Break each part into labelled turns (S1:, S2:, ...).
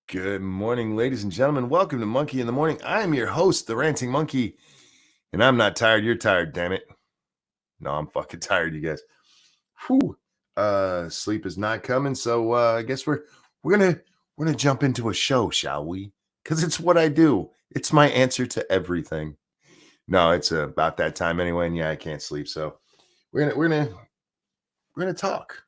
S1: Good morning, ladies and gentlemen. Welcome to Monkey in the Morning. I am your host, the Ranting Monkey, and I'm not tired. You're tired, damn it. No, I'm fucking tired, you guys. Whew. Sleep is not coming, so I guess we're gonna jump into a show, shall we? Because it's what I do. It's my answer to everything. No, it's about that time anyway, and yeah, I can't sleep, so we're gonna talk.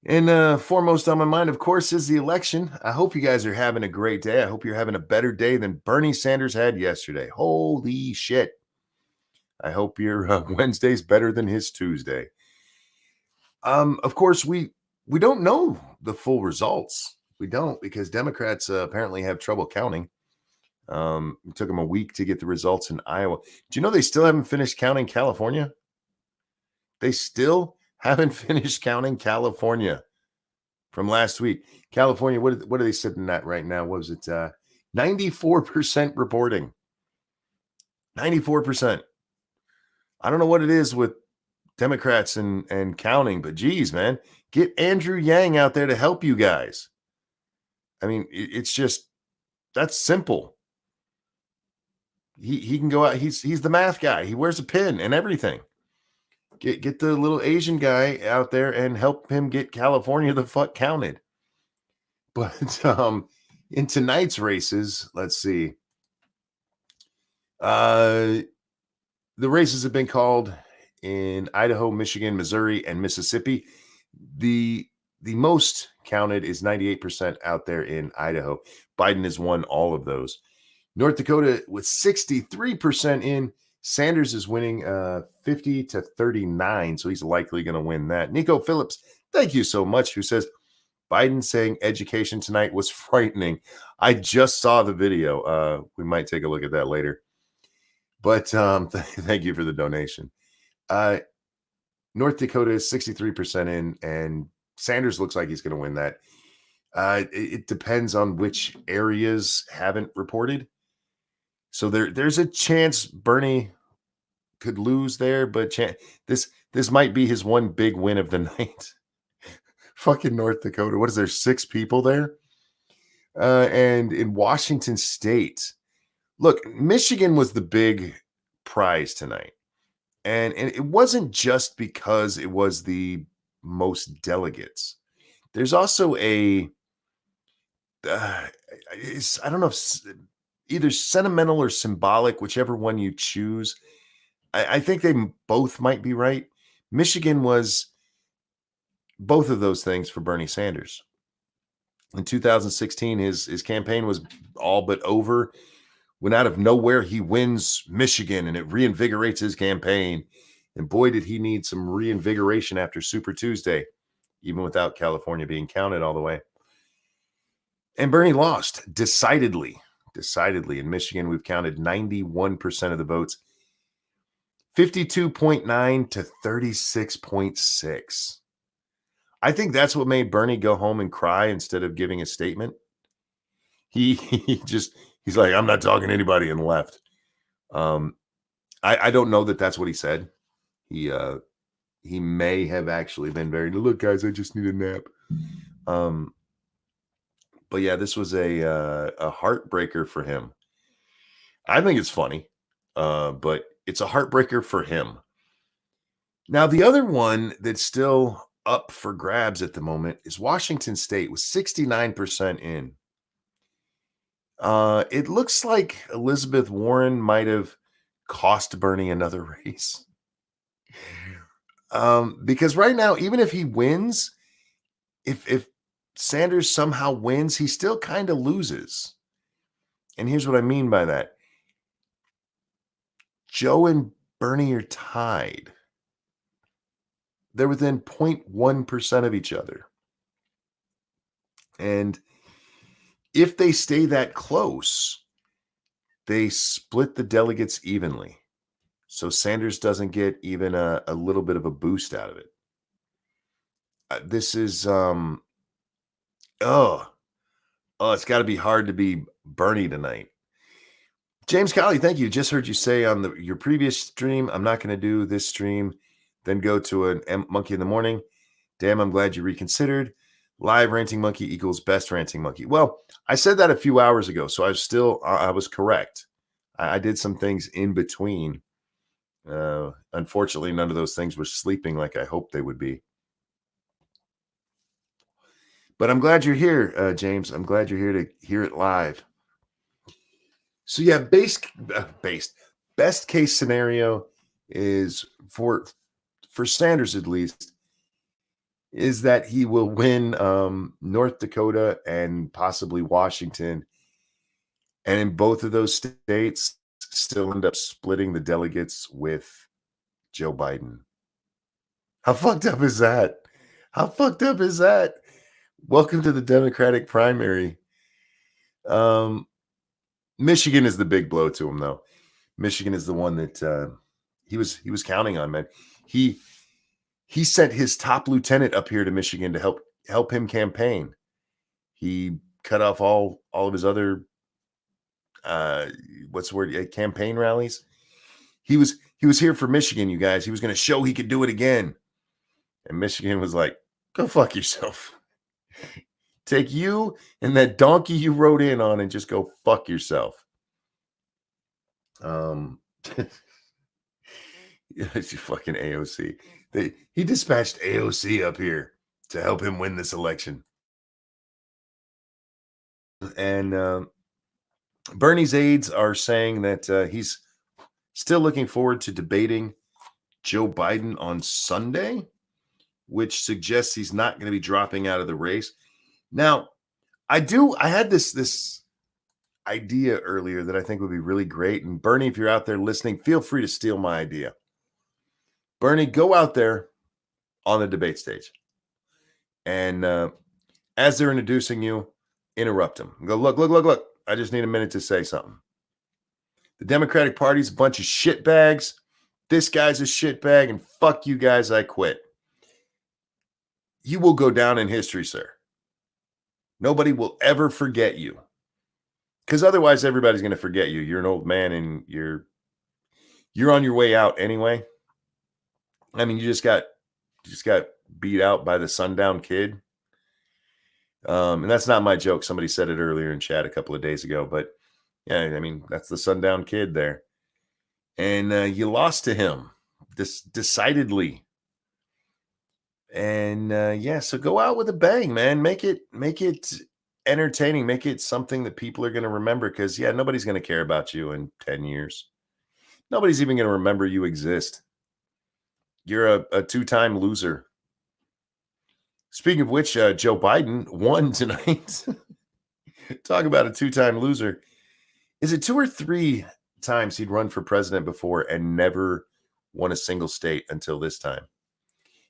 S1: And foremost on my mind, of course, is the election. I hope you guys are having a great day. I hope you're having a better day than Bernie Sanders had yesterday. Holy shit. I hope your Wednesday's better than his Tuesday. Of course, we don't know the full results. We don't because Democrats apparently have trouble counting. It took them a week to get the results in Iowa. Do you know they still haven't finished counting California? They still haven't finished counting California from last week. California, what are they sitting at right now? What was it? 94% reporting. 94%. I don't know what it is with Democrats and counting, but geez, man, get Andrew Yang out there to help you guys. I mean, it's just that's simple. He can go out. He's the math guy. He wears a pin and everything. Get the little Asian guy out there and help him get California the fuck counted. But in tonight's races, let's see. The races have been called in Idaho, Michigan, Missouri, and Mississippi. The most counted is 98% out there in Idaho. Biden has won all of those. North Dakota with 63% in. Sanders is winning 50 to 39, so he's likely going to win that. Nico Phillips, thank you so much, who says, Biden saying education tonight was frightening. I just saw the video. We might take a look at that later. But thank you for the donation. North Dakota is 63% in, and Sanders looks like he's going to win that. It depends on which areas haven't reported. So there's a chance Bernie could lose there, but this might be his one big win of the night. Fucking North Dakota. What is there? 6 people there? And in Washington State, look, Michigan was the big prize tonight. And it wasn't just because it was the most delegates. There's also I don't know if either sentimental or symbolic, whichever one you choose. I think they both might be right. Michigan was both of those things for Bernie Sanders. In 2016, his campaign was all but over. When out of nowhere, he wins Michigan and it reinvigorates his campaign. And boy, did he need some reinvigoration after Super Tuesday, even without California being counted all the way. And Bernie lost decidedly. In Michigan, we've counted 91% of the votes, 52.9 to 36.6. I think that's what made Bernie go home and cry instead of giving a statement. He's like, I'm not talking to anybody, and left. I don't know that that's what he said. He may have actually been very, look, guys, I just need a nap. But yeah, this was a heartbreaker for him. I think it's funny, but it's a heartbreaker for him. Now, the other one that's still up for grabs at the moment is Washington State with 69% in. It looks like Elizabeth Warren might have cost Bernie another race. Because right now, even if he wins, if Sanders somehow wins, he still kind of loses. And here's what I mean by that. Joe and Bernie are tied. They're within 0.1% of each other. And if they stay that close, they split the delegates evenly. So Sanders doesn't get even a little bit of a boost out of it. This is, it's got to be hard to be Bernie tonight. James Colley, thank you. Just heard you say on your previous stream, I'm not going to do this stream, then go to a Monkey in the Morning. Damn, I'm glad you reconsidered. Live ranting monkey equals best ranting monkey. Well, I said that a few hours ago, so I was correct. I did some things in between. Unfortunately, none of those things were sleeping like I hoped they would be. But I'm glad you're here, James. I'm glad you're here to hear it live. So yeah, best case scenario is for Sanders at least is that he will win North Dakota and possibly Washington, and in both of those states, still end up splitting the delegates with Joe Biden. How fucked up is that? How fucked up is that? Welcome to the Democratic primary. Um, Michigan is the big blow to him, though. Michigan is the one that he was counting on, man. He sent his top lieutenant up here to Michigan to help him campaign. He cut off all of his other what's the word, campaign rallies. He was here for Michigan, you guys. He was going to show he could do it again. And Michigan was like, go fuck yourself. Take you and that donkey you rode in on and just go fuck yourself. It's your fucking AOC. He dispatched AOC up here to help him win this election. And Bernie's aides are saying that he's still looking forward to debating Joe Biden on Sunday, which suggests he's not going to be dropping out of the race. Now, I had this idea earlier that I think would be really great. And Bernie, if you're out there listening, feel free to steal my idea. Bernie, go out there on the debate stage. And as they're introducing you, interrupt them. Go, look. I just need a minute to say something. The Democratic Party's a bunch of shitbags. This guy's a shitbag, and fuck you guys, I quit. You will go down in history, sir. Nobody will ever forget you. Because otherwise, everybody's going to forget you. You're an old man, and you're on your way out anyway. I mean, you just got beat out by the sundown kid. And that's not my joke. Somebody said it earlier in chat a couple of days ago. But yeah, I mean, that's the sundown kid there. And you lost to him decidedly. And yeah, so go out with a bang, man. Make it entertaining. Make it something that people are going to remember. Because yeah, nobody's going to care about you in 10 years. Nobody's even going to remember you exist. You're a two-time loser. Speaking of which, Joe Biden won tonight. Talk about a two-time loser. Is it 2 or 3 times he'd run for president before and never won a single state until this time?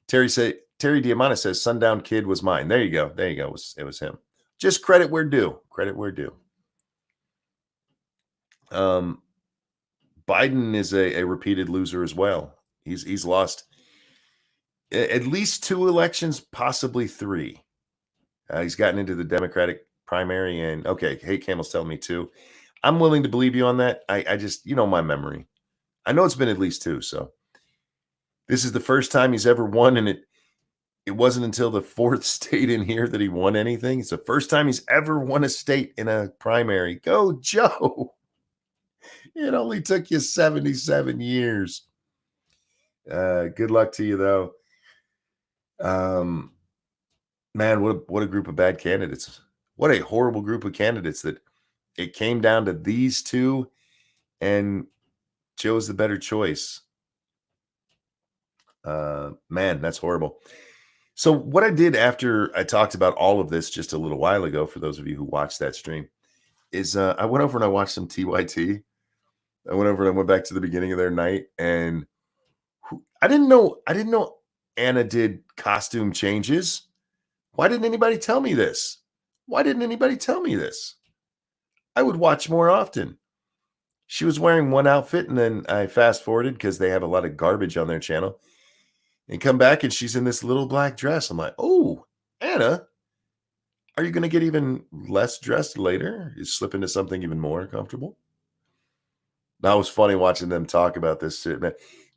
S1: Terry Diamante says, Sundown Kid was mine. There you go. It was him. Just credit where due. Biden is a repeated loser as well. He's lost at least 2 elections, possibly 3. He's gotten into the Democratic primary, and okay, Hey Camel's telling me 2. I'm willing to believe you on that. I just, my memory. I know it's been at least 2. So this is the first time he's ever won, and it wasn't until the 4th state in here that he won anything. It's the first time he's ever won a state in a primary. Go, Joe. It only took you 77 years. Good luck to you, though. Man, what a group of bad candidates. What a horrible group of candidates that it came down to these 2, and Joe's the better choice. Man, that's horrible. So what I did after I talked about all of this just a little while ago, for those of you who watched that stream, is I went over and I watched some TYT. I went over and I went back to the beginning of their night, and I didn't know Anna did costume changes. Why didn't anybody tell me this? I would watch more often. She was wearing one outfit, and then I fast forwarded because they have a lot of garbage on their channel, and come back and she's in this little black dress. I'm like, oh, Anna, are you going to get even less dressed later? You slip into something even more comfortable? That was funny watching them talk about this shit, man.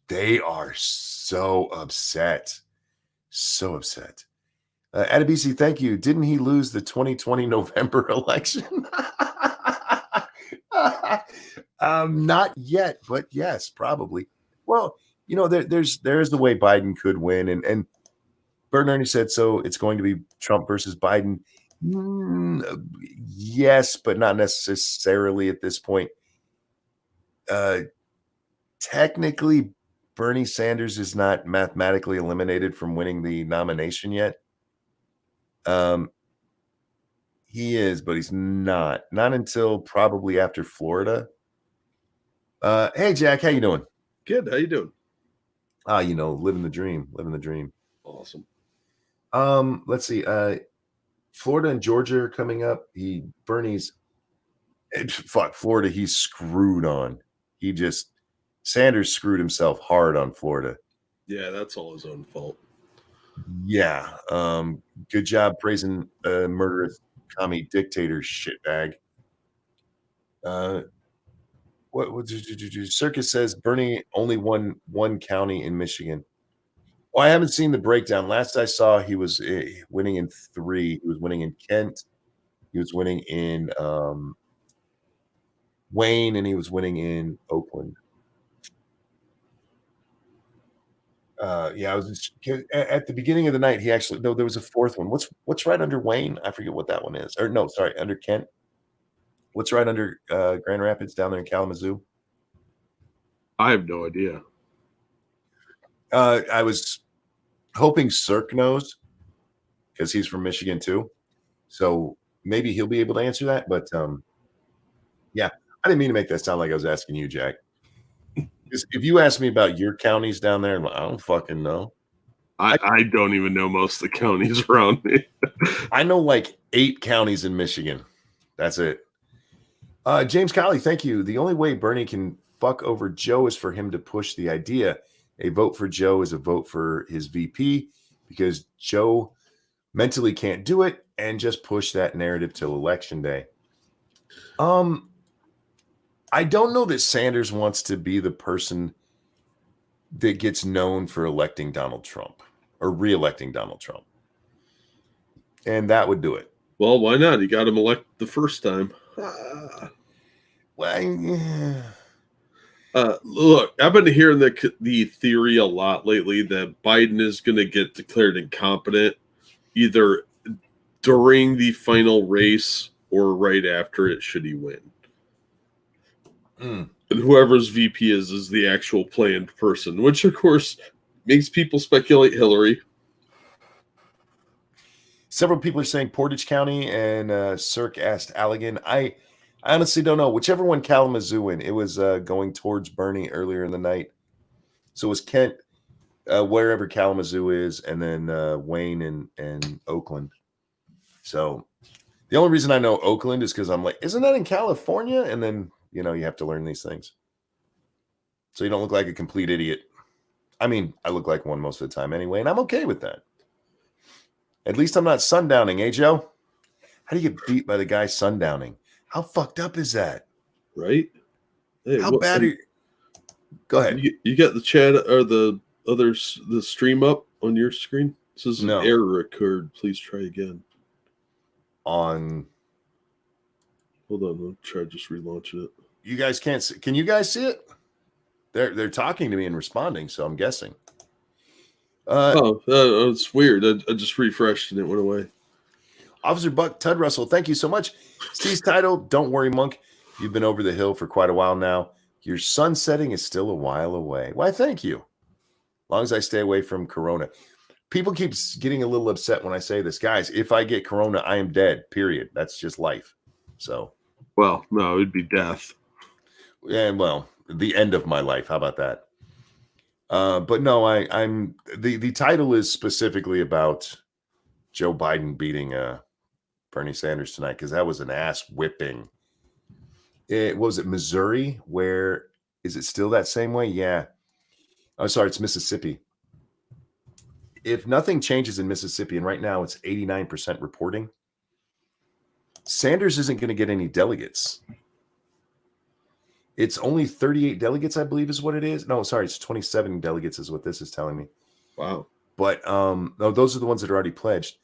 S1: They are so upset. Adebisi, thank you. Didn't he lose the 2020 November election? Not yet, but yes, probably. Well, there's the way Biden could win, and Bert and Ernie said so. It's going to be Trump versus Biden. Yes, but not necessarily at this point. Uh, Technically, Bernie Sanders is not mathematically eliminated from winning the nomination yet. He is, but he's not. Not until probably after Florida. Hey, Jack, how you doing?
S2: Good. How you doing?
S1: Living the dream. Living the dream.
S2: Awesome.
S1: Let's see. Florida and Georgia are coming up. Bernie's Florida. He's screwed on. Sanders screwed himself hard on Florida.
S2: Yeah, that's all his own fault.
S1: Yeah. Good job praising murderous commie dictator shitbag. What Circus says Bernie only won one county in Michigan. Well, I haven't seen the breakdown. Last I saw, he was winning in 3. He was winning in Kent. He was winning in Wayne, and he was winning in Oakland. Yeah, I was at the beginning of the night. He actually there was a 4th one. What's right under Wayne? I forget what that one is. Or no, sorry, under Kent. What's right under Grand Rapids down there in Kalamazoo?
S2: I have no idea.
S1: I was hoping Cirque knows because he's from Michigan too. So maybe he'll be able to answer that. But yeah, I didn't mean to make that sound like I was asking you, Jack. If you ask me about your counties down there, I don't fucking know.
S2: I don't even know most of the counties around me.
S1: I know like 8 counties in Michigan. That's it. James Colley, thank you. The only way Bernie can fuck over Joe is for him to push the idea. A vote for Joe is a vote for his VP because Joe mentally can't do it, and just push that narrative till election day. I don't know that Sanders wants to be the person that gets known for electing Donald Trump or re-electing Donald Trump. And that would do it.
S2: Well, why not? He got him elected the first time.
S1: Well, yeah.
S2: Look, I've been hearing the theory a lot lately that Biden is going to get declared incompetent either during the final race or right after it, should he win. And whoever's VP is the actual planned person, which of course makes people speculate Hillary.
S1: Several people are saying Portage County, and Cirque asked Allegan. I honestly don't know. Whichever one Kalamazoo in, it was going towards Bernie earlier in the night. So it was Kent, wherever Kalamazoo is, and then Wayne and Oakland. So the only reason I know Oakland is because I'm like, isn't that in California? And then, you have to learn these things. So you don't look like a complete idiot. I mean, I look like one most of the time anyway, and I'm okay with that. At least I'm not sundowning, eh, Joe? How do you get beat by the guy sundowning? How fucked up is that?
S2: Right? Hey,
S1: how bad are you? Go ahead.
S2: You got the chat or the stream up on your screen? It says an error occurred. Please try again.
S1: Hold
S2: on, I'll try just relaunching it.
S1: You guys can't see. Can you guys see it? They're talking to me and responding, so I'm guessing.
S2: It's weird. I just refreshed and it went away.
S1: Officer Buck Tud Russell, thank you so much. Steve's title, don't worry, Monk. You've been over the hill for quite a while now. Your sunsetting is still a while away. Why, thank you. As long as I stay away from Corona. People keep getting a little upset when I say this. Guys, if I get Corona, I am dead, period. That's just life. So.
S2: Well, no, it'd be death.
S1: Yeah, well, the end of my life. How about that? But no, I'm the title is specifically about Joe Biden beating Bernie Sanders tonight because that was an ass whipping. Was it Missouri? Where is it still that same way? Yeah. Oh, sorry, it's Mississippi. If nothing changes in Mississippi, and right now it's 89% reporting, Sanders isn't going to get any delegates. It's only 38 delegates, I believe, is what it is. No, sorry, it's 27 delegates is what this is telling me.
S2: Wow.
S1: But no, those are the ones that are already pledged.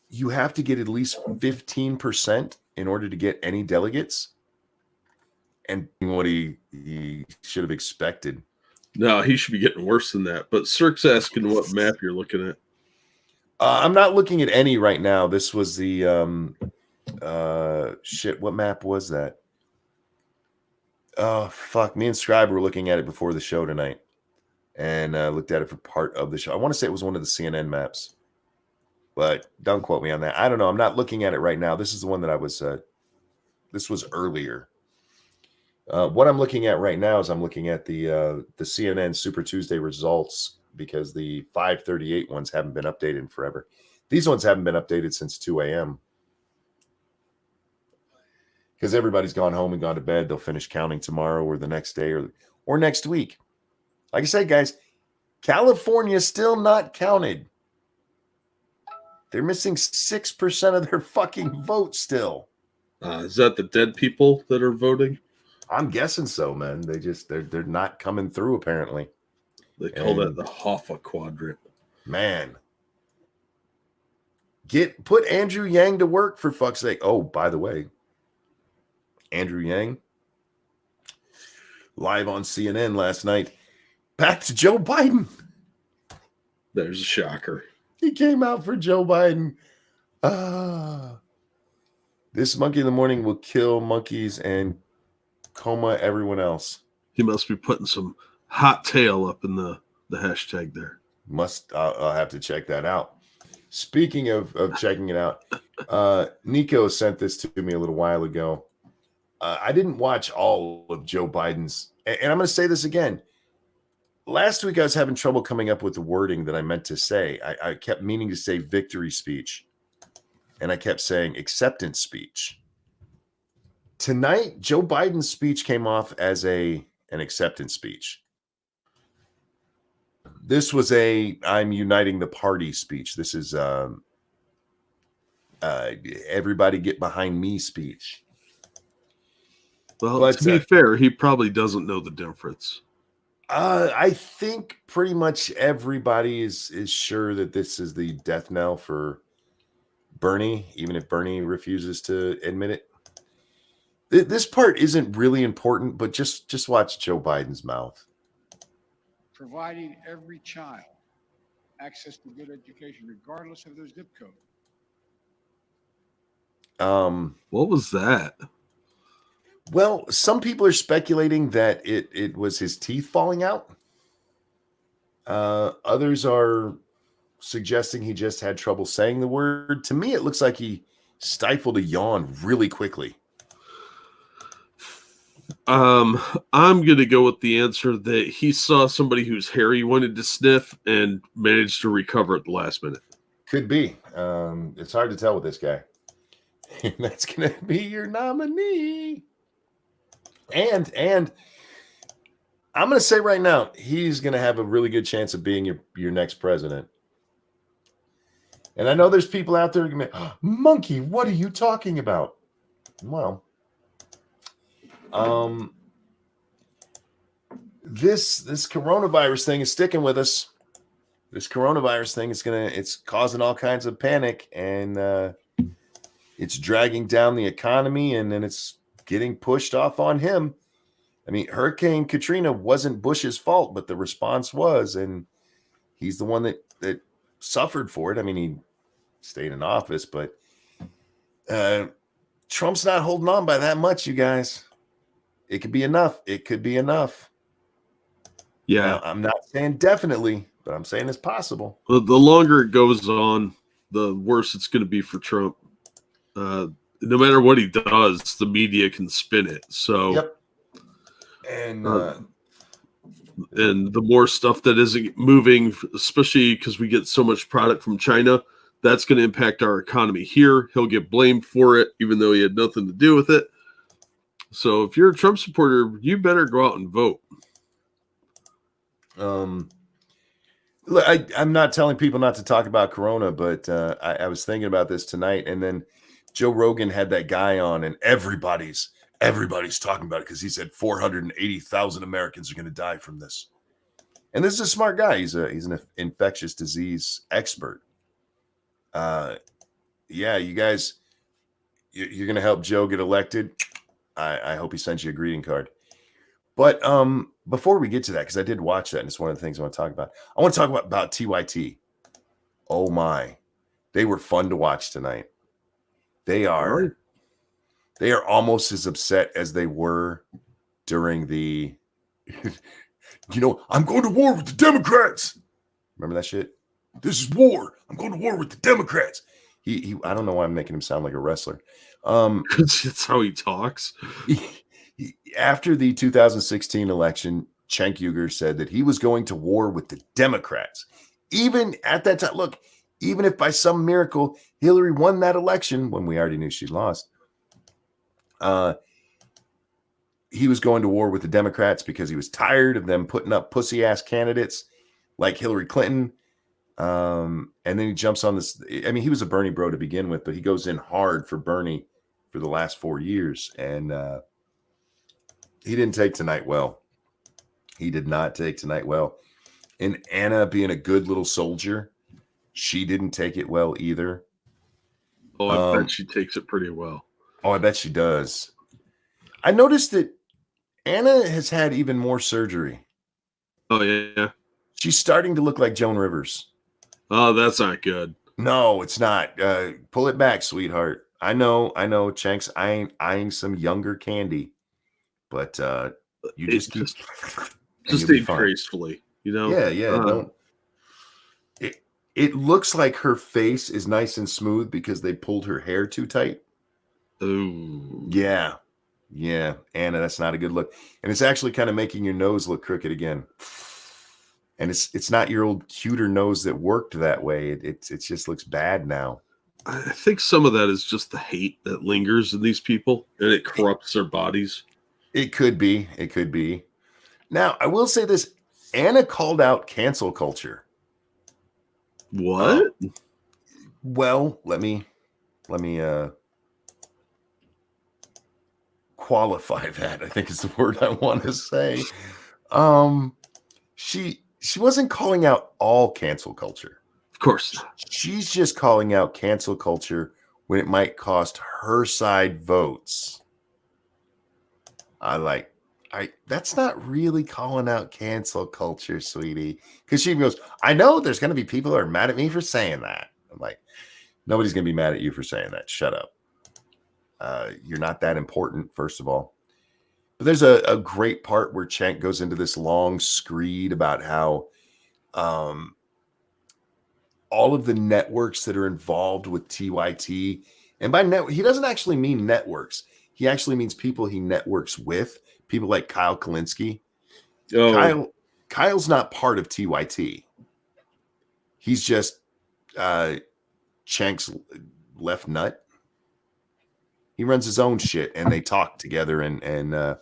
S1: You have to get at least 15% in order to get any delegates. And what he should have expected.
S2: No, he should be getting worse than that. But Cirque's asking what map you're looking at.
S1: I'm not looking at any right now. This was the shit. What map was that? Oh fuck! Me and Scribe were looking at it before the show tonight, and looked at it for part of the show. I want to say it was one of the CNN maps, but don't quote me on that. I don't know. I'm not looking at it right now. This is the one that I was. This was earlier. What I'm looking at right now is I'm looking at the CNN Super Tuesday results because the 5:38 ones haven't been updated in forever. These ones haven't been updated since 2 a.m. because everybody's gone home and gone to bed. They'll finish counting tomorrow or the next day or next week. Like I said, guys, California's still not counted. They're missing 6% of their fucking vote still.
S2: Is that the dead people that are voting?
S1: I'm guessing so, man. They're not coming through apparently.
S2: They call that the Hoffa quadrant.
S1: Man. Put Andrew Yang to work for fuck's sake. Oh, by the way, Andrew Yang live on CNN last night. Back to Joe Biden.
S2: There's a shocker.
S1: He came out for Joe Biden. This monkey in the morning will kill monkeys and coma everyone else.
S2: He must be putting some hot tail up in the hashtag there.
S1: I'll have to check that out. Speaking of checking it out, Nico sent this to me a little while ago. I didn't watch all of Joe Biden's, and I'm going to say this again. Last week, I was having trouble coming up with the wording that I meant to say. I kept meaning to say victory speech, and I kept saying acceptance speech. Tonight, Joe Biden's speech came off as an acceptance speech. This was I'm uniting the party speech. This is everybody get behind me speech.
S2: Well, to be fair, he probably doesn't know the difference.
S1: I think pretty much everybody is sure that this is the death knell for Bernie, even if Bernie refuses to admit it. This part isn't really important, but just watch Joe Biden's mouth.
S3: Providing every child access to good education, regardless of their zip code.
S2: What was that?
S1: Well, some people are speculating that it was his teeth falling out. Others are suggesting he just had trouble saying the word. To me, it looks like he stifled a yawn really quickly.
S2: I'm going to go with the answer that he saw somebody whose hair he wanted to sniff and managed to recover at the last minute.
S1: Could be. It's hard to tell with this guy. And that's going to be your nominee. And I'm going to say right now, he's going to have a really good chance of being your next president. And I know there's people out there going to be, Monkey, what are you talking about? Well, this coronavirus thing is sticking with us. This coronavirus thing it's causing all kinds of panic, and it's dragging down the economy, and then it's getting pushed off on him. I mean, Hurricane Katrina wasn't Bush's fault, but the response was, and he's the one that suffered for it. I mean, he stayed in office, but Trump's not holding on by that much, you guys. It could be enough. It could be enough.
S2: Yeah.
S1: Now, I'm not saying definitely, but I'm saying it's possible.
S2: The longer it goes on, the worse it's going to be for Trump. No matter what he does, the media can spin it. So,
S1: yep. And
S2: the more stuff that isn't moving, especially because we get so much product from China, that's going to impact our economy here. He'll get blamed for it, even though he had nothing to do with it. So if you're a Trump supporter, you better go out and vote.
S1: Look, I'm not telling people not to talk about Corona, but I was thinking about this tonight, and then Joe Rogan had that guy on, and everybody's talking about it because he said 480,000 Americans are going to die from this. And this is a smart guy. He's an infectious disease expert. Yeah, you guys, you're going to help Joe get elected. I hope he sends you a greeting card. But before we get to that, because I did watch that, and it's one of the things I want to talk about. I want to talk about TYT. Oh my, they were fun to watch tonight. They are almost as upset as they were during the, I'm going to war with the Democrats. Remember that shit? This is war. I'm going to war with the Democrats. He I don't know why I'm making him sound like a wrestler.
S2: That's how he talks.
S1: After the 2016 election, Cenk Uygur said that he was going to war with the Democrats. Even at that time, look, even if by some miracle Hillary won that election when we already knew she lost, he was going to war with the Democrats because he was tired of them putting up pussy-ass candidates like Hillary Clinton. And then he jumps on this. I mean, he was a Bernie bro to begin with, but he goes in hard for Bernie for the last 4 years. And he didn't take tonight well. He did not take tonight well. And Anna, being a good little soldier, she didn't take it well either.
S2: Oh, I bet she takes it pretty well.
S1: Oh, I bet she does. I noticed that Anna has had even more surgery.
S2: Oh, yeah.
S1: She's starting to look like Joan Rivers.
S2: Oh, that's not good.
S1: No, it's not. Pull it back, sweetheart. I know, Cenk's eyeing some younger candy, but you just keep
S2: just age gracefully,
S1: Yeah. Don't. It looks like her face is nice and smooth because they pulled her hair too tight.
S2: Ooh.
S1: Yeah, Anna, that's not a good look, and it's actually kind of making your nose look crooked again. And it's not your old cuter nose that worked that way. It just looks bad now.
S2: I think some of that is just the hate that lingers in these people, and it corrupts their bodies.
S1: It could be. Now, I will say this: Anna called out cancel culture.
S2: What?
S1: Well, let me qualify that. I think is the word I want to say. She wasn't calling out all cancel culture.
S2: Of course not.
S1: She's just calling out cancel culture when it might cost her side votes. That's not really calling out cancel culture, sweetie. Because she goes, I know there's going to be people who are mad at me for saying that. I'm like, nobody's going to be mad at you for saying that. Shut up. You're not that important, first of all. But there's a great part where Cenk goes into this long screed about how all of the networks that are involved with TYT, and by network, he doesn't actually mean networks. He actually means people he networks with, people like Kyle Kalinske.
S2: Oh.
S1: Kyle's not part of TYT. He's just Cenk's left nut. He runs his own shit, and they talk together, and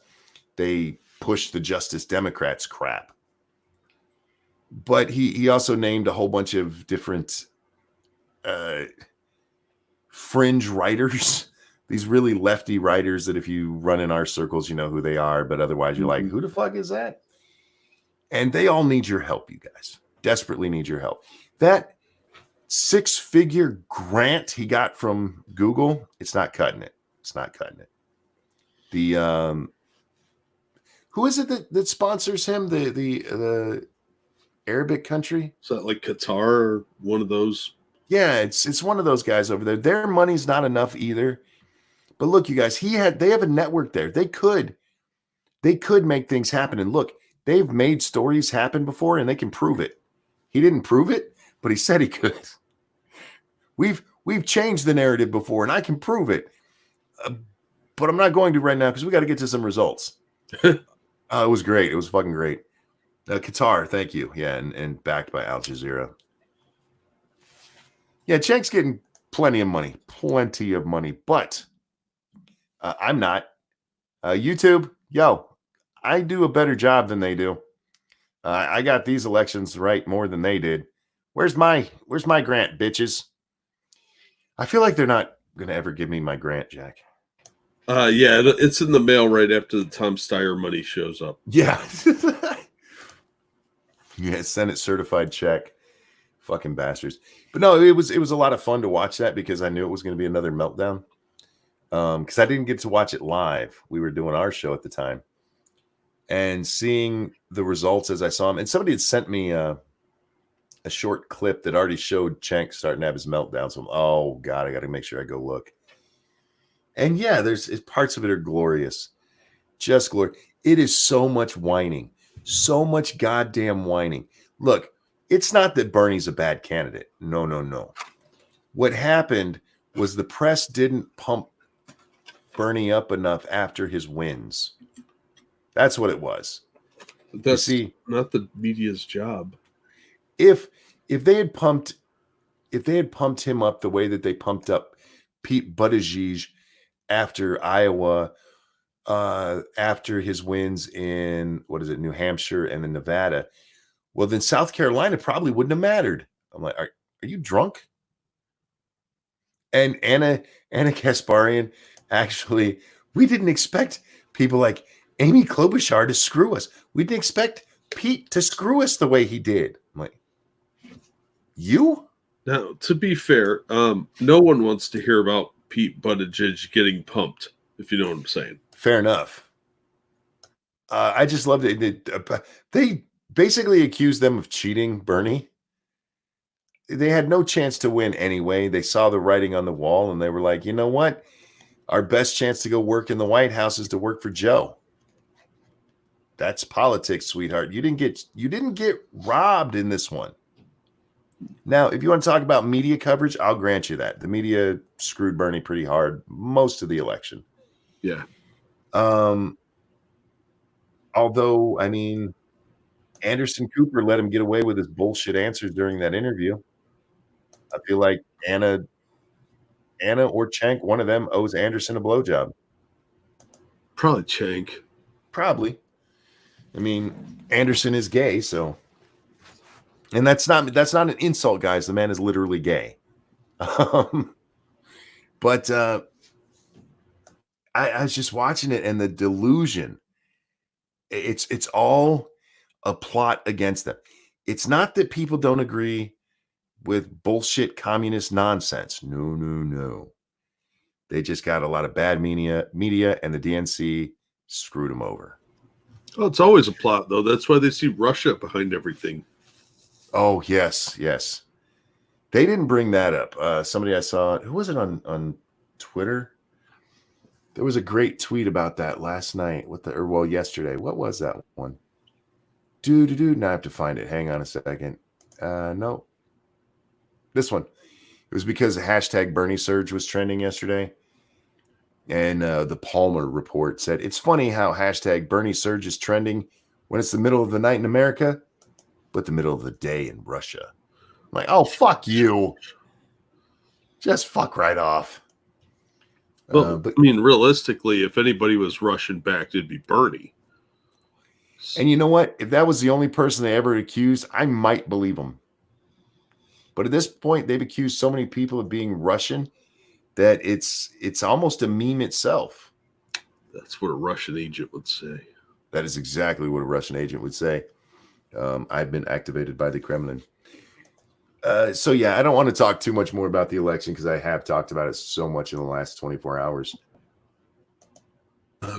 S1: they push the Justice Democrats crap. But he also named a whole bunch of different fringe writers, these really lefty writers that if you run in our circles, you know who they are, but otherwise you're like, who the fuck is that? And they all need your help, you guys. Desperately need your help. That 6-figure grant he got from Google, it's not cutting it. It's not cutting it. The who is it that sponsors him? The Arabic country?
S2: Is that like Qatar or one of those?
S1: Yeah, it's one of those guys over there. Their money's not enough either. But look, you guys, they have a network there. They could make things happen. And look, they've made stories happen before, and they can prove it. He didn't prove it, but he said he could. We've changed the narrative before, and I can prove it. But I'm not going to right now because we got to get to some results. It was great. It was fucking great. Qatar, thank you. Yeah, and backed by Al Jazeera. Yeah, Cenk's getting plenty of money. But I'm not. YouTube, I do a better job than they do. I got these elections right more than they did. Where's my grant, bitches? I feel like they're not going to ever give me my grant, Jack.
S2: Yeah, it's in the mail right after the Tom Steyer money shows up.
S1: Yeah. Yeah, Senate certified check. Fucking bastards. But no, it was a lot of fun to watch that because I knew it was going to be another meltdown. Because I didn't get to watch it live. We were doing our show at the time. And seeing the results as I saw them, and somebody had sent me a short clip that already showed Cenk starting to have his meltdown. So, oh God, I got to make sure I go look. And yeah, there's parts of it are glorious, just glorious. It is so much whining, so much goddamn whining. Look, it's not that Bernie's a bad candidate. No, no, no. What happened was the press didn't pump Bernie up enough after his wins. That's what it was.
S2: That's
S1: you see,
S2: not the media's job.
S1: If they had pumped him up the way that they pumped up Pete Buttigieg after Iowa, after his wins in New Hampshire and in Nevada, well, then South Carolina probably wouldn't have mattered. I'm like, are you drunk? And Anna Kasparian, actually, we didn't expect people like Amy Klobuchar to screw us. We didn't expect Pete to screw us the way he did. I'm like, you?
S2: Now, to be fair, no one wants to hear about Pete Buttigieg getting pumped, if you know what I'm saying.
S1: Fair enough. I just loved it. They basically accused them of cheating Bernie. They had no chance to win anyway. They saw the writing on the wall and they were like, you know what? Our best chance to go work in the White House is to work for Joe. That's politics, sweetheart. You didn't get robbed in this one. Now, if you want to talk about media coverage, I'll grant you that. The media screwed Bernie pretty hard most of the election.
S2: Yeah.
S1: Although, I mean, Anderson Cooper let him get away with his bullshit answers during that interview. I feel like Anna or Cenk, one of them owes Anderson a blowjob.
S2: Probably Cenk.
S1: Probably. I mean, Anderson is gay, so, and that's not an insult, guys. The man is literally gay. But I was just watching it, and the delusion. It's all a plot against them. It's not that people don't agree with bullshit communist nonsense. No. They just got a lot of bad media, and the DNC screwed them over.
S2: Oh, it's always a plot, though. That's why they see Russia behind everything.
S1: Oh, yes. They didn't bring that up. Somebody I saw, who was it on Twitter? There was a great tweet about that last night. Yesterday. What was that one? Now I have to find it. Hang on a second. No. This one. It was because the hashtag Bernie Surge was trending yesterday. And the Palmer report said, it's funny how hashtag Bernie Surge is trending when it's the middle of the night in America, but the middle of the day in Russia. I'm like, oh, fuck you. Just fuck right off.
S2: Well,
S1: But
S2: I mean, realistically, if anybody was Russian backed, it'd be Bernie.
S1: And you know what? If that was the only person they ever accused, I might believe them. But at this point, they've accused so many people of being Russian that it's almost a meme itself.
S2: That's what a Russian agent would say.
S1: That is exactly what a Russian agent would say. I've been activated by the Kremlin. So yeah, I don't want to talk too much more about the election because I have talked about it so much in the last 24 hours.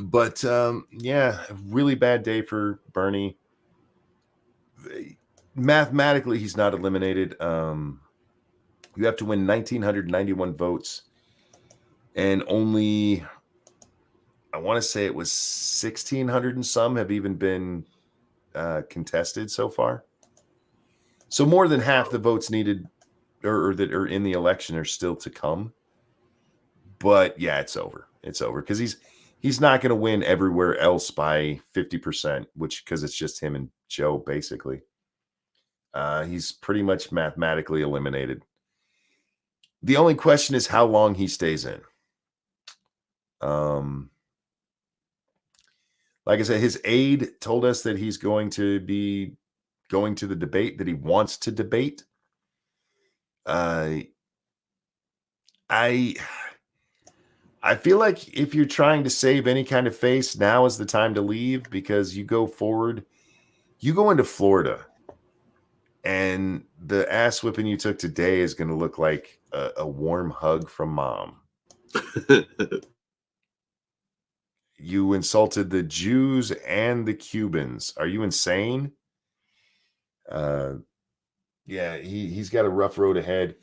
S1: But yeah, a really bad day for Bernie. Mathematically, he's not eliminated. You have to win 1,991 votes. And only, I want to say it was 1,600 and some have even been contested so far. So more than half the votes needed or that are in the election are still to come. But yeah, it's over. It's over because he's not going to win everywhere else by 50%, because it's just him and Joe, basically. He's pretty much mathematically eliminated. The only question is how long he stays in. Like I said, his aide told us that he's going to be going to the debate, that he wants to debate. I feel like if you're trying to save any kind of face, now is the time to leave, because you go forward. You go into Florida And the ass whipping you took today is going to look like a warm hug from mom. You insulted the Jews and the Cubans. Are you insane? Yeah, he's got a rough road ahead.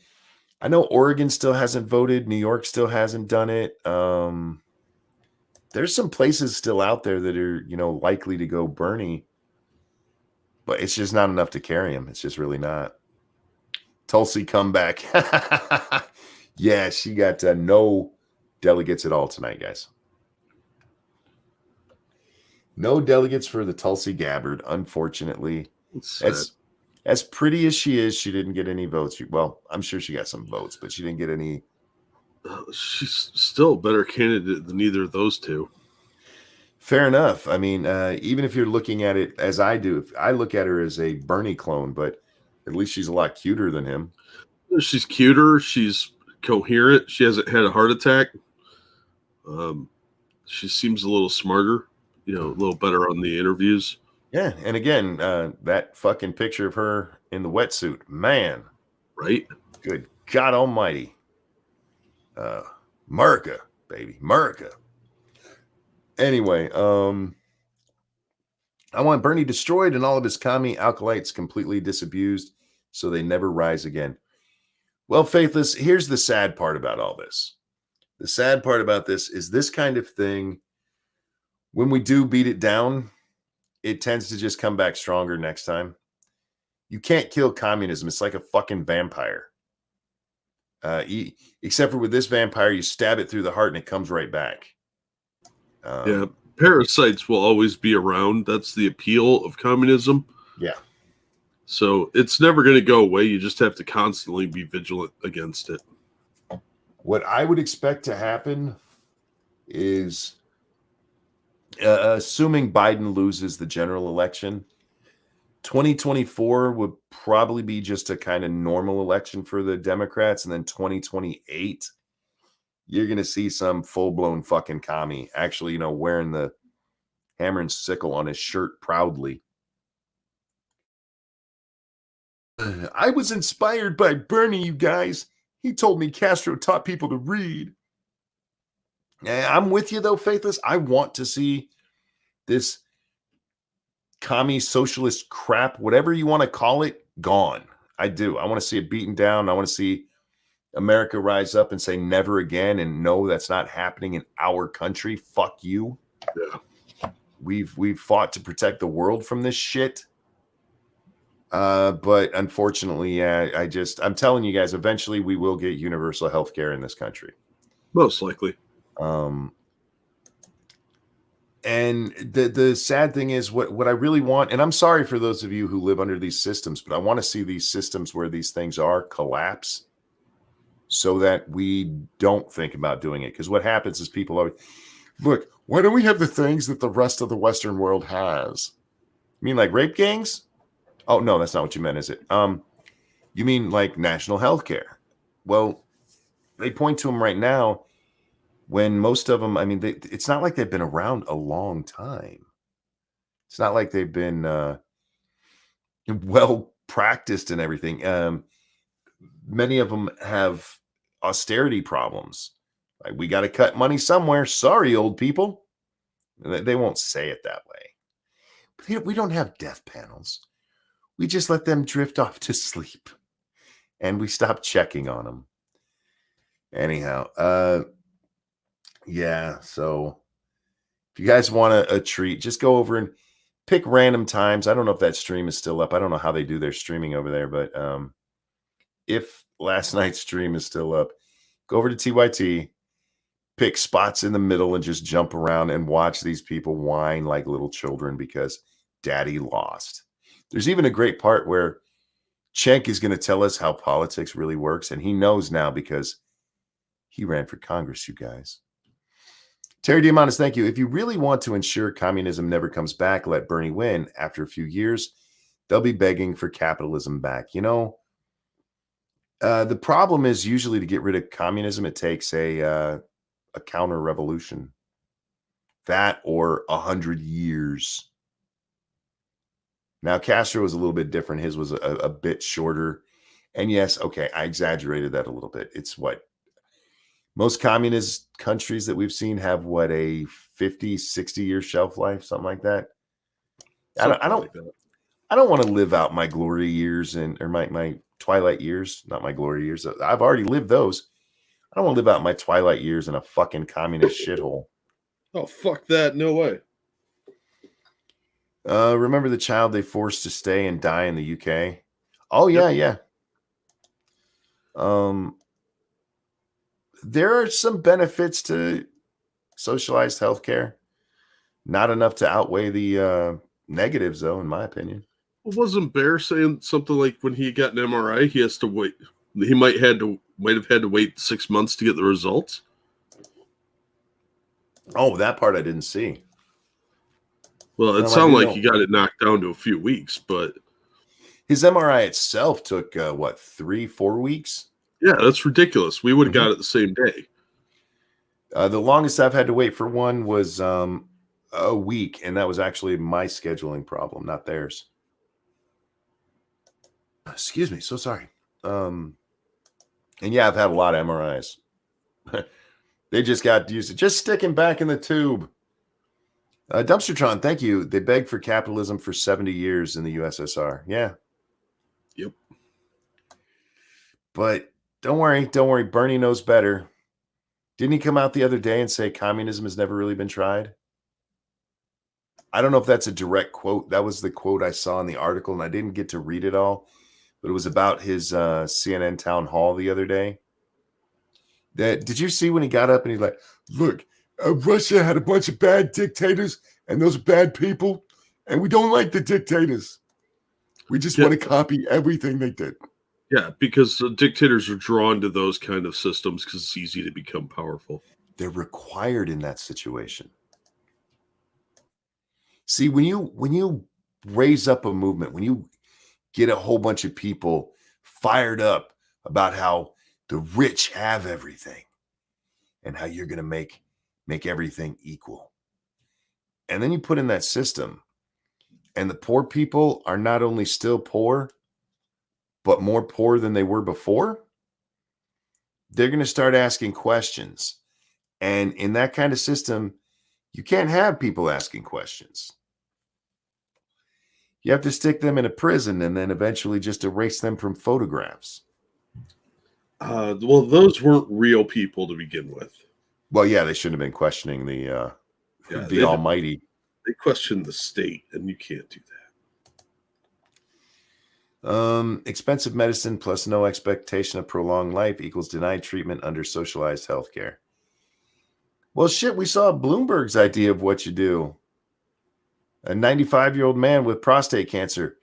S1: I know Oregon still hasn't voted. New York still hasn't done it. There's some places still out there that are, likely to go Bernie, but it's just not enough to carry him. It's just really not. Tulsi comeback. Yeah, she got no delegates at all tonight, guys. No delegates for the Tulsi Gabbard, unfortunately. As pretty as she is, she didn't get any votes. Well, I'm sure she got some votes, but she didn't get any.
S2: She's still a better candidate than either of those two.
S1: Fair enough. I mean, even if you're looking at it as I do, I look at her as a Bernie clone, but at least she's a lot cuter than him.
S2: She's cuter. She's coherent. She hasn't had a heart attack. She seems a little smarter, a little better on the interviews.
S1: Yeah, and again, that fucking picture of her in the wetsuit, man.
S2: Right?
S1: Good God almighty. America, baby, America. Anyway, I want Bernie destroyed and all of his commie acolytes completely disabused so they never rise again. Well, Faithless, here's the sad part about all this. The sad part about this is this kind of thing, when we do beat it down, it tends to just come back stronger next time. You can't kill communism. It's like a fucking vampire. Except for with this vampire, you stab it through the heart and it comes right back.
S2: Yeah, parasites will always be around. That's the appeal of communism.
S1: Yeah.
S2: So it's never going to go away. You just have to constantly be vigilant against it.
S1: What I would expect to happen is, assuming Biden loses the general election, 2024 would probably be just a kind of normal election for the Democrats. And then 2028, you're going to see some full-blown fucking commie actually, wearing the hammer and sickle on his shirt proudly. I was inspired by Bernie, you guys. He told me Castro taught people to read. I'm with you, though, Faithless. I want to see this commie socialist crap, whatever you want to call it, gone. I do. I want to see it beaten down. I want to see America rise up and say never again, and no, that's not happening in our country. Fuck you.
S2: Yeah.
S1: We've fought to protect the world from this shit. But unfortunately, yeah, I'm telling you guys, eventually we will get universal health care in this country.
S2: Most likely.
S1: And the sad thing is what I really want, and I'm sorry for those of you who live under these systems, but I want to see these systems where these things are collapse so that we don't think about doing it. Because what happens is people are, look, why don't we have the things that the rest of the Western world has? You mean like rape gangs? Oh, no, that's not what you meant, is it? You mean like national health care? Well, they point to them right now when most of them, I mean, it's not like they've been around a long time. It's not like they've been well practiced and everything. Many of them have austerity problems. Like, we got to cut money somewhere. Sorry, old people. They won't say it that way. But we don't have death panels. We just let them drift off to sleep. And we stop checking on them. Anyhow, yeah, so if you guys want a treat, just go over and pick random times. I don't know if that stream is still up. I don't know how they do their streaming over there, but if last night's stream is still up, go over to TYT, pick spots in the middle and just jump around and watch these people whine like little children because daddy lost. There's even a great part where Cenk is going to tell us how politics really works, and he knows now because he ran for Congress, you guys. Terry Diamandis, thank you. If you really want to ensure communism never comes back, let Bernie win. After a few years, they'll be begging for capitalism back. The problem is usually to get rid of communism, it takes a counter-revolution. That or 100 years. Now, Castro was a little bit different. His was a bit shorter. And yes, okay, I exaggerated that a little bit. It's what most communist countries that we've seen have what, a 50, 60-year shelf life, something like that.
S2: Something like that.
S1: I don't want to live out my glory years or my twilight years, not my glory years. I've already lived those. I don't want to live out my twilight years in a fucking communist shithole.
S2: Oh, fuck that. No way.
S1: Remember the child they forced to stay and die in the UK? Oh, yeah, yeah. There are some benefits to socialized healthcare. Not enough to outweigh the negatives, though, in my opinion.
S2: Well, wasn't Bear saying something like when he got an MRI, he has to wait? He might have had to wait 6 months to get the results.
S1: Oh, that part I didn't see.
S2: Well, it sounded like he got it knocked down to a few weeks, but
S1: his MRI itself took 3-4 weeks.
S2: Yeah, that's ridiculous. We would have got it the same day.
S1: The longest I've had to wait for one was a week, and that was actually my scheduling problem, not theirs. Excuse me, so sorry. And yeah, I've had a lot of MRIs. They just got used to just sticking back in the tube. Dumpstertron, thank you. They begged for capitalism for 70 years in the USSR. Yeah.
S2: Yep.
S1: But don't worry. Bernie knows better. Didn't he come out the other day and say communism has never really been tried? I don't know if that's a direct quote. That was the quote I saw in the article, and I didn't get to read it all. But it was about his CNN town hall the other day. Did you see when he got up and he's like, look, Russia had a bunch of bad dictators, and those are bad people, and we don't like the dictators. We just want to copy everything they did.
S2: Yeah, because the dictators are drawn to those kind of systems because it's easy to become powerful.
S1: They're required in that situation. See, when you raise up a movement, when you get a whole bunch of people fired up about how the rich have everything and how you're going to make everything equal. And then you put in that system, and the poor people are not only still poor, but more poor than they were before. They're going to start asking questions. And in that kind of system, you can't have people asking questions. You have to stick them in a prison and then eventually just erase them from photographs.
S2: Well, those weren't real people to begin with.
S1: Well, yeah, they shouldn't have been questioning the Almighty.
S2: They questioned the state, and you can't do
S1: that. Expensive medicine plus no expectation of prolonged life equals denied treatment under socialized healthcare. Well, shit, we saw Bloomberg's idea of what you do. A 95-year-old man with prostate cancer.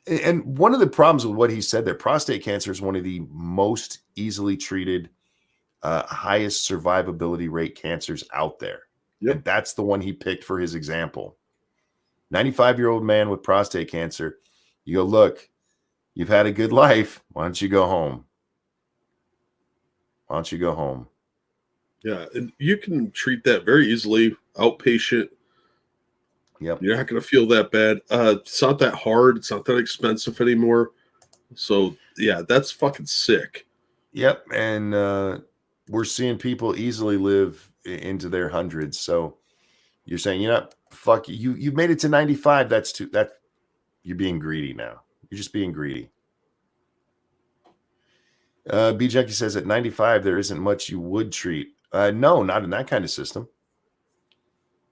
S1: And one of the problems with what he said there, prostate cancer is one of the most easily treated, highest survivability rate cancers out there.
S2: Yep.
S1: And that's the one he picked for his example. 95-year-old man with prostate cancer. You go, look, you've had a good life. Why don't you go home? Why don't you go home?
S2: Yeah, and you can treat that very easily, outpatient.
S1: Yep.
S2: You're not going to feel that bad. It's not that hard. It's not that expensive anymore. So, yeah, that's fucking sick.
S1: Yep, and we're seeing people easily live into their hundreds. So you're saying, fuck you. You've made it to 95. That you're being greedy now. You're just being greedy. B Junkie says at 95 there isn't much you would treat. No, not in that kind of system.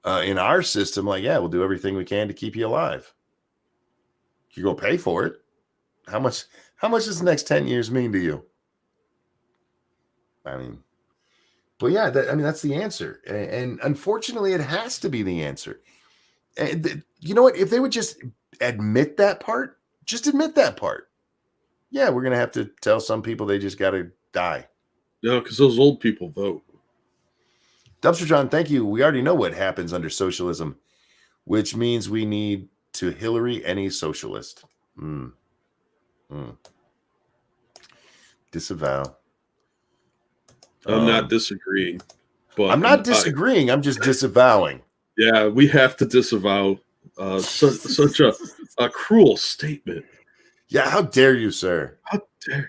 S1: In our system, we'll do everything we can to keep you alive. You're gonna pay for it. How much does the next 10 years mean to you? I mean, but yeah, that's the answer. And unfortunately, it has to be the answer. And you know what? If they would just admit that part, yeah, we're gonna have to tell some people they just gotta die.
S2: No, because those old people vote.
S1: Dumpster John, thank you. We already know what happens under socialism, which means we need to Hillary any socialist. Disavow.
S2: I'm not disagreeing. But
S1: I'm not disagreeing. I'm just disavowing.
S2: Yeah, we have to disavow such A cruel statement.
S1: Yeah, how dare you, sir?
S2: How dare you?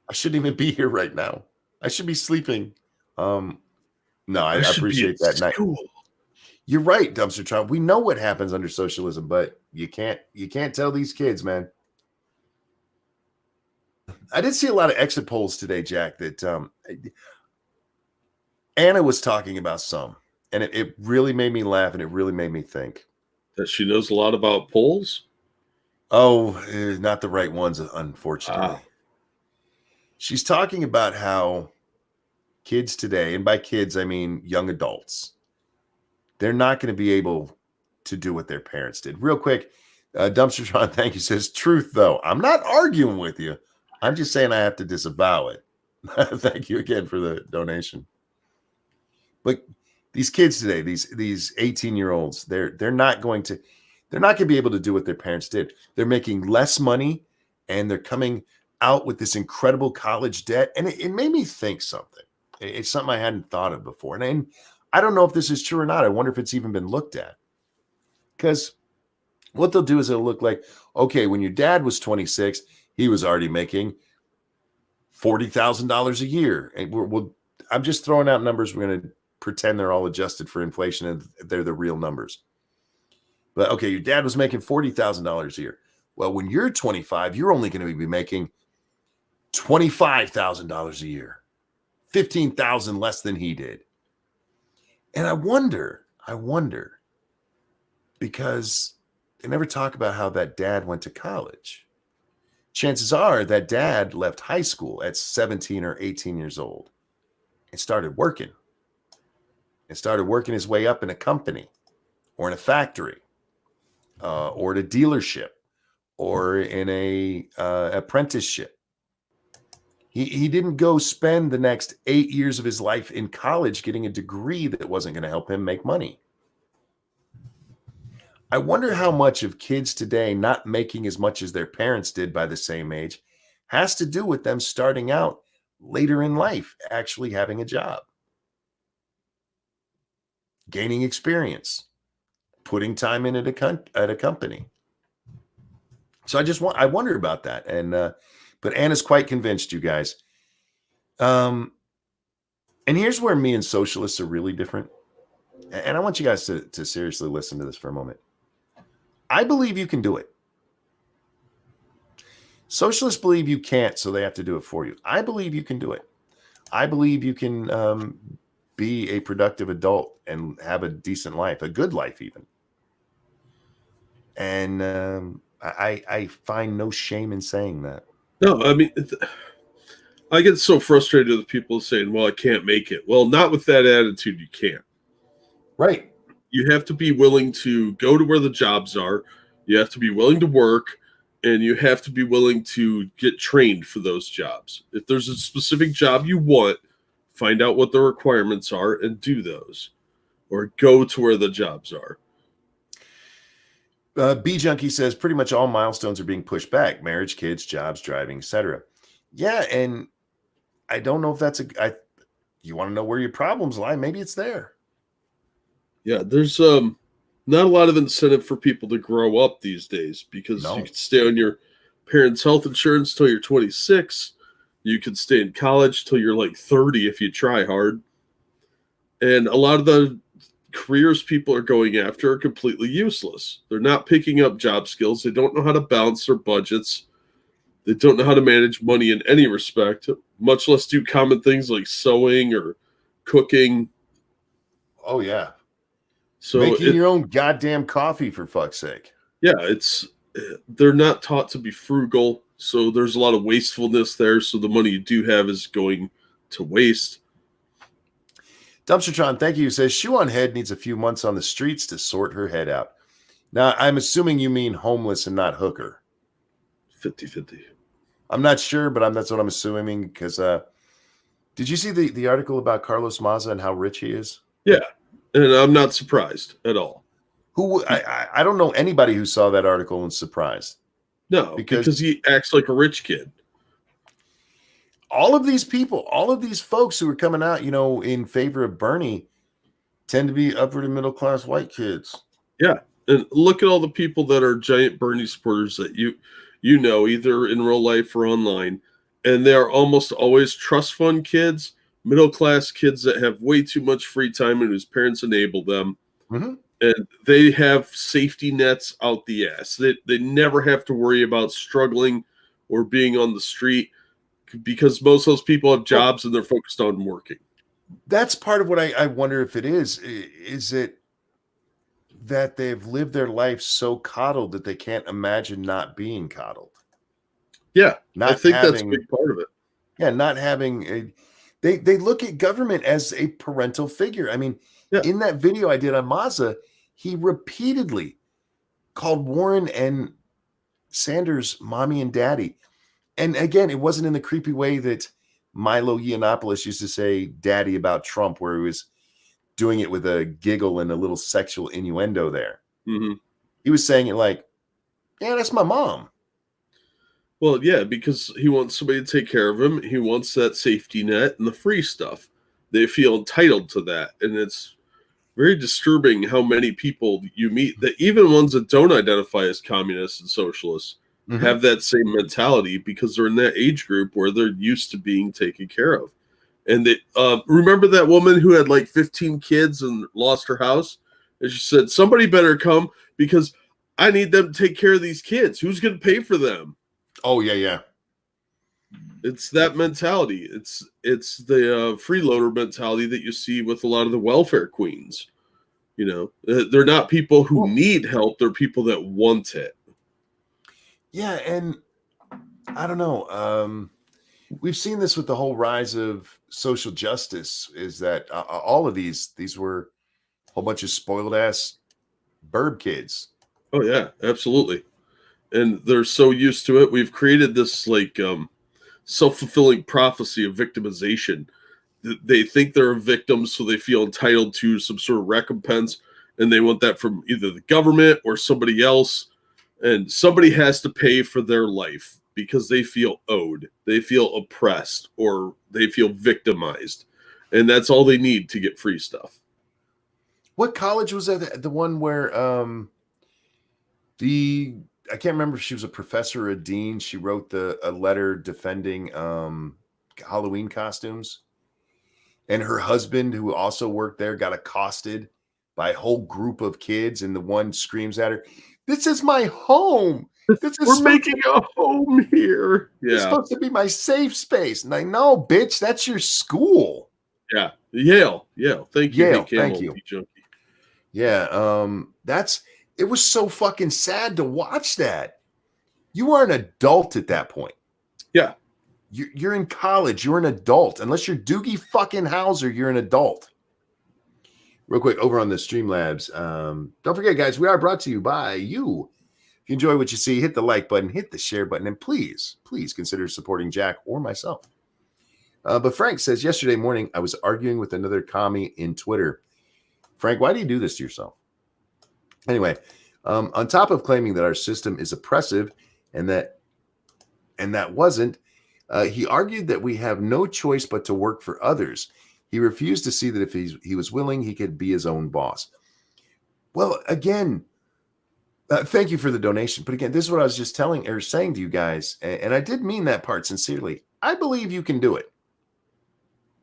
S1: I shouldn't even be here right now. I should be sleeping. No, I
S2: I should be
S1: appreciate
S2: at
S1: that.
S2: school.
S1: You're right, Dumpster Trump. We know what happens under socialism, but you can't tell these kids, man. I did see a lot of exit polls today, Jack, that Anna was talking about some, and it really made me laugh and it really made me think.
S2: That she knows a lot about polls?
S1: Oh, not the right ones, unfortunately.
S2: Ah.
S1: She's talking about how kids today, and by kids, I mean young adults, they're not going to be able to do what their parents did. Real quick, Dumpster Tron, thank you, says, truth, though. I'm not arguing with you. I'm just saying I have to disavow it. Thank you again for the donation. But these kids today, these 18-year-olds, they're not going to be able to do what their parents did. They're making less money and they're coming out with this incredible college debt. And it made me think something. It's something I hadn't thought of before. And I don't know if this is true or not. I wonder if it's even been looked at. Because what they'll do is it'll look like, okay, when your dad was 26, he was already making $40,000 a year. And I'm just throwing out numbers. We're going to pretend they're all adjusted for inflation and they're the real numbers. But okay, your dad was making $40,000 a year. Well, when you're 25, you're only going to be making $25,000 a year, $15,000 less than he did. And I wonder, because they never talk about how that dad went to college. Chances are that dad left high school at 17 or 18 years old and started working. And started working his way up in a company or in a factory or at a dealership or in a apprenticeship. He didn't go spend the next 8 years of his life in college getting a degree that wasn't going to help him make money. I wonder how much of kids today not making as much as their parents did by the same age has to do with them starting out later in life, actually having a job, gaining experience, putting time in at a company. So I wonder about that. And but Anna's quite convinced, you guys. And here's where me and socialists are really different. And I want you guys to seriously listen to this for a moment. I believe you can do it. Socialists believe you can't, so they have to do it for you. I believe you can do it. I believe you can be a productive adult and have a decent life, a good life even. And I find no shame in saying that.
S2: No, I mean, I get so frustrated with people saying, well, I can't make it. Well, not with that attitude, you can't.
S1: Right.
S2: You have to be willing to go to where the jobs are. You have to be willing to work, and you have to be willing to get trained for those jobs. If there's a specific job you want, find out what the requirements are and do those, or go to where the jobs are.
S1: B Junkie says pretty much all milestones are being pushed back: marriage, kids, jobs, driving, etc. Yeah, and I don't know if that's you want to know where your problems lie? Maybe it's there.
S2: Yeah, there's not a lot of incentive for people to grow up these days because you can stay on your parents' health insurance till you're 26. You could stay in college till you're like 30 if you try hard. And a lot of the careers people are going after are completely useless. They're not picking up job skills. They don't know how to balance their budgets. They don't know how to manage money in any respect, much less do common things like sewing or cooking.
S1: Oh, yeah.
S2: So
S1: making your own goddamn coffee, for fuck's sake.
S2: Yeah, they're not taught to be frugal. So there's a lot of wastefulness there. So the money you do have is going to waste.
S1: Dumpstertron, thank you. Says Shoe on Head needs a few months on the streets to sort her head out. Now, I'm assuming you mean homeless and not hooker.
S2: 50-50.
S1: I'm not sure, but that's what I'm assuming because did you see the article about Carlos Maza and how rich he is?
S2: Yeah, and I'm not surprised at all.
S1: I don't know anybody who saw that article and surprised.
S2: No, because he acts like a rich kid.
S1: All of these people, all of these folks who are coming out, in favor of Bernie tend to be upper to middle class white kids.
S2: Yeah. And look at all the people that are giant Bernie supporters that you know, either in real life or online, and they are almost always trust fund kids, middle class kids that have way too much free time and whose parents enable them,
S1: Mm-hmm.
S2: and they have safety nets out the ass. They never have to worry about struggling or being on the street because most of those people have jobs and they're focused on working.
S1: That's part of what I wonder if it is. Is it that they've lived their life so coddled that they can't imagine not being coddled?
S2: Yeah, I
S1: Not
S2: think that's a
S1: having,
S2: big part of it.
S1: yeah, not having they look at government as a parental figure. I mean,
S2: Yeah.
S1: in that video I did on Mazza, he repeatedly called Warren and Sanders mommy and daddy. And again, it wasn't in the creepy way that Milo Yiannopoulos used to say daddy about Trump, where he was doing it with a giggle and a little sexual innuendo there.
S2: Mm-hmm.
S1: He was saying it like, yeah, that's my mom.
S2: Well, yeah, because he wants somebody to take care of him. He wants that safety net and the free stuff. They feel entitled to that. And it's very disturbing how many people you meet, that even ones that don't identify as communists and socialists,
S1: Mhm.
S2: have that same mentality because they're in that age group where they're used to being taken care of. And they remember that woman who had like 15 kids and lost her house? And she said, somebody better come because I need them to take care of these kids. Who's going to pay for them?
S1: Oh, yeah, yeah.
S2: It's that mentality. It's the freeloader mentality that you see with a lot of the welfare queens. You know, they're not people who need help. They're people that want it.
S1: Yeah, and I don't know. We've seen this with the whole rise of social justice, is that all of these were a whole bunch of spoiled ass burb kids.
S2: Oh, yeah, absolutely. And they're so used to it. We've created this like self-fulfilling prophecy of victimization. They think they're a victim, so they feel entitled to some sort of recompense, and they want that from either the government or somebody else. And somebody has to pay for their life because they feel owed, they feel oppressed, or they feel victimized. And that's all they need to get free stuff.
S1: What college was that? The one where I can't remember if she was a professor or a dean. She wrote a letter defending Halloween costumes. And her husband, who also worked there, got accosted by a whole group of kids, and the one screams at her, "This is my home. This is
S2: We're making a home here."
S1: It's
S2: Yeah.
S1: supposed to be my safe space." And I know, bitch, that's your school.
S2: Yeah. Yale. Thank you.
S1: Yale,
S2: Hey,
S1: thank you.
S2: Junkie.
S1: Yeah, it was so fucking sad to watch that. You are an adult at that point.
S2: Yeah.
S1: You're in college. You're an adult. Unless you're Doogie fucking Howser, you're an adult. Real quick, over on the Streamlabs. Don't forget, guys, we are brought to you by you. If you enjoy what you see, hit the like button, hit the share button, and please consider supporting Jack or myself. But Frank says, yesterday morning, I was arguing with another commie in Twitter. Frank, why do you do this to yourself? Anyway, on top of claiming that our system is oppressive and that wasn't, he argued that we have no choice but to work for others. He refused to see that if he was willing, he could be his own boss. Well, again, thank you for the donation. But again, this is what I was just saying to you guys, and I did mean that part sincerely. I believe you can do it.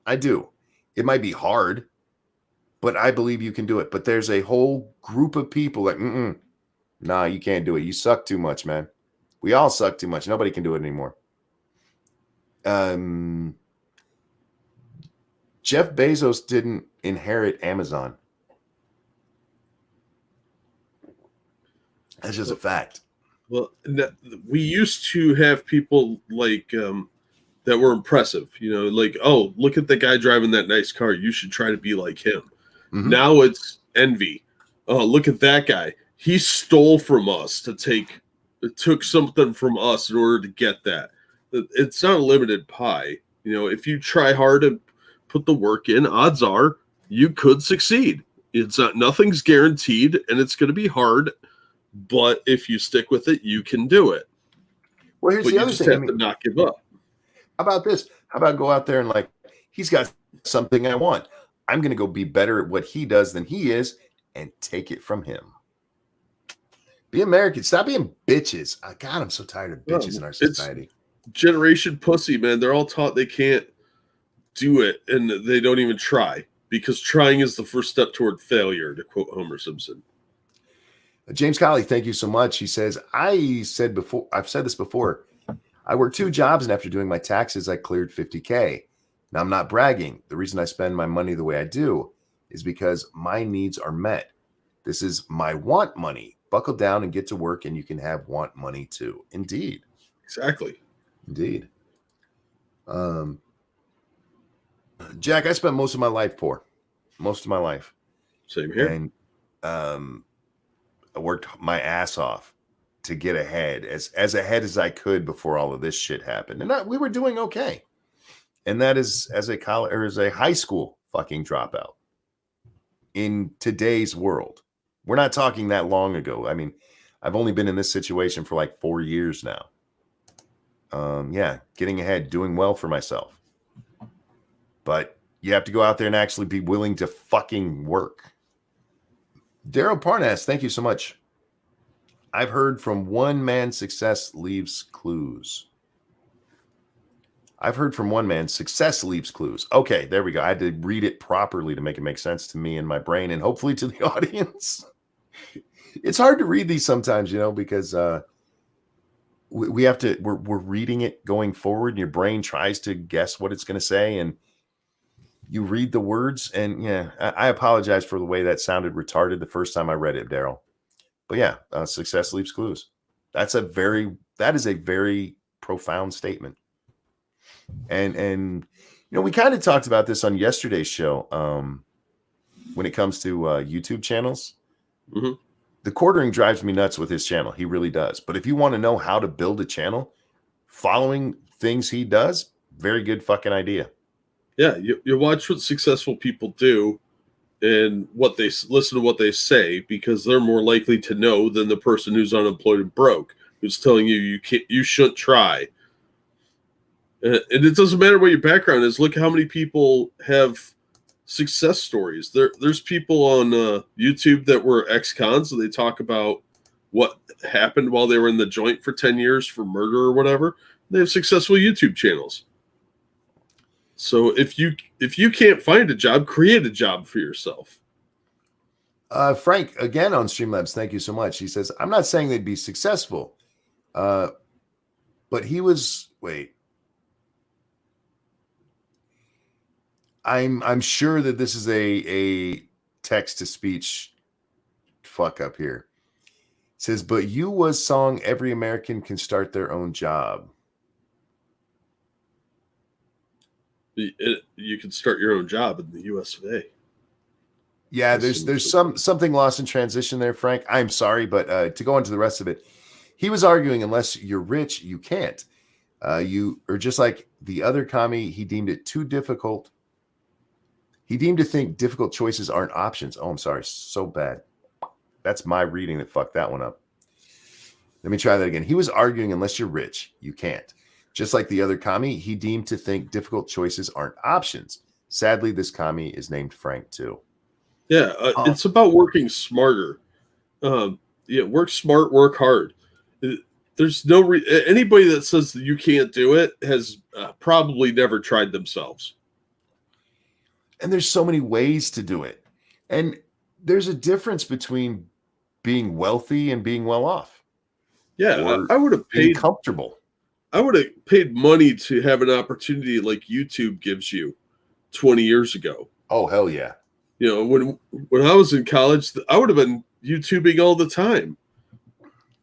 S1: I do. It might be hard, but I believe you can do it. But there's a whole group of people like, nah, you can't do it. You suck too much, man. We all suck too much. Nobody can do it anymore. Jeff Bezos didn't inherit Amazon. That's just a fact.
S2: Well, we used to have people like that were impressive. You know, like, oh, look at the guy driving that nice car. You should try to be like him. Mm-hmm. Now it's envy. Oh, look at that guy. He stole from us took something from us in order to get that. It's not a limited pie. You know, if you try hard and put the work in, odds are you could succeed. Nothing's guaranteed, and it's going to be hard. But if you stick with it, you can do it.
S1: Well, here's the other thing.
S2: You just have to not give up.
S1: How about this? How about go out there and like, he's got something I want. I'm going to go be better at what he does than he is and take it from him. Be American. Stop being bitches. God, I'm so tired of bitches in our
S2: It's
S1: society.
S2: generation pussy, man. They're all taught they can't do it, and they don't even try because trying is the first step toward failure, to quote Homer Simpson.
S1: James Colley, thank you so much. He says, I've said this before. I worked 2 jobs, and after doing my taxes, I cleared $50K. Now, I'm not bragging. The reason I spend my money the way I do is because my needs are met. This is my want money. Buckle down and get to work, and you can have want money too. Indeed.
S2: Exactly.
S1: Indeed. Jack, I spent most of my life poor. Most of my life.
S2: Same here.
S1: And I worked my ass off to get ahead, as ahead as I could before all of this shit happened. And we were doing okay. And that is as a college or as a high school fucking dropout in today's world. We're not talking that long ago. I mean, I've only been in this situation for like 4 years now. Yeah, getting ahead, doing well for myself. But you have to go out there and actually be willing to fucking work. Daryl Parnas, thank you so much. I've heard from one man success leaves clues. I've heard from one man success leaves clues. Okay, there we go. I had to read it properly to make it make sense to me and my brain and hopefully to the audience. It's hard to read these sometimes, because we have to, we're reading it going forward and your brain tries to guess what it's going to say and you read the words and yeah, I apologize for the way that sounded retarded the first time I read it, Daryl. But yeah, success leaves clues. That is a very profound statement. And we kind of talked about this on yesterday's show when it comes to YouTube channels.
S2: Mm-hmm.
S1: The quartering drives me nuts with his channel. He really does. But if you want to know how to build a channel, following things he does, very good fucking idea.
S2: Yeah, you watch what successful people do and what they listen to what they say because they're more likely to know than the person who's unemployed and broke who's telling you shouldn't try. And it doesn't matter what your background is. Look how many people have success stories. There's people on YouTube that were ex-cons, and they talk about what happened while they were in the joint for 10 years for murder or whatever. They have successful YouTube channels. So if you can't find a job, create a job for yourself.
S1: Frank, again on Streamlabs, thank you so much. He says, I'm not saying they'd be successful, but he was, I'm sure that this is a text-to-speech fuck up here. It says, but you was song every American can start their own job.
S2: You can start your own job in the US of A.
S1: Yeah, there's something lost in transition there, Frank. I'm sorry, but to go into the rest of it, he was arguing unless you're rich, you can't. You are just like the other commie. He deemed it too difficult. He deemed to think difficult choices aren't options. Oh, I'm sorry. So bad. That's my reading that fucked that one up. Let me try that again. He was arguing unless you're rich, you can't. Just like the other commie, he deemed to think difficult choices aren't options. Sadly, this commie is named Frank too.
S2: Yeah, it's about working smarter. Work smart, work hard. There's no anybody that says that you can't do it has probably never tried themselves.
S1: And there's so many ways to do it. And there's a difference between being wealthy and being well off.
S2: Yeah, I would have paid
S1: comfortable.
S2: I would have paid money to have an opportunity like YouTube gives you 20 years ago.
S1: Oh, hell yeah.
S2: When I was in college, I would have been YouTubing all the time.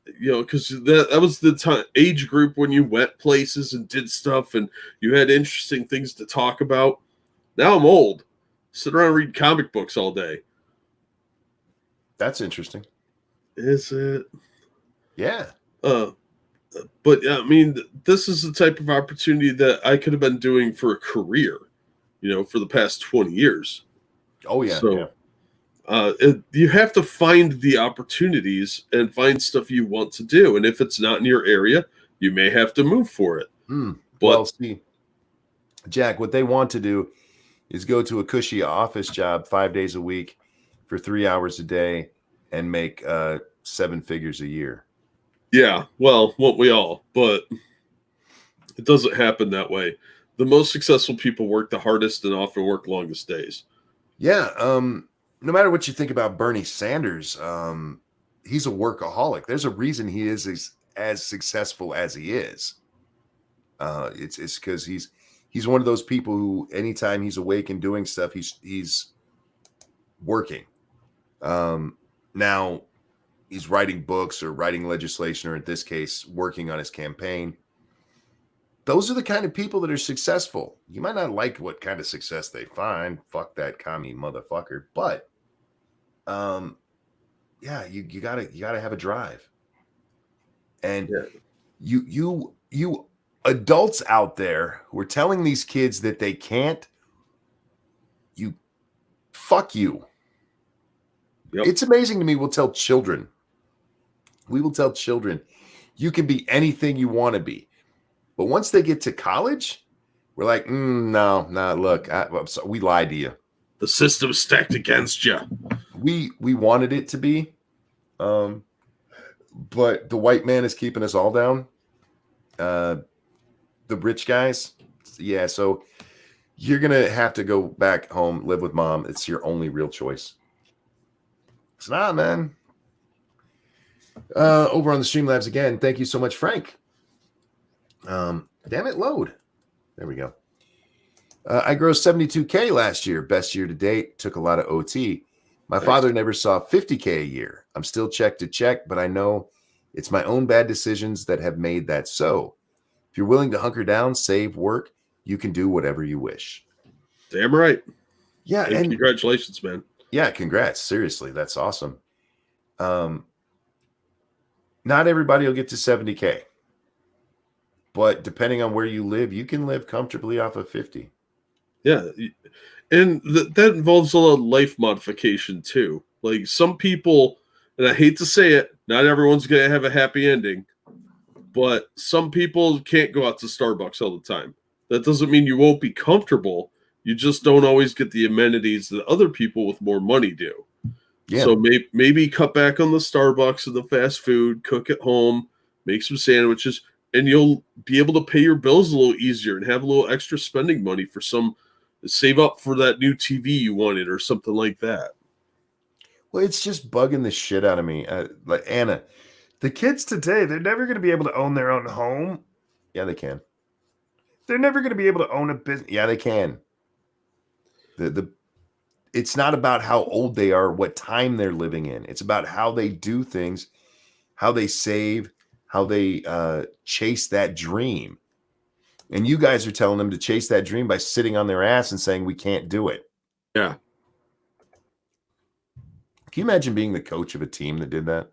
S2: Because that was the age group when you went places and did stuff and you had interesting things to talk about. Now I'm old. Sit around and read comic books all day.
S1: That's interesting.
S2: Is it?
S1: Yeah.
S2: But I mean, this is the type of opportunity that I could have been doing for a career, for the past 20 years.
S1: Oh, yeah.
S2: So, you have to find the opportunities and find stuff you want to do. And if it's not in your area, you may have to move for it.
S1: Well, see, Jack, what they want to do is go to a cushy office job 5 days a week for 3 hours a day and make 7 figures a year.
S2: Yeah, well, won't we all? But it doesn't happen that way. The most successful people work the hardest and often work longest days.
S1: Yeah. No matter what you think about Bernie Sanders, he's a workaholic. There's a reason he is as successful as he is. It's because he's one of those people who anytime he's awake and doing stuff, he's working. Now he's writing books or writing legislation, or in this case, working on his campaign. Those are the kind of people that are successful. You might not like what kind of success they find. Fuck that commie motherfucker. But yeah, you gotta have a drive. And you adults out there who are telling these kids that they can't, fuck you.
S2: Yep.
S1: It's amazing to me. We will tell children, you can be anything you want to be. But once they get to college, we're like, no, look, I'm sorry, we lied to you.
S2: The system's stacked against you.
S1: We wanted it to be, but the white man is keeping us all down. The rich guys, yeah. So you're gonna have to go back home, live with mom. It's your only real choice. It's not, man. Over on the Streamlabs again. Thank you so much, Frank. Damn it, load. There we go. I grossed 72K last year, best year to date. Took a lot of OT. My father never saw 50K a year. I'm still check to check, but I know it's my own bad decisions that have made that so. If you're willing to hunker down, save, work, you can do whatever you wish.
S2: Damn right.
S1: Yeah, and
S2: congratulations, man.
S1: Yeah, congrats. Seriously, that's awesome. Not everybody will get to 70K. But depending on where you live, you can live comfortably off of 50.
S2: Yeah. And that involves a lot of life modification too. Like some people, and I hate to say it, not everyone's going to have a happy ending, but some people can't go out to Starbucks all the time. That doesn't mean you won't be comfortable. You just don't always get the amenities that other people with more money do. Yeah. So maybe cut back on the Starbucks and the fast food, cook at home, make some sandwiches, and you'll be able to pay your bills a little easier and have a little extra spending money for save up for that new TV you wanted or something like that.
S1: Well, it's just bugging the shit out of me. Like Anna, the kids today, they're never going to be able to own their own home. Yeah, they can. They're never going to be able to own a business. Yeah, they can. It's not about how old they are, what time they're living in. It's about how they do things, how they save, how they chase that dream. And you guys are telling them to chase that dream by sitting on their ass and saying, we can't do it.
S2: Yeah.
S1: Can you imagine being the coach of a team that did that?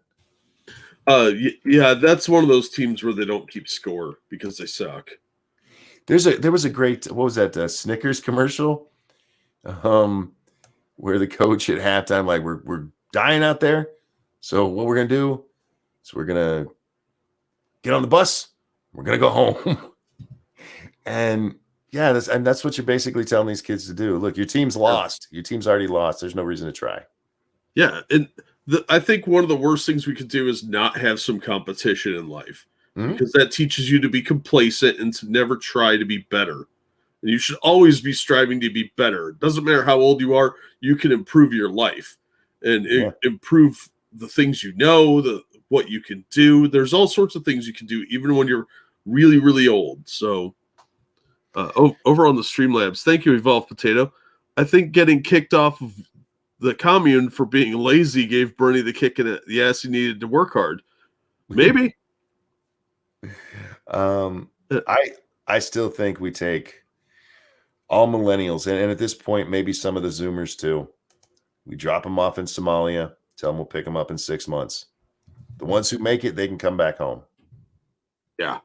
S2: Yeah, that's one of those teams where they don't keep score because they suck.
S1: There was a great, what was that, Snickers commercial? Where the coach at halftime, like, we're dying out there. So what we're going to do is we're going to get on the bus. We're going to go home. And yeah, that's what you're basically telling these kids to do. Look, your team's lost. Your team's already lost. There's no reason to try.
S2: Yeah. And I think one of the worst things we could do is not have some competition in life, because that teaches you to be complacent and to never try to be better. And you should always be striving to be better. It doesn't matter how old you are. You can improve your life and improve the things you know, what you can do. There's all sorts of things you can do even when you're really, really old. So over on the Streamlabs, thank you, Evolved Potato. I think getting kicked off of the commune for being lazy gave Bernie the kick in the ass he needed to work hard. Maybe.
S1: I still think we take all millennials, and at this point, maybe some of the Zoomers too. We drop them off in Somalia, tell them we'll pick them up in 6 months. The ones who make it, they can come back home.
S2: Yeah.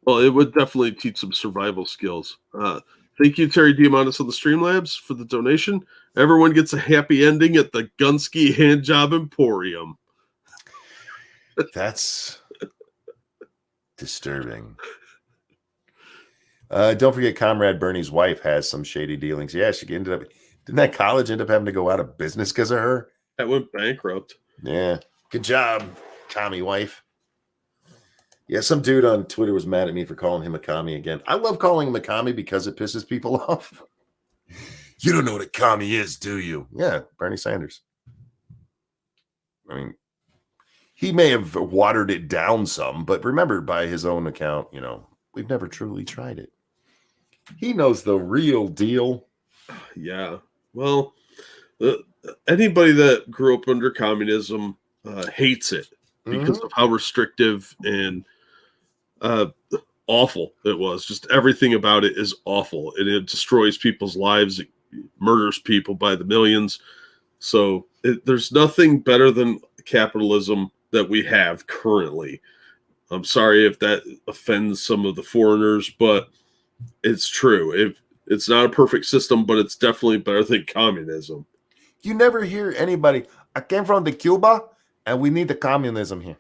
S2: Well, it would definitely teach some survival skills. Thank you, Terry Diamandis on the Streamlabs, for the donation. Everyone gets a happy ending at the Gunski Handjob Emporium.
S1: That's disturbing. Don't forget, Comrade Bernie's wife has some shady dealings. Yeah, didn't that college end up having to go out of business because of her?
S2: That went bankrupt.
S1: Yeah. Good job, commie wife. Yeah, some dude on Twitter was mad at me for calling him a commie again. I love calling him a commie because it pisses people off. You don't know what a commie is, do you? Yeah, Bernie Sanders. I mean, he may have watered it down some, but remember, by his own account, we've never truly tried it. He knows the real deal.
S2: Yeah. Well, anybody that grew up under communism hates it because of how restrictive and awful it was. Just everything about it is awful, and it destroys people's lives. It murders people by the millions. So there's nothing better than capitalism that we have currently. I'm sorry if that offends some of the foreigners, but it's true. It's not a perfect system, but it's definitely better than communism.
S1: You never hear anybody, I came from the Cuba, and we need the communism here.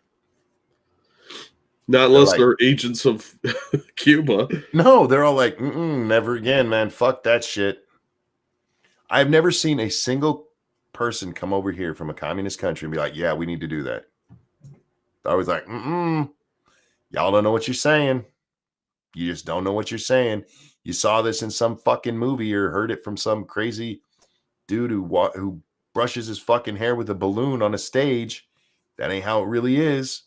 S2: Not unless they're agents of Cuba.
S1: No, they're all like, never again, man. Fuck that shit. I've never seen a single person come over here from a communist country and be like, yeah, we need to do that. I was like, y'all don't know what you're saying. You just don't know what you're saying. You saw this in some fucking movie or heard it from some crazy dude who brushes his fucking hair with a balloon on a stage. That ain't how it really is.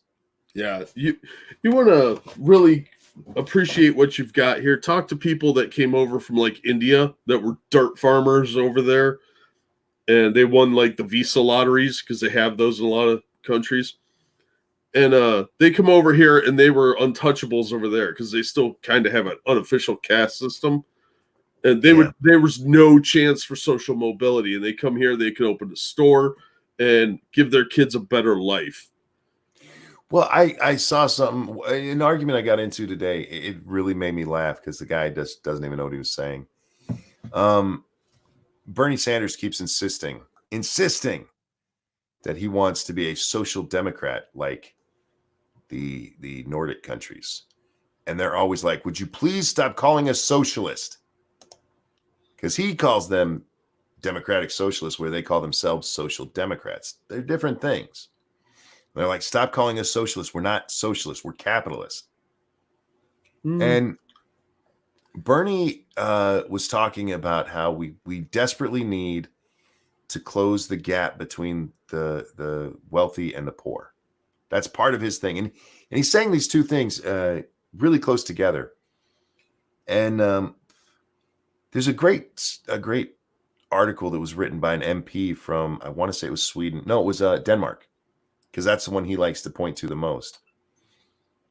S2: Yeah, you want to really appreciate what you've got here. Talk to people that came over from like India that were dirt farmers over there, and they won like the visa lotteries because they have those in a lot of countries. And they come over here and they were untouchables over there because they still kind of have an unofficial caste system. And there was no chance for social mobility. And they come here, they can open a store and give their kids a better life.
S1: Well, I saw something, an argument I got into today. It really made me laugh because the guy doesn't even know what he was saying. Bernie Sanders keeps insisting that he wants to be a social democrat like the Nordic countries. And they're always like, would you please stop calling us socialist? Because he calls them democratic socialists, where they call themselves social democrats. They're different things. They're like, stop calling us socialists. We're not socialists. We're capitalists. And Bernie was talking about how we desperately need to close the gap between the wealthy and the poor. That's part of his thing. And he's saying these two things really close together. And there's a great article that was written by an MP from, I want to say it was Sweden. No, it was Denmark, because that's the one he likes to point to the most.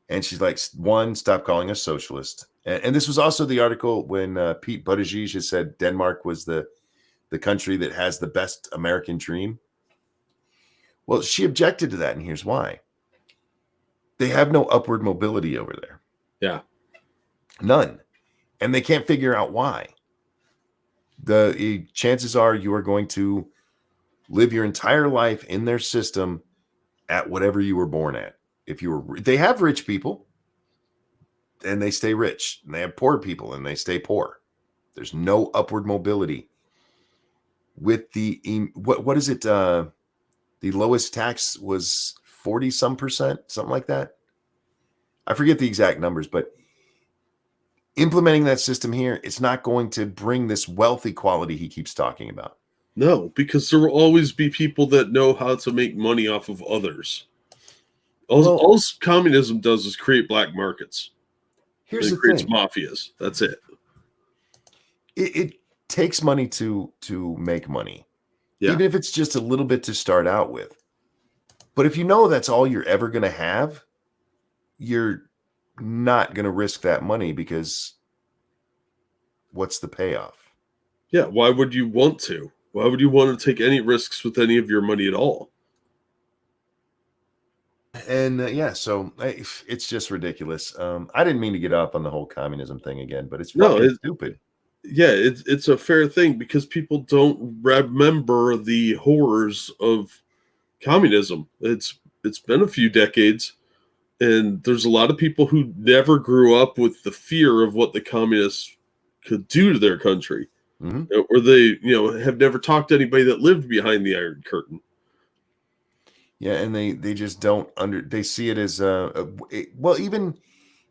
S1: And she's like, one, stop calling us socialist. And this was also the article when Pete Buttigieg has said Denmark was the country that has the best American dream. Well, she objected to that, and here's why. They have no upward mobility over there.
S2: Yeah.
S1: None. And they can't figure out why. The chances are you are going to live your entire life in their system at whatever you were born at. They have rich people and they stay rich, and they have poor people and they stay poor. There's no upward mobility. With what is it? The lowest tax was 40 some percent, something like that. I forget the exact numbers, but implementing that system here, it's not going to bring this wealth equality he keeps talking about.
S2: No, because there will always be people that know how to make money off of others. All communism does is create black markets. It creates mafias. That's it.
S1: It takes money to make money,
S2: even
S1: if it's just a little bit to start out with. But if you know that's all you're ever going to have, you're not going to risk that money, because what's the payoff?
S2: Yeah, why would you want to? Why would you want to take any risks with any of your money at all?
S1: And so it's just ridiculous. I didn't mean to get up on the whole communism thing again, but it's fucking stupid.
S2: Yeah, it's a fair thing, because people don't remember the horrors of communism. It's been a few decades, and there's a lot of people who never grew up with the fear of what the communists could do to their country, or they have never talked to anybody that lived behind the Iron Curtain.
S1: Yeah, and they just don't they see it as well, even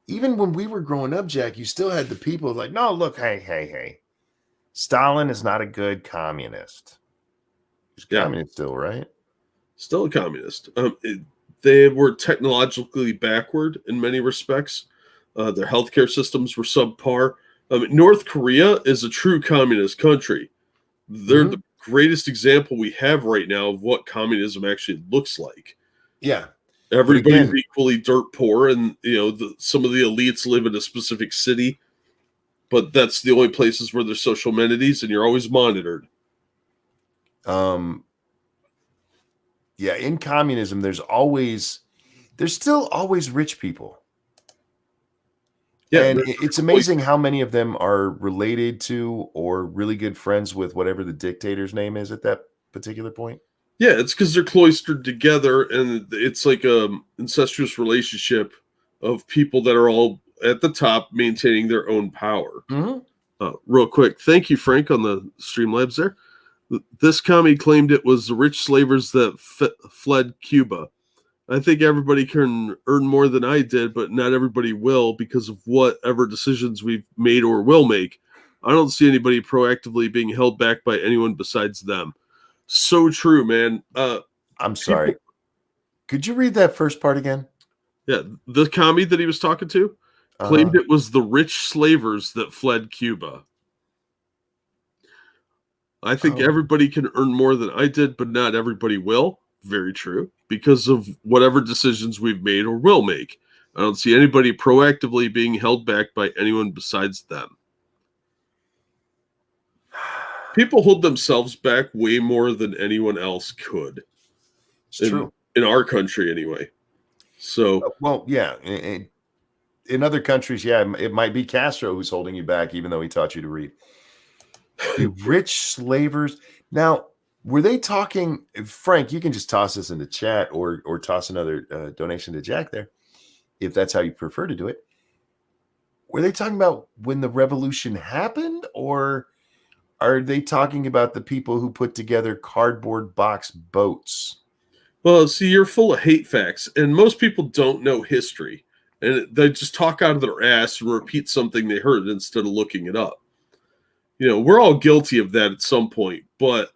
S1: when we were growing up, Jack, you still had the people like, no, look, hey, Stalin is not a good communist. He's
S2: Yeah.
S1: communist still, right?
S2: Still a communist. They were technologically backward in many respects. Their healthcare systems were subpar. North Korea is a true communist country. They're the greatest example we have right now of what communism actually looks like.
S1: Yeah.
S2: Everybody's
S1: again,
S2: equally dirt poor, and some of the elites live in a specific city, but that's the only places where there's social amenities, and you're always monitored.
S1: Yeah, in communism, there's still always rich people.
S2: Yeah,
S1: and it's amazing how many of them are related to or really good friends with whatever the dictator's name is at that particular point.
S2: Yeah, it's because they're cloistered together, and it's like a incestuous relationship of people that are all at the top maintaining their own power. Real quick, thank you, Frank, on the Streamlabs there. This commie claimed it was the rich slavers that fled Cuba. I think everybody can earn more than I did, but not everybody will because of whatever decisions we've made or will make. I don't see anybody proactively being held back by anyone besides them. So true, man.
S1: I'm sorry. Could you read that first part again?
S2: Yeah, the commie that he was talking to claimed it was the rich slavers that fled Cuba. I think everybody can earn more than I did, but not everybody will. Very true. Because of whatever decisions we've made or will make. I don't see anybody proactively being held back by anyone besides them. People hold themselves back way more than anyone else could.
S1: It's true.
S2: In our country, anyway. So,
S1: well, yeah. In other countries, yeah, it might be Castro who's holding you back, even though he taught you to read. The rich slavers. Now, were they talking, Frank, you can just toss this in the chat or toss another donation to Jack there, if that's how you prefer to do it. Were they talking about when the revolution happened, or are they talking about the people who put together cardboard box boats?
S2: Well, see, you're full of hate facts, and most people don't know history. And they just talk out of their ass and repeat something they heard instead of looking it up. We're all guilty of that at some point, but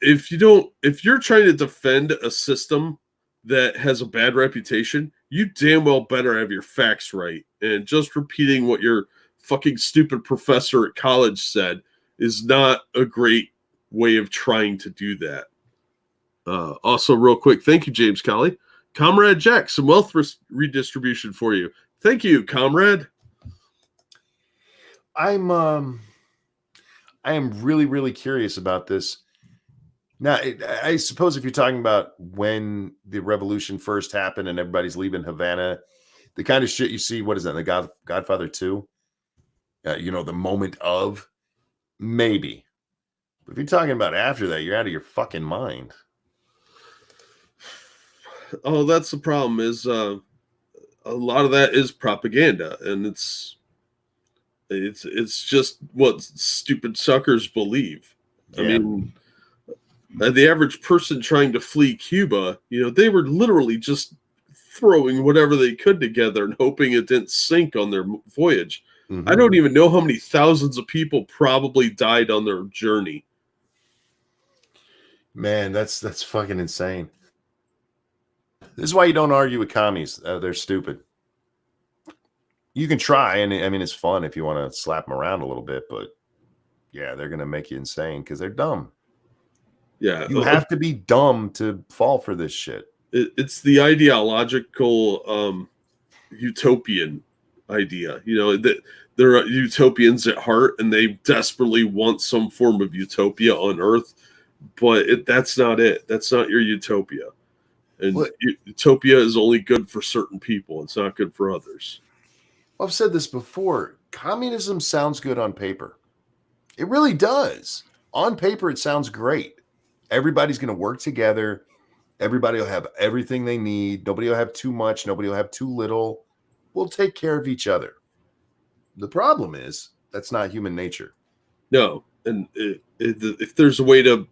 S2: if you're trying to defend a system that has a bad reputation, you damn well better have your facts right. And just repeating what your fucking stupid professor at college said is not a great way of trying to do that. Also, real quick, thank you, James Colley. Comrade Jack, some wealth redistribution for you. Thank you, comrade.
S1: I am really, really curious about this. Now, I suppose if you're talking about when the revolution first happened and everybody's leaving Havana, the kind of shit you see, what is that, the Godfather 2? The moment of, maybe. But if you're talking about after that, you're out of your fucking mind.
S2: Oh, that's the problem is a lot of that is propaganda, and it's just what stupid suckers believe. Yeah. I mean, the average person trying to flee Cuba, they were literally just throwing whatever they could together and hoping it didn't sink on their voyage. Mm-hmm. I don't even know how many thousands of people probably died on their journey.
S1: Man, that's fucking insane. This is why you don't argue with commies. They're stupid. You can try, and I mean, it's fun if you want to slap them around a little bit, but yeah, they're going to make you insane because they're dumb.
S2: Yeah.
S1: You have to be dumb to fall for this shit.
S2: It's the ideological utopian idea, that they're utopians at heart and they desperately want some form of utopia on Earth, but that's not it. That's not your utopia. And utopia is only good for certain people. It's not good for others.
S1: I've said this before. Communism sounds good on paper. It really does. On paper, it sounds great. Everybody's going to work together. Everybody will have everything they need. Nobody will have too much. Nobody will have too little. We'll take care of each other. The problem is that's not human nature.
S2: No. And if there's a way to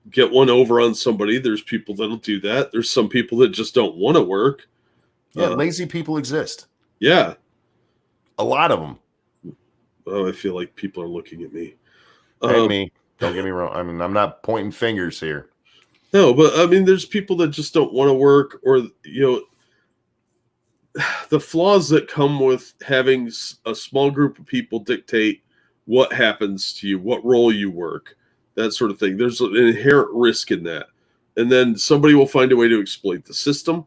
S2: get one over on somebody. There's people that'll do that. There's some people that just don't want to work.
S1: Yeah, lazy people exist.
S2: Yeah.
S1: A lot of them.
S2: Oh, I feel like people are looking at me.
S1: Ain't me. Don't get me wrong. I mean, I'm not pointing fingers here.
S2: No, but I mean, there's people that just don't want to work, or, the flaws that come with having a small group of people dictate what happens to you, what role you work, that sort of thing. There's an inherent risk in that. And then somebody will find a way to exploit the system,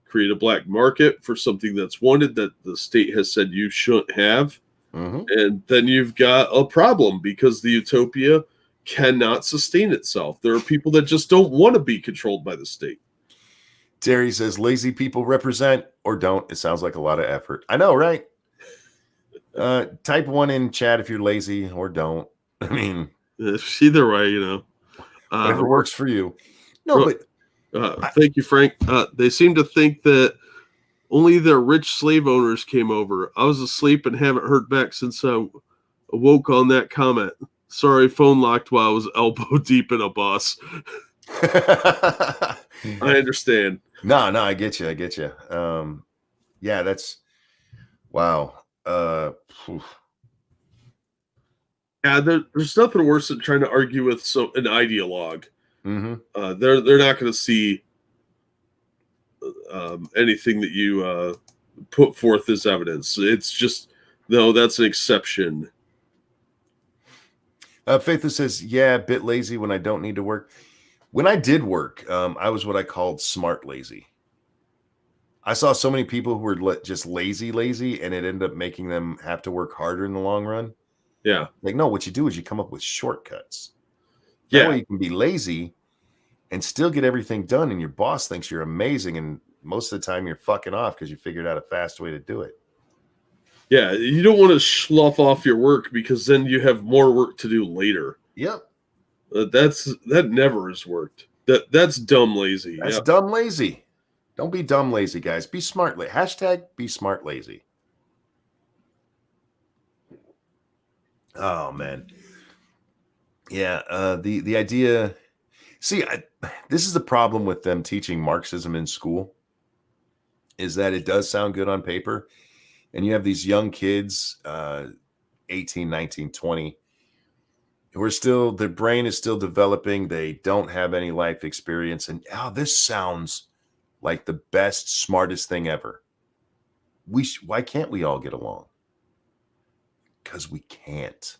S2: create a black market for something that's wanted that the state has said you shouldn't have.
S1: Mm-hmm.
S2: And then you've got a problem because the utopia cannot sustain itself. There are people that just don't want to be controlled by the state.
S1: Terry says, lazy people represent or don't. It sounds like a lot of effort. I know, right? Type 1 in chat if you're lazy or don't. I mean,
S2: either way,
S1: whatever works for you. No, but
S2: thank you, Frank. They seem to think that only their rich slave owners came over. I was asleep and haven't heard back since I awoke on that comment. Sorry, phone locked while I was elbow deep in a bus. I understand.
S1: No, I get you. Yeah, that's wow.
S2: Yeah, there's nothing worse than trying to argue with an ideologue.
S1: Mm-hmm.
S2: They're not going to see anything that you put forth as evidence. It's just, no, that's an exception.
S1: Faithless says, yeah, a bit lazy when I don't need to work. When I did work, I was what I called smart lazy. I saw so many people who were just lazy, and it ended up making them have to work harder in the long run.
S2: Yeah.
S1: Like, no, what you do is you come up with shortcuts.
S2: Yeah.
S1: That way you can be lazy and still get everything done, and your boss thinks you're amazing, and most of the time you're fucking off because you figured out a fast way to do it.
S2: Yeah, you don't want to slough off your work because then you have more work to do later.
S1: Yep.
S2: That never has worked. That's dumb lazy.
S1: That's dumb lazy. Don't be dumb lazy, guys. Be smart. Hashtag be smart lazy. Oh man. Yeah. The idea. See, this is the problem with them teaching Marxism in school, is that it does sound good on paper. And you have these young kids, 18, 19, 20, who are still, their brain is still developing. They don't have any life experience. And this sounds like the best, smartest thing ever. Why can't we all get along? Because we can't.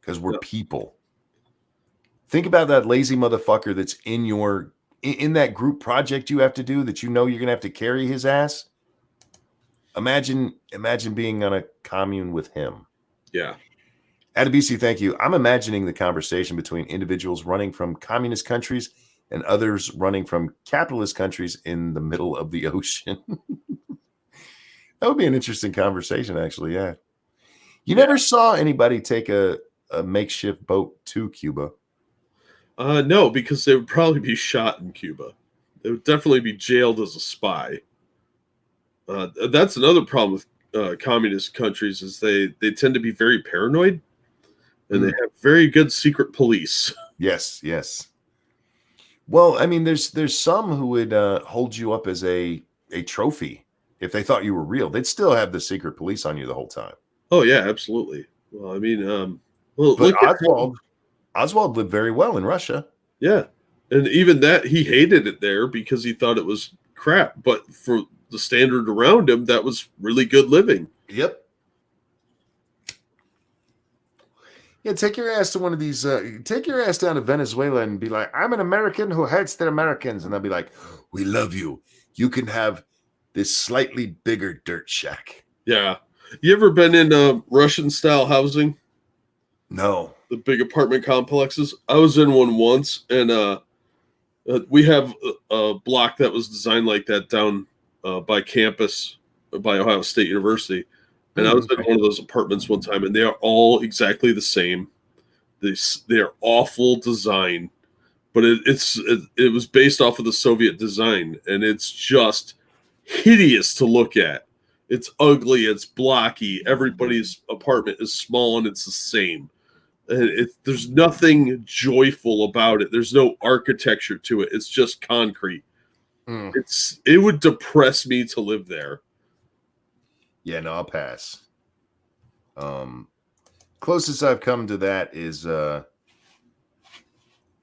S1: Because we're people. Think about that lazy motherfucker that's in that group project you have to do that you know you're going to have to carry his ass. Imagine being on a commune with him.
S2: Yeah.
S1: Adabisi, thank you. I'm imagining the conversation between individuals running from communist countries and others running from capitalist countries in the middle of the ocean. That would be an interesting conversation, actually. Yeah. You never saw anybody take a makeshift boat to Cuba.
S2: No, because they would probably be shot in Cuba. They would definitely be jailed as a spy. That's another problem with communist countries, is they tend to be very paranoid, and they have very good secret police.
S1: Yes. Well, I mean, there's some who would hold you up as a trophy if they thought you were real. They'd still have the secret police on you the whole time.
S2: Oh yeah, absolutely. Well, I mean,
S1: but Oswald lived very well in Russia.
S2: Yeah, and even that, he hated it there because he thought it was crap. But for the standard around him, that was really good living.
S1: Yep. Yeah, take your ass to one of these. Take your ass down to Venezuela and be like, "I'm an American who hates the Americans," and they'll be like, "We love you. You can have this slightly bigger dirt shack."
S2: Yeah. You ever been in Russian-style housing?
S1: No.
S2: The big apartment complexes? I was in one once, and we have a block that was designed like that down by campus, by Ohio State University. And I was in one of those apartments one time, and they are all exactly the same. They're awful design, but it was based off of the Soviet design, and it's just hideous to look at. It's ugly. It's blocky. Everybody's apartment is small, and it's the same. There's nothing joyful about it. There's no architecture to it. It's just concrete.
S1: Mm.
S2: It would depress me to live there.
S1: Yeah, no, I'll pass. Closest I've come to that is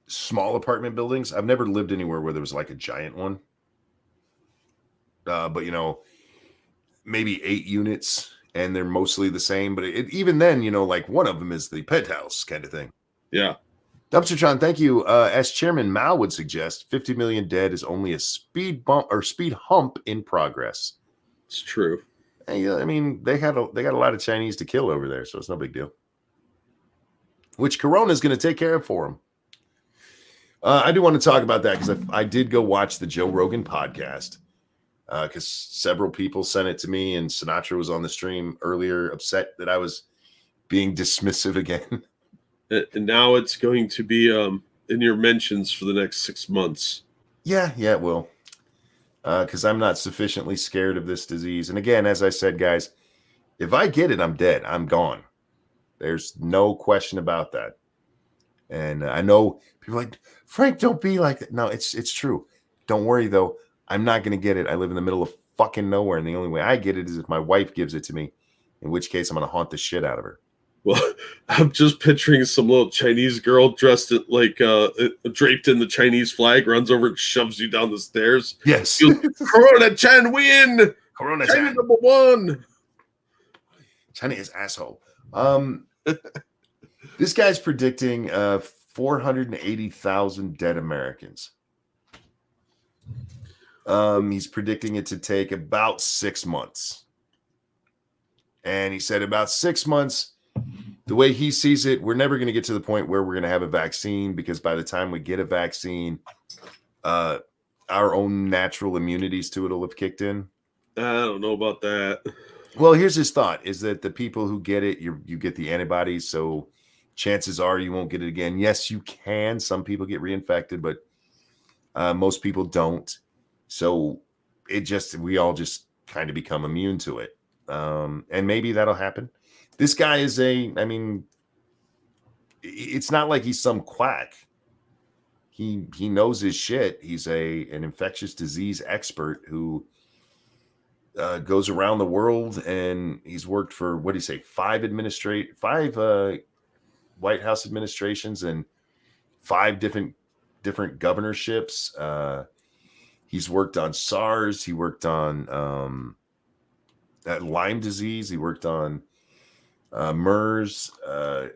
S1: small apartment buildings. I've never lived anywhere where there was like a giant one. But maybe 8 units, and they're mostly the same. But even then, like one of them is the penthouse kind of thing.
S2: Yeah.
S1: Dumpstertron, thank you. As Chairman Mao would suggest, 50 million dead is only a speed bump or speed hump in progress.
S2: It's true.
S1: And, I mean, they got a lot of Chinese to kill over there, so it's no big deal. Which Corona is going to take care of for them. I do want to talk about that because I did go watch the Joe Rogan podcast because several people sent it to me, and Sinatra was on the stream earlier, upset that I was being dismissive again.
S2: And now it's going to be in your mentions for the next 6 months.
S1: Yeah, it will. Because I'm not sufficiently scared of this disease. And again, as I said, guys, if I get it, I'm dead. I'm gone. There's no question about that. And I know people are like, Frank, don't be like that. No, it's true. Don't worry, though. I'm not going to get it. I live in the middle of fucking nowhere. And the only way I get it is if my wife gives it to me, in which case I'm going to haunt the shit out of her.
S2: Well, I'm just picturing some little Chinese girl dressed like draped in the Chinese flag, runs over and shoves you down the stairs.
S1: Yes.
S2: Corona Chan win.
S1: Corona
S2: China
S1: Chan.
S2: number 1.
S1: China is asshole. This guy's predicting 480,000 dead Americans. He's predicting it to take about 6 months. And he said about 6 months, the way he sees it, we're never going to get to the point where we're going to have a vaccine, because by the time we get a vaccine, our own natural immunities to it will have kicked in.
S2: I don't know about that.
S1: Well, here's his thought, is that the people who get it, you get the antibodies, so chances are you won't get it again. Yes, you can. Some people get reinfected, but most people don't. So we all just kind of become immune to it. And maybe that'll happen. This guy is it's not like he's some quack. He knows his shit. He's an infectious disease expert who goes around the world, and he's worked for, what do you say, 5 White House administrations and 5 different governorships. He's worked on SARS. He worked on Lyme disease. He worked on MERS,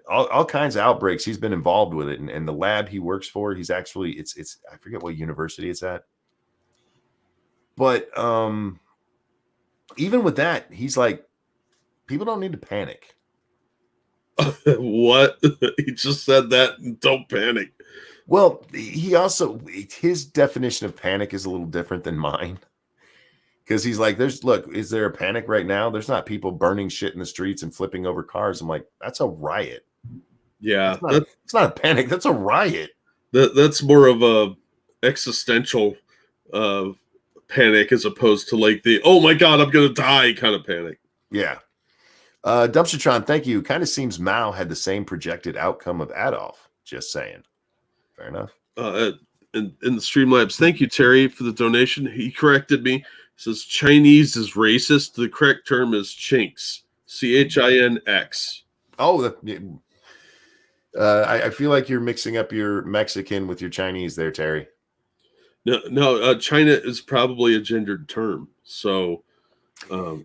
S1: all kinds of outbreaks. He's been involved with it, and the lab he works for, he's actually it's I forget what university it's at, but even with that, he's like, people don't need to panic.
S2: What? He just said that. Don't panic.
S1: Well, he also, his definition of panic is a little different than mine. Because he's like, is there a panic right now? There's not people burning shit in the streets and flipping over cars. I'm like, that's a riot.
S2: Yeah.
S1: It's not a panic. That's a riot.
S2: That's more of a existential panic as opposed to like the, oh my God, I'm going to die kind of panic.
S1: Yeah. Dumpstertron, thank you. Kind of seems Mao had the same projected outcome of Adolf. Just saying. Fair enough.
S2: In the Streamlabs, thank you, Terry, for the donation. He corrected me. He says Chinese is racist. The correct term is chinks. CHINX.
S1: Oh, I feel like you're mixing up your Mexican with your Chinese there, Terry.
S2: No. China is probably a gendered term. So, I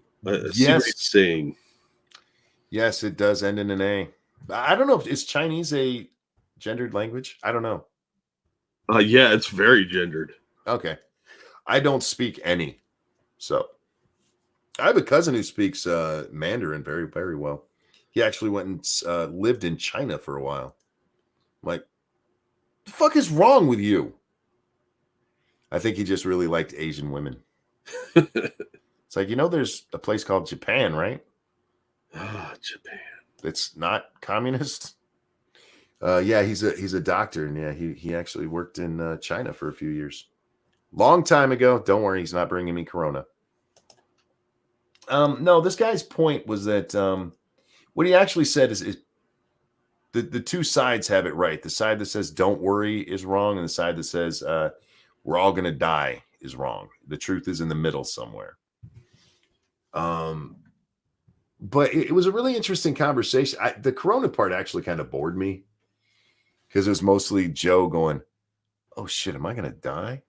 S2: see what he's saying.
S1: Yes, it does end in an A. I don't know if is Chinese a gendered language. I don't know.
S2: Yeah, it's very gendered.
S1: Okay. I don't speak any. So I have a cousin who speaks Mandarin very, very well. He actually went and lived in China for a while. I'm like, the fuck is wrong with you? I think he just really liked Asian women. It's like, there's a place called Japan, right?
S2: Japan.
S1: It's not communist. Yeah, he's a doctor, and yeah, he actually worked in China for a few years. Long time ago. Don't worry, he's not bringing me Corona. No, this guy's point was that what he actually said is the two sides have it right. The side that says don't worry is wrong, and the side that says we're all gonna die is wrong. The truth is in the middle somewhere. But it was a really interesting conversation. The Corona part actually kind of bored me because it was mostly Joe going, "Oh shit, am I gonna die?"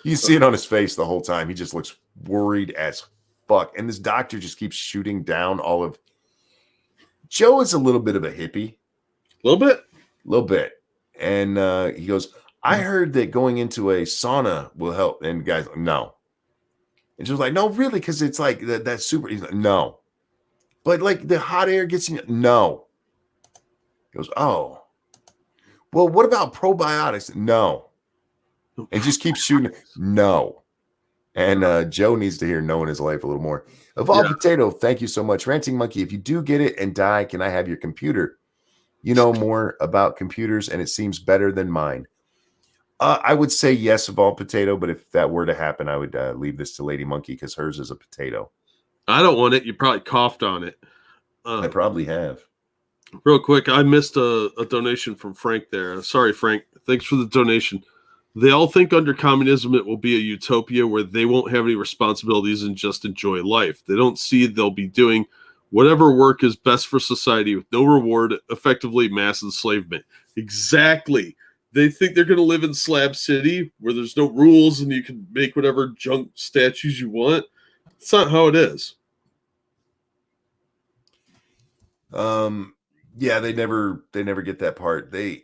S1: You see it on his face the whole time. He just looks worried as fuck, and this doctor just keeps shooting down all of. Joe is a little bit of a hippie.
S2: A little bit. And he goes, I heard that going into a sauna will help. And the guy's like, no. And she was like, no, really? Because it's like that super. He's like, no. But like the hot air gets in you. No. He goes, oh. Well, what about probiotics? No. And just keeps shooting. No. And Joe needs to hear no in his life a little more. Evolved Potato, thank you so much. Ranting Monkey, if you do get it and die, can I have your computer? You know more about computers, and it seems better than mine. I would say yes, Evolved Potato, but if that were to happen, I would leave this to Lady Monkey because hers is a potato. I don't want it. You probably coughed on it.
S1: I probably have.
S2: Real quick, I missed a donation from Frank there. Sorry, Frank. Thanks for the donation. They all think under communism it will be a utopia where they won't have any responsibilities and just enjoy life. They don't see they'll be doing whatever work is best for society with no reward, effectively mass enslavement. Exactly. They think they're going to live in Slab City where there's no rules and you can make whatever junk statues you want. It's not how it is.
S1: Yeah, they never get that part. They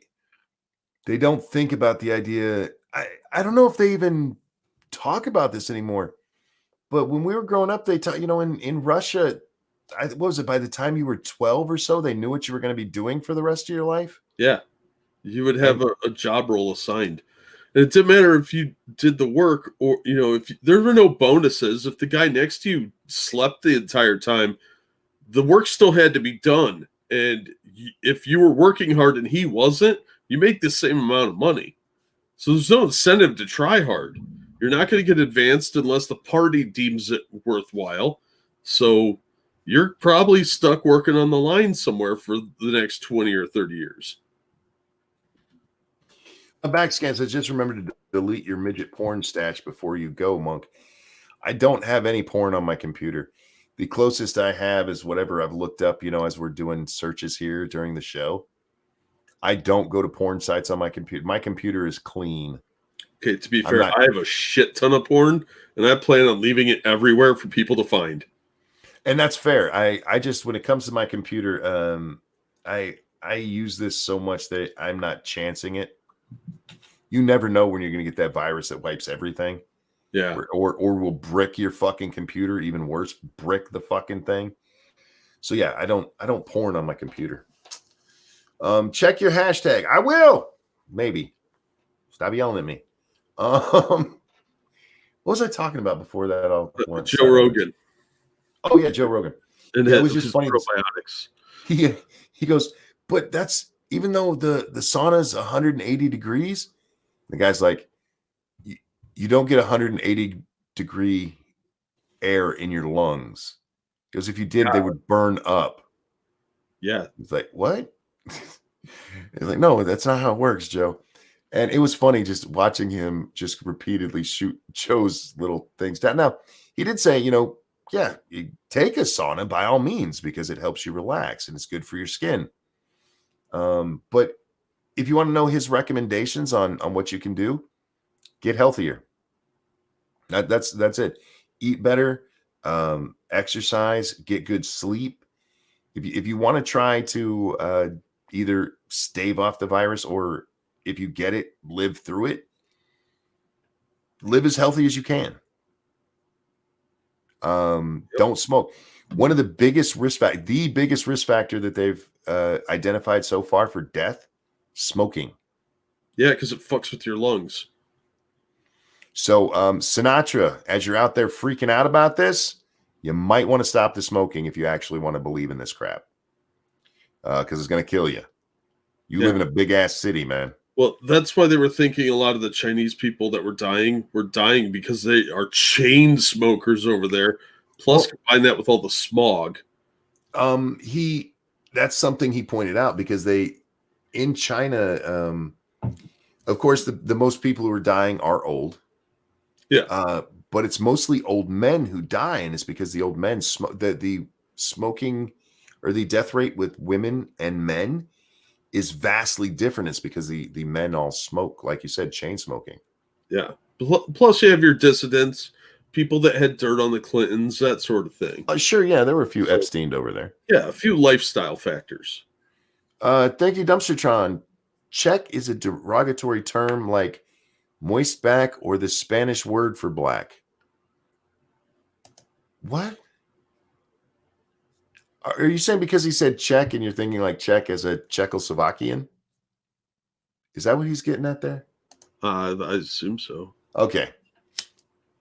S1: don't think about the idea. I don't know if they even talk about this anymore. But when we were growing up, they taught, in Russia, what was it? By the time you were 12 or so, they knew what you were going to be doing for the rest of your life.
S2: Yeah. You would have a job role assigned. And it didn't matter if you did the work or, if there were no bonuses. If the guy next to you slept the entire time, the work still had to be done. And if you were working hard and he wasn't, you make the same amount of money. So there's no incentive to try hard. You're not going to get advanced unless the party deems it worthwhile. So you're probably stuck working on the line somewhere for the next 20 or 30 years.
S1: A backscan says, just remember to delete your midget porn stash before you go, Monk. I don't have any porn on my computer. The closest I have is whatever I've looked up, as we're doing searches here during the show. I don't go to porn sites on my computer. My computer is clean.
S2: Okay, to be fair, I have a shit ton of porn, and I plan on leaving it everywhere for people to find.
S1: And that's fair. I just, when it comes to my computer, I use this so much that I'm not chancing it. You never know when you're going to get that virus that wipes everything.
S2: Yeah.
S1: Or will brick your fucking computer. Even worse, brick the fucking thing. So yeah, I don't porn on my computer. Check your hashtag. I will. Maybe. Stop yelling at me. What was I talking about before that?
S2: Joe Rogan.
S1: Oh yeah, Joe Rogan.
S2: And
S1: it was just funny.
S2: Probiotics.
S1: He goes, but that's even though the sauna is 180 degrees. The guy's like, you don't get 180 degree air in your lungs. Because if you did, they would burn up.
S2: Yeah.
S1: He's like, what? He's like, no, that's not how it works, Joe. And it was funny just watching him just repeatedly shoot Joe's little things down. Now, he did say, you take a sauna by all means because it helps you relax and it's good for your skin. But if you want to know his recommendations on what you can do, get healthier. That's it. Eat better, exercise, get good sleep. If you want to try to either stave off the virus or if you get it, live through it, live as healthy as you can. Don't smoke. One of the biggest risk factor that they've identified so far for death, smoking.
S2: Yeah, because it fucks with your lungs.
S1: So Sinatra, as you're out there freaking out about this, you might want to stop the smoking if you actually want to believe in this crap. Because it's going to kill you. You live in a big ass city, man.
S2: Well, that's why they were thinking a lot of the Chinese people that were dying because they are chain smokers over there. Plus, combine that with all the smog.
S1: that's something he pointed out because in China, of course, the most people who are dying are old.
S2: Yeah.
S1: But it's mostly old men who die, and it's because the old men smoke. The smoking or the death rate with women and men is vastly different. It's because the men all smoke, like you said, chain smoking.
S2: Yeah. Plus, you have your dissidents, people that had dirt on the Clintons, that sort of thing.
S1: Sure, yeah, there were a few Epstein over there.
S2: Yeah, a few lifestyle factors.
S1: Thank you, Dumpstertron. Czech is a derogatory term like moist back or the Spanish word for black. What? Are you saying because he said Czech and you're thinking like Czech as a Czechoslovakian? Is that what he's getting at there?
S2: I assume so.
S1: Okay.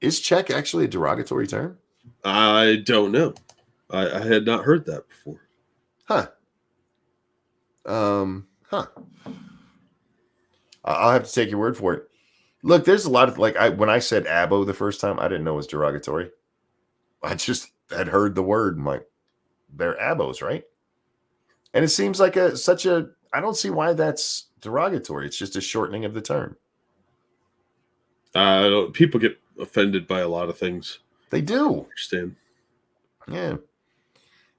S1: Is Czech actually a derogatory term?
S2: I don't know. I had not heard that before.
S1: Huh. Huh. I'll have to take your word for it. Look, there's a lot of when I said abo the first time, I didn't know it was derogatory. I just had heard the word. I'm like, they're abos, right? And it seems like I don't see why that's derogatory. It's just a shortening of the term.
S2: People get offended by a lot of things.
S1: They do.
S2: I understand.
S1: Yeah.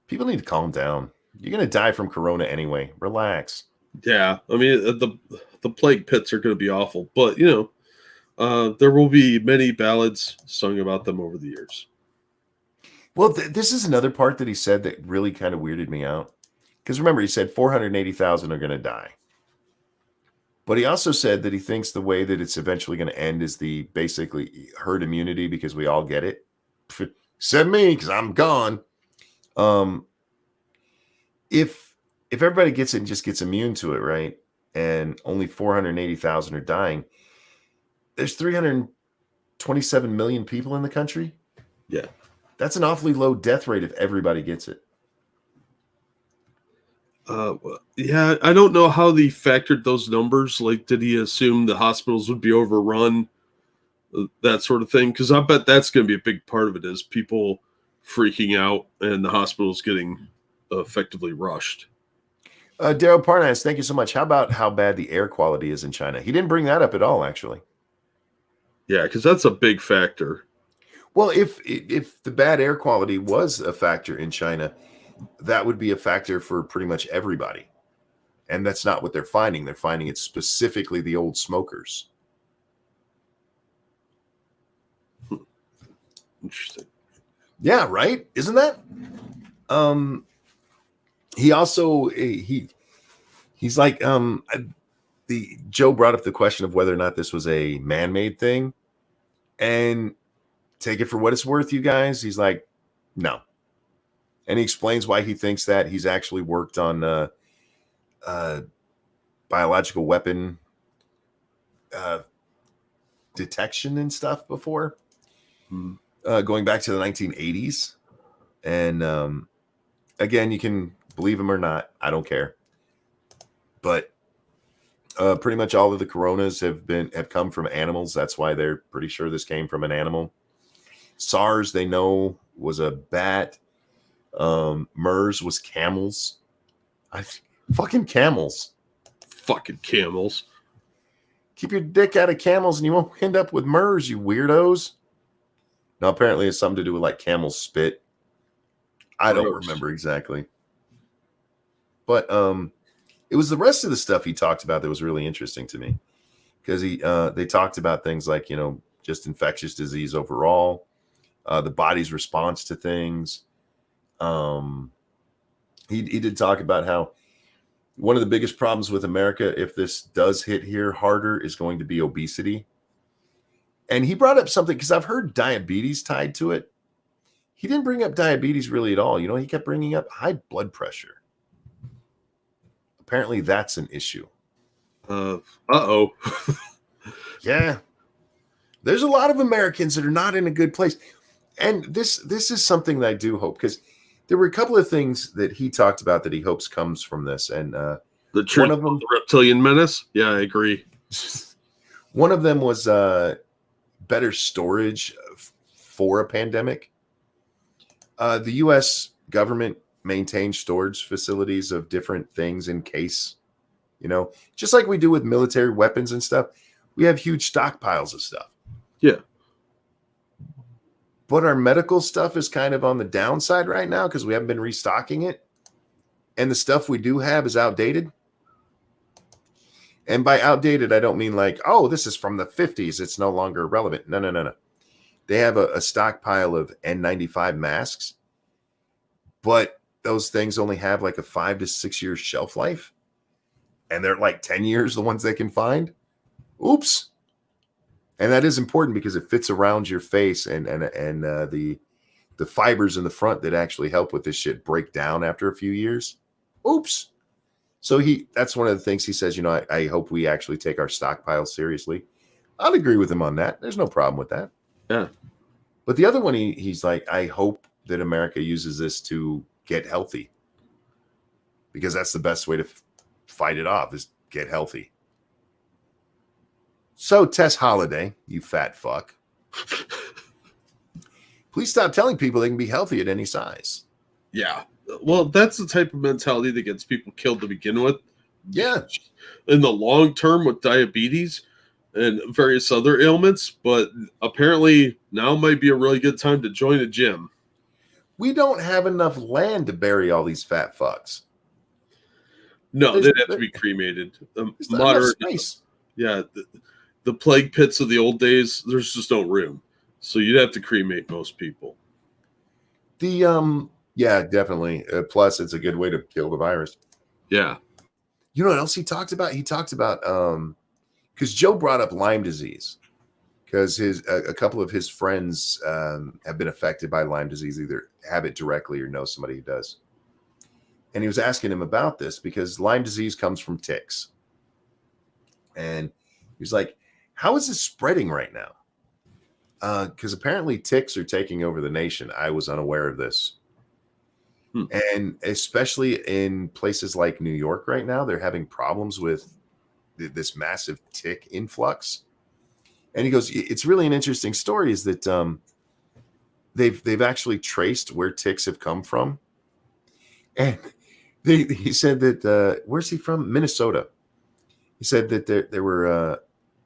S1: People need to calm down. You're going to die from corona anyway. Relax.
S2: Yeah. I mean, the plague pits are going to be awful, but there will be many ballads sung about them over the years.
S1: Well, this is another part that he said that really kind of weirded me out. Because remember, he said 480,000 are going to die. But he also said that he thinks the way that it's eventually going to end is the basically herd immunity because we all get it. Said me, because I'm gone. If everybody gets it and just gets immune to it, right? And only 480,000 are dying. There's 327 million people in the country.
S2: Yeah.
S1: That's an awfully low death rate if everybody gets it.
S2: Yeah, I don't know how they factored those numbers. Like, did he assume the hospitals would be overrun? That sort of thing? Because I bet that's going to be a big part of it is people freaking out and the hospitals getting effectively rushed.
S1: Daryl Parnas, thank you so much. How about how bad the air quality is in China? He didn't bring that up at all, actually.
S2: Yeah, because that's a big factor.
S1: Well, if the bad air quality was a factor in China, that would be a factor for pretty much everybody. And that's not what they're finding. They're finding it's specifically the old smokers.
S2: Interesting.
S1: Yeah, right? Isn't that? He also he's like the Joe brought up the question of whether or not this was a man-made thing. And take it for what it's worth, you guys. He's like, no. And he explains why he thinks that. He's actually worked on biological weapon detection and stuff before, going back to the 1980s. And again, you can believe him or not. I don't care. But pretty much all of the coronas have come from animals. That's why they're pretty sure this came from an animal. SARS, they know, was a bat. MERS was camels. Fucking camels.
S2: Fucking camels.
S1: Keep your dick out of camels and you won't end up with MERS, you weirdos. Now, apparently it's something to do with like camel spit. I don't remember exactly. But it was the rest of the stuff he talked about that was really interesting to me. Because they talked about things like, just infectious disease overall, the body's response to things. He did talk about how one of the biggest problems with America, if this does hit here harder, is going to be obesity. And he brought up something because I've heard diabetes tied to it. He didn't bring up diabetes really at all. He kept bringing up high blood pressure. Apparently that's an issue.
S2: Uh-oh.
S1: Yeah. There's a lot of Americans that are not in a good place. And this is something that I do hope, because there were a couple of things that he talked about that he hopes comes from this. And
S2: the truth of the reptilian menace? Yeah, I agree.
S1: One of them was better storage for a pandemic. The U.S. government maintain storage facilities of different things in case, just like we do with military weapons and stuff. We have huge stockpiles of stuff.
S2: Yeah.
S1: But our medical stuff is kind of on the downside right now because we haven't been restocking it. And the stuff we do have is outdated. And by outdated, I don't mean like, oh, this is from the 50s. It's no longer relevant. No. They have a stockpile of N95 masks, but those things only have like a 5 to 6 year shelf life. And they're like 10 years, the ones they can find. Oops. And that is important because it fits around your face and the fibers in the front that actually help with this shit break down after a few years. Oops. So that's one of the things he says, I hope we actually take our stockpile seriously. I'll agree with him on that. There's no problem with that.
S2: Yeah.
S1: But the other one, he's like, I hope that America uses this to get healthy. Because that's the best way to fight it off is get healthy. So Tess Holiday, you fat fuck. Please stop telling people they can be healthy at any size.
S2: Yeah. Well, that's the type of mentality that gets people killed to begin with.
S1: Yeah.
S2: In the long term with diabetes and various other ailments, but apparently now might be a really good time to join a gym.
S1: We don't have enough land to bury all these fat fucks.
S2: No, they'd have to be cremated.
S1: Moderate space.
S2: Yeah. The plague pits of the old days, there's just no room. So you'd have to cremate most people.
S1: Yeah, definitely. Plus, it's a good way to kill the virus.
S2: Yeah.
S1: You know what else he talked about? He talked about because Joe brought up Lyme disease because a couple of his friends have been affected by Lyme disease, either have it directly or know somebody who does. And he was asking him about this because Lyme disease comes from ticks. And he was like, how is this spreading right now? Because apparently ticks are taking over the nation. I was unaware of this. And especially in places like New York right now, they're having problems with this massive tick influx. And he goes, it's really an interesting story is that they've actually traced where ticks have come from. And he said that, where's he from? Minnesota. He said that there were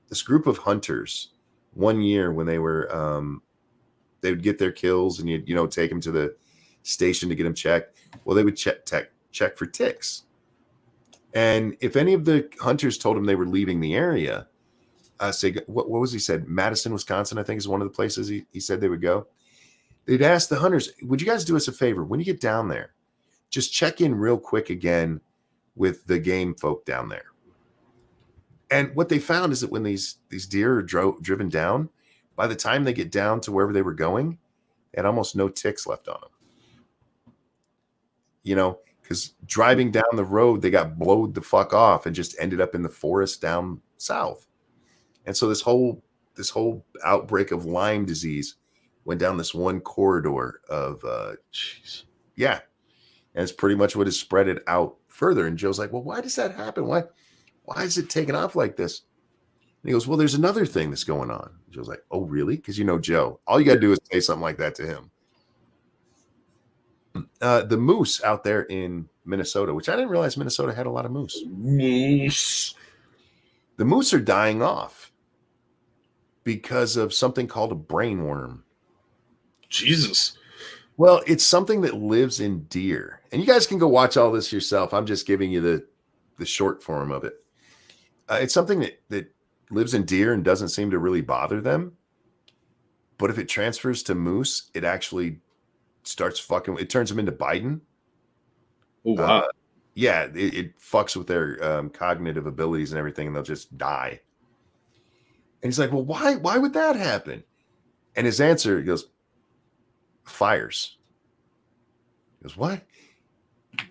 S1: this group of hunters one year when they would get their kills and you'd take them to the station to get them checked. Well, they would check for ticks. And if any of the hunters told them they were leaving the area, say, what was he said? Madison, Wisconsin, I think is one of the places he said they would go. They'd ask the hunters, would you guys do us a favor? When you get down there, just check in real quick again with the game folk down there. And what they found is that when these deer are driven down, by the time they get down to wherever they were going, they had almost no ticks left on them. Because driving down the road, they got blowed the fuck off and just ended up in the forest down south. And so this whole outbreak of Lyme disease went down this one corridor of yeah. And it's pretty much what has spread it out further. And Joe's like, well, why does that happen? Why is it taking off like this? And he goes, well, there's another thing that's going on. Joe's like, oh, really? Because Joe. All you got to do is say something like that to him. The moose out there in Minnesota, which I didn't realize Minnesota had a lot of moose. The moose are dying off because of something called a brain worm.
S2: Jesus.
S1: Well, it's something that lives in deer. And you guys can go watch all this yourself. I'm just giving you the short form of it. It's something that lives in deer and doesn't seem to really bother them. But if it transfers to moose, it actually it turns them into Biden.
S2: Oh, wow.
S1: Yeah, it fucks with their cognitive abilities and everything, and they'll just die. And he's like, well, why would that happen? And his answer, he goes, fires. He goes, what?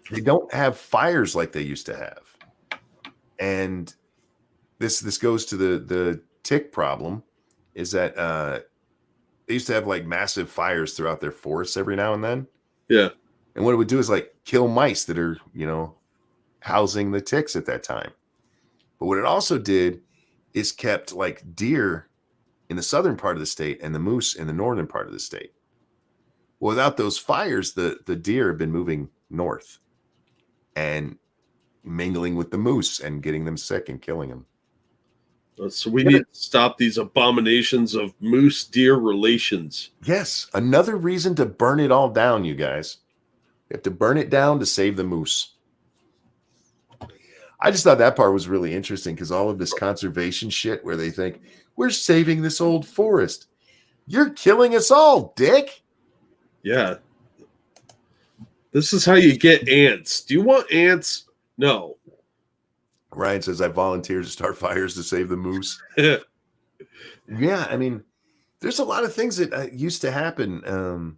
S1: They don't have fires like they used to have. And this goes to the tick problem, is that they used to have like massive fires throughout their forests every now and then.
S2: Yeah.
S1: And what it would do is like kill mice that are, housing the ticks at that time. But what it also did is kept like deer in the southern part of the state and the moose in the northern part of the state. Well, without those fires, the deer have been moving north and mingling with the moose and getting them sick and killing them.
S2: So we need to stop these abominations of moose-deer relations.
S1: Yes, another reason to burn it all down, you guys. You have to burn it down to save the moose. I just thought that part was really interesting because all of this conservation shit where they think, we're saving this old forest. You're killing us all, dick.
S2: Yeah. This is how you get ants. Do you want ants? No.
S1: Ryan says, I volunteer to start fires to save the moose. Yeah, I mean, there's a lot of things that used to happen.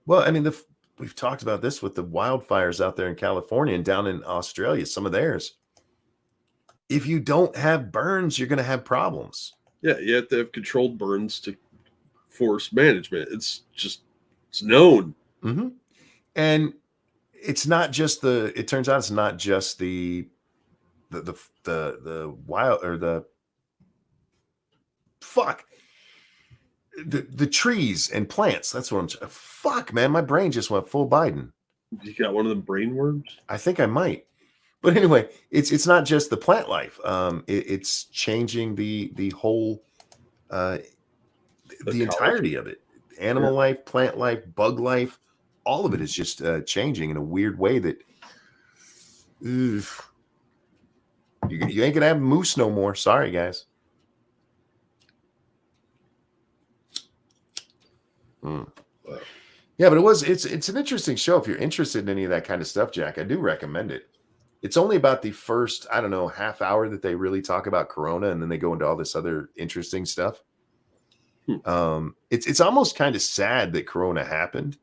S1: Well, I mean, we've talked about this with the wildfires out there in California and down in Australia, some of theirs. If you don't have burns, you're going to have problems.
S2: Yeah, you have to have controlled burns to force management. It's known.
S1: Mm-hmm. And it's not just it turns out it's not just the wild or the trees and plants. That's what fuck, man. My brain just went full Biden.
S2: You got one of them brain worms?
S1: I think I might. But anyway, it's not just the plant life. It's changing the whole the entirety of it. Animal life, plant life, bug life, all of it is just changing in a weird way that you ain't gonna have moose no more. Sorry, guys. Wow. Yeah, but it's an interesting show. If you're interested in any of that kind of stuff, Jack, I do recommend it. It's only about the first, I don't know, half hour that they really talk about Corona, and then they go into all this other interesting stuff. It's almost kind of sad that Corona happened.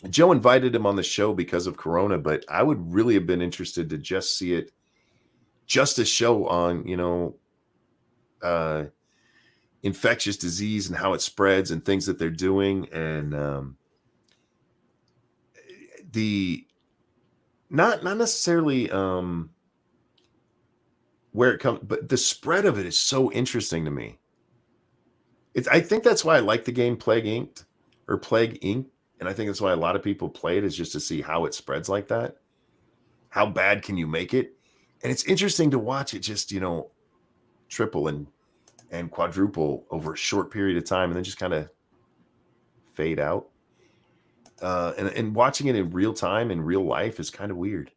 S1: Joe invited him on the show because of Corona, but I would really have been interested to just see it, just a show on, infectious disease and how it spreads and things that they're doing. And not necessarily where it comes, but the spread of it is so interesting to me. I think that's why I like the game Plague Inc. And I think that's why a lot of people play it, is just to see how it spreads like that. How bad can you make it? And it's interesting to watch it just, triple and quadruple over a short period of time and then just kind of fade out. And watching it in real time, in real life, is kind of weird.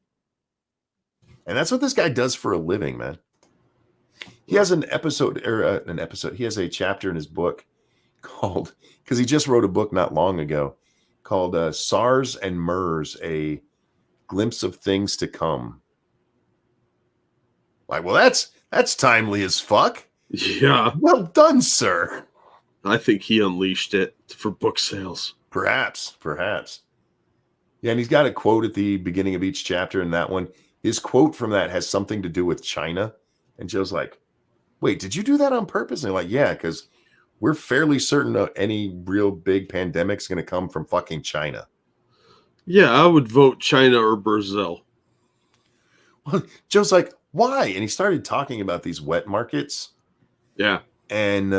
S1: And that's what this guy does for a living, man. He has he has a chapter in his book called, because he just wrote a book not long ago called SARS and MERS, A Glimpse of Things to Come. Like, well, that's timely as fuck.
S2: Yeah.
S1: Well done, sir.
S2: I think he unleashed it for book sales.
S1: Perhaps. Yeah, and he's got a quote at the beginning of each chapter in that one. His quote from that has something to do with China. And Joe's like, wait, did you do that on purpose? And they're like, yeah, because we're fairly certain that any real big pandemic's going to come from fucking China.
S2: Yeah, I would vote China or Brazil.
S1: Well, Joe's like, why? And he started talking about these wet markets.
S2: Yeah.
S1: And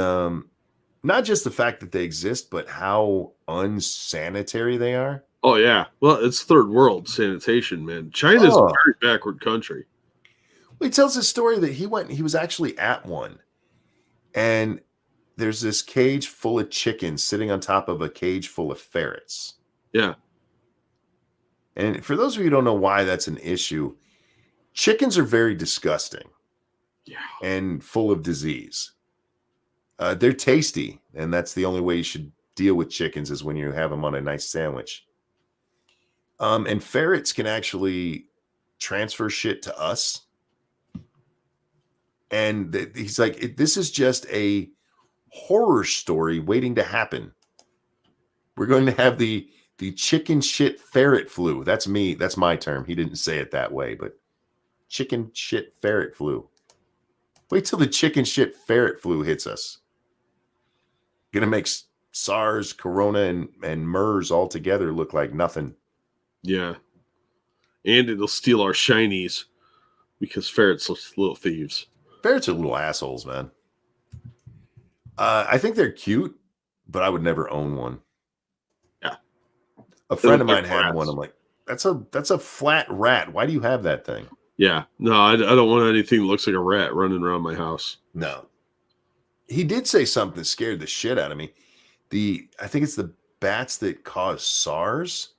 S1: not just the fact that they exist, but how unsanitary they are.
S2: Oh, yeah. Well, it's third world sanitation, man. China's a very backward country.
S1: Well, he tells this story that he was actually at one. And there's this cage full of chickens sitting on top of a cage full of ferrets.
S2: Yeah.
S1: And for those of you who don't know why that's an issue, chickens are very disgusting.
S2: Yeah. And
S1: full of disease. They're tasty, and that's the only way you should deal with chickens, is when you have them on a nice sandwich. And ferrets can actually transfer shit to us. And he's like, this is just a horror story waiting to happen. We're going to have the chicken shit ferret flu. That's me. That's my term. He didn't say it that way, but chicken shit ferret flu. Wait till the chicken shit ferret flu hits us. Gonna make SARS, Corona, and MERS all together look like nothing.
S2: Yeah. And it'll steal our shinies because ferrets are little thieves.
S1: Ferrets are little assholes, man. I think they're cute, but I would never own one.
S2: Yeah.
S1: A friend of
S2: look
S1: mine
S2: like
S1: had
S2: rats.
S1: one. I'm like, that's a flat rat. Why do you have that thing?
S2: Yeah, no, I don't want anything that looks like a rat running around my house.
S1: No. He did say something that scared the shit out of me. I think it's the bats that cause SARS.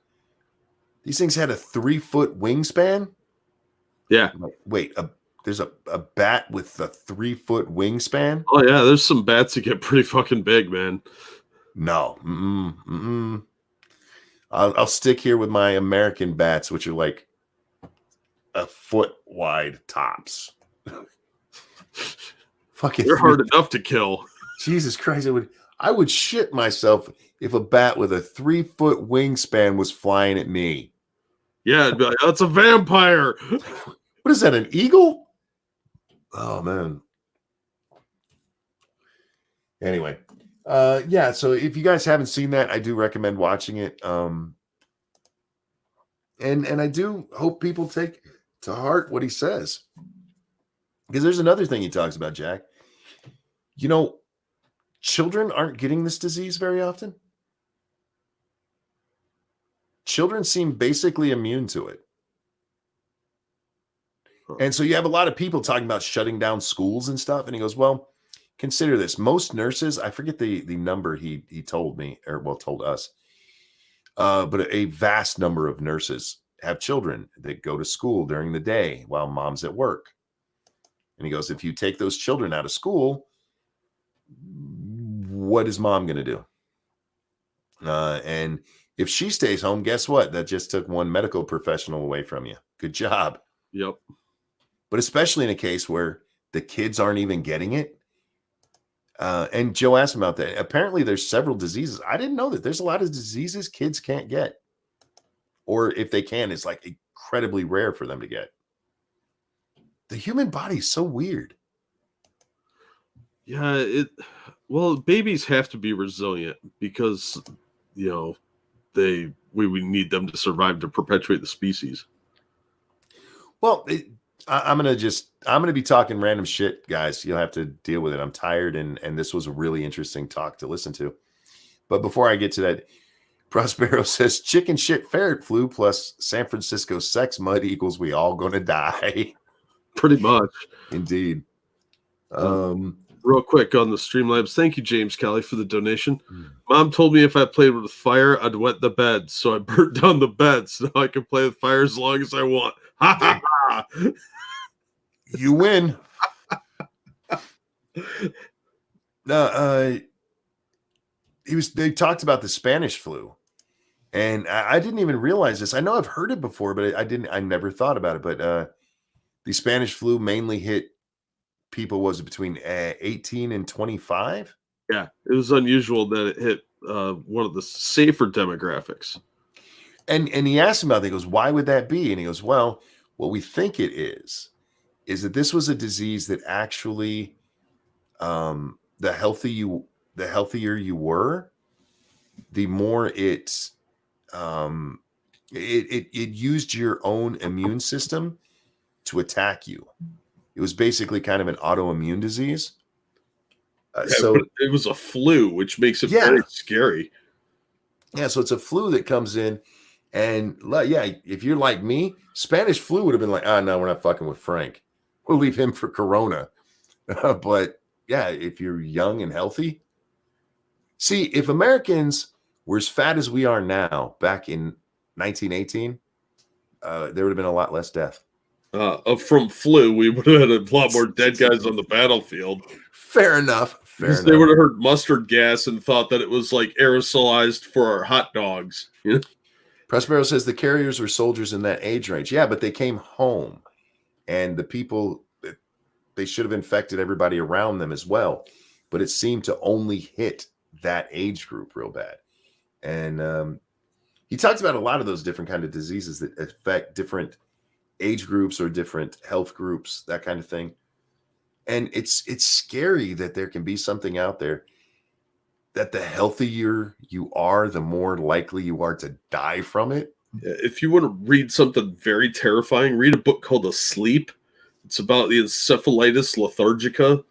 S1: These things had a 3-foot wingspan.
S2: Yeah.
S1: I'm like, wait, there's a bat with a 3-foot wingspan?
S2: Oh yeah, there's some bats that get pretty fucking big, man.
S1: No. I'll stick here with my American bats, which are like a foot wide tops. Fucking
S2: They're hard enough to kill.
S1: Jesus Christ! I would shit myself if a bat with a 3-foot wingspan was flying at me.
S2: Yeah, it'd be like, that's a vampire.
S1: What is that? An eagle? Oh man. Anyway, yeah. So if you guys haven't seen that, I do recommend watching it. And I do hope people take to heart what he says, because there's another thing he talks about, Jack. You know, children aren't getting this disease very often. Children seem basically immune to it. And so you have a lot of people talking about shutting down schools and stuff. And he goes, well, consider this. Most nurses, I forget the number he told me, or well, told us, but a vast number of nurses have children that go to school during the day while mom's at work. And he goes, if you take those children out of school, what is mom going to do? And if she stays home, guess what? That just took one medical professional away from you. Good job.
S2: Yep.
S1: But especially in a case where the kids aren't even getting it. And Joe asked him about that. Apparently, there's several diseases. I didn't know that there's a lot of diseases kids can't get. Or if they can, it's like incredibly rare for them to get. The human body is so weird.
S2: Yeah, well, babies have to be resilient because, you know, we need them to survive to perpetuate the species.
S1: Well, I'm gonna be talking random shit, guys. You'll have to deal with it. I'm tired, and this was a really interesting talk to listen to. But before I get to that, Prospero says chicken shit ferret flu plus San Francisco sex mud equals we all gonna die.
S2: Pretty much.
S1: Indeed.
S2: Real quick on the Streamlabs. Thank you, James Kelly, for the donation. Mom told me if I played with fire, I'd wet the bed. So I burnt down the bed so now I can play with fire as long as I want. Ha ha ha.
S1: You win. No, they talked about the Spanish flu. And I didn't even realize this. I know I've heard it before, but I never thought about it. But the Spanish flu mainly hit people, was it between 18 and 25?
S2: Yeah, it was unusual that it hit one of the safer demographics.
S1: And he asked him about it. He goes, why would that be? And he goes, well, what we think it is that this was a disease that actually the healthier you were, the more it used your own immune system to attack you. It was basically kind of an autoimmune disease. So
S2: it was a flu, which makes it very scary.
S1: Yeah, so it's a flu that comes in, and if you're like me, Spanish flu would have been like, no, we're not fucking with Frank. We'll leave him for Corona. But yeah, if you're young and healthy, see, if Americans were as fat as we are now back in 1918, there would have been a lot less death.
S2: From flu, we would have had a lot more dead guys on the battlefield.
S1: Fair enough.
S2: Because they would have heard mustard gas and thought that it was like aerosolized for our hot dogs. You know?
S1: Prospero says the carriers were soldiers in that age range. Yeah, but they came home, and the people, they should have infected everybody around them as well. But it seemed to only hit that age group real bad. And he talks about a lot of those different kind of diseases that affect different age groups or different health groups, that kind of thing. And it's scary that there can be something out there that the healthier you are, the more likely you are to die from it.
S2: If you want to read something very terrifying, read a book called Asleep. It's about the encephalitis lethargica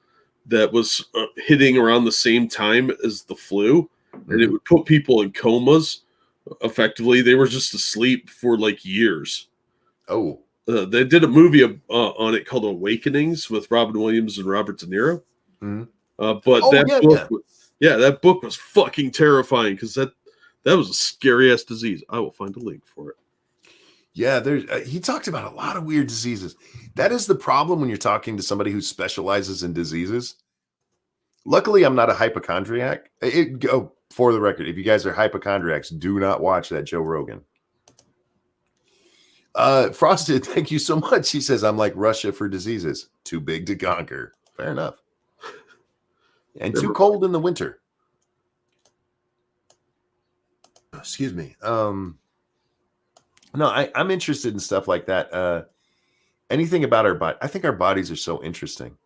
S2: that was hitting around the same time as the flu. And it would put people in comas Effectively, they were just asleep for like years.
S1: Oh,
S2: They did a movie on it called Awakenings with Robin Williams and Robert De Niro.
S1: mhm.
S2: But
S1: Oh,
S2: that
S1: yeah,
S2: book,
S1: yeah.
S2: that book was fucking terrifying because that was a scary ass disease. I will find a link for it.
S1: Yeah, there's he talked about a lot of weird diseases. That is the problem when you're talking to somebody who specializes in diseases. Luckily, I'm not a hypochondriac. Go for the record, if you guys are hypochondriacs, do not watch that Joe Rogan. Frosted, thank you so much. He says, I'm like Russia for diseases. Too big to conquer. Fair enough. And too cold in the winter. Excuse me. No, I'm interested in stuff like that. Anything about our body. I think our bodies are so interesting.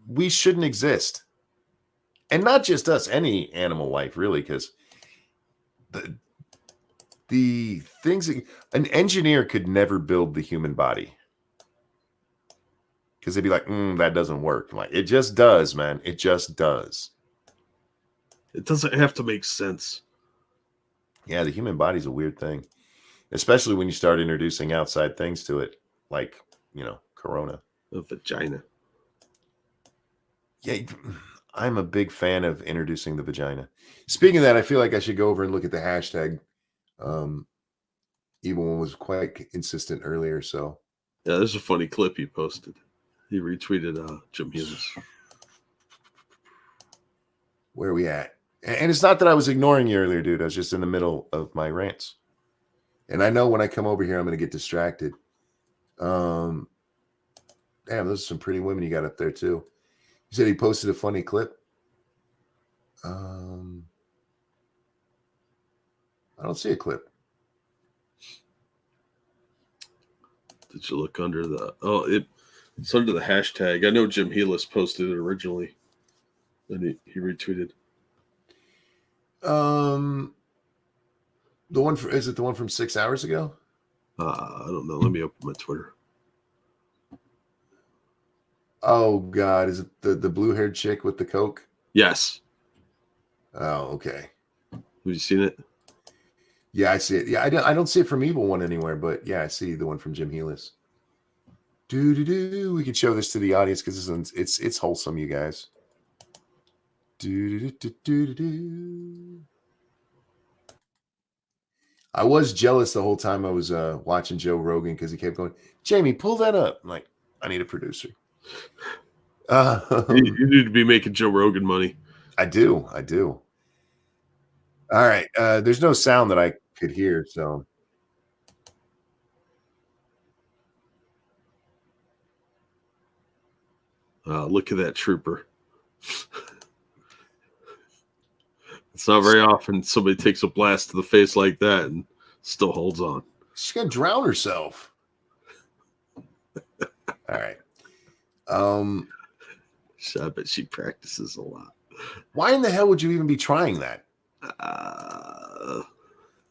S1: We shouldn't exist. And not just us, any animal life, really, because the things an engineer could never build the human body. Because they'd be like, that doesn't work. Like, it just does, man. It just does.
S2: It doesn't have to make sense.
S1: Yeah, the human body's a weird thing. Especially when you start introducing outside things to it. Like, corona.
S2: A vagina.
S1: Yeah, I'm a big fan of introducing the vagina. Speaking of that, I feel like I should go over and look at the hashtag. Evil One was quite insistent earlier, so.
S2: Yeah, there's a funny clip he posted. He retweeted Jim Hughes.
S1: Where are we at? And it's not that I was ignoring you earlier, dude. I was just in the middle of my rants. And I know when I come over here, I'm going to get distracted. Damn, those are some pretty women you got up there, too. You said he posted a funny clip. I don't see a clip.
S2: Did you look under the... Oh, it's under the hashtag. I know Jim Helis posted it originally. And he retweeted.
S1: The one is it the one from 6 hours ago?
S2: I don't know. Let me open my Twitter.
S1: Oh God, is it the blue-haired chick with the Coke?
S2: Yes.
S1: Oh, okay.
S2: Have you seen it?
S1: Yeah, I see it. Yeah, I don't see it from Evil One anywhere, but yeah, I see the one from Jim Helis. We can show this to the audience because it's wholesome, you guys. I was jealous the whole time I was watching Joe Rogan because he kept going, Jamie, pull that up. I'm like, I need a producer.
S2: You need to be making Joe Rogan money.
S1: I do. All right. There's no sound that I could hear, so.
S2: Look at that trooper. It's not very often somebody takes a blast to the face like that and still holds on.
S1: She's gonna drown herself. All right.
S2: I bet she practices a lot.
S1: Why in the hell would you even be trying that? I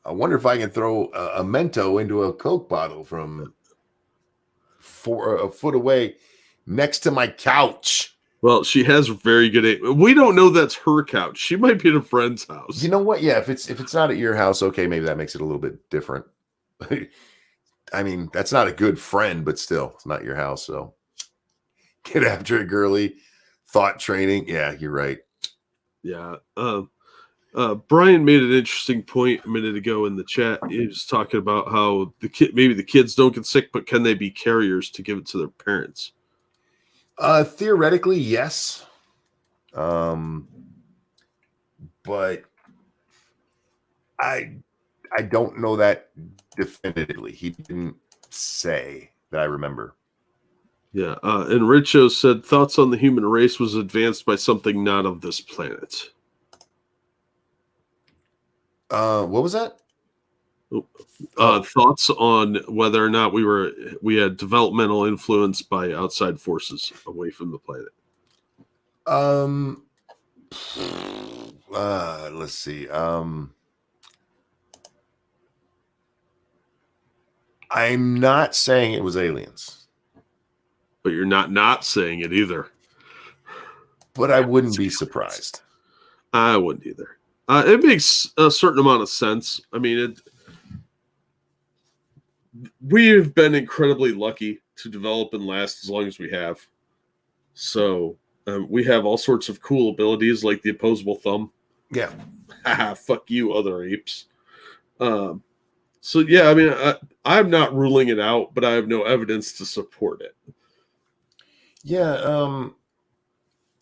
S1: wonder if I can throw a Mento into a Coke bottle from a foot away next to my couch.
S2: Well, she has very good aim. We don't know that's her couch. She might be at a friend's house.
S1: You know what? Yeah, if it's not at your house, okay, maybe that makes it a little bit different. I mean, that's not a good friend, but still, it's not your house. So get after it, girly. Thought training. Yeah, you're right.
S2: Yeah. Brian made an interesting point a minute ago in the chat. He was talking about how maybe the kids don't get sick, but can they be carriers to give it to their parents?
S1: Theoretically, yes. But I don't know that definitively. He didn't say that I remember.
S2: Yeah. And Richo said, thoughts on the human race was advanced by something not of this planet.
S1: What was that?
S2: Thoughts on whether or not we had developmental influence by outside forces away from the planet.
S1: Let's see. I'm not saying it was aliens,
S2: but you're not saying it either.
S1: But I wouldn't be surprised.
S2: I wouldn't either. It makes a certain amount of sense. I mean, we've been incredibly lucky to develop and last as long as we have. So we have all sorts of cool abilities like the opposable thumb.
S1: Yeah.
S2: Fuck you, other apes. So yeah, I mean, I'm not ruling it out, but I have no evidence to support it.
S1: Yeah.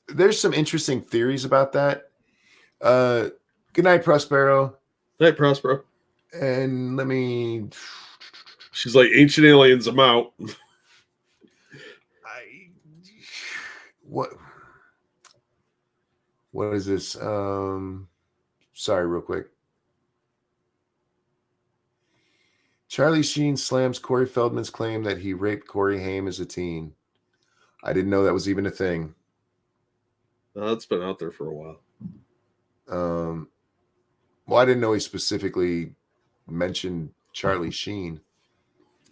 S1: There's some interesting theories about that. Good night, Prospero.
S2: Night, Prospero.
S1: And let me.
S2: She's like, ancient aliens, I'm out.
S1: What is this? Sorry, real quick. Charlie Sheen slams Corey Feldman's claim that he raped Corey Haim as a teen. I didn't know that was even a thing.
S2: It's been out there for a while.
S1: Well, I didn't know he specifically mentioned Charlie Sheen.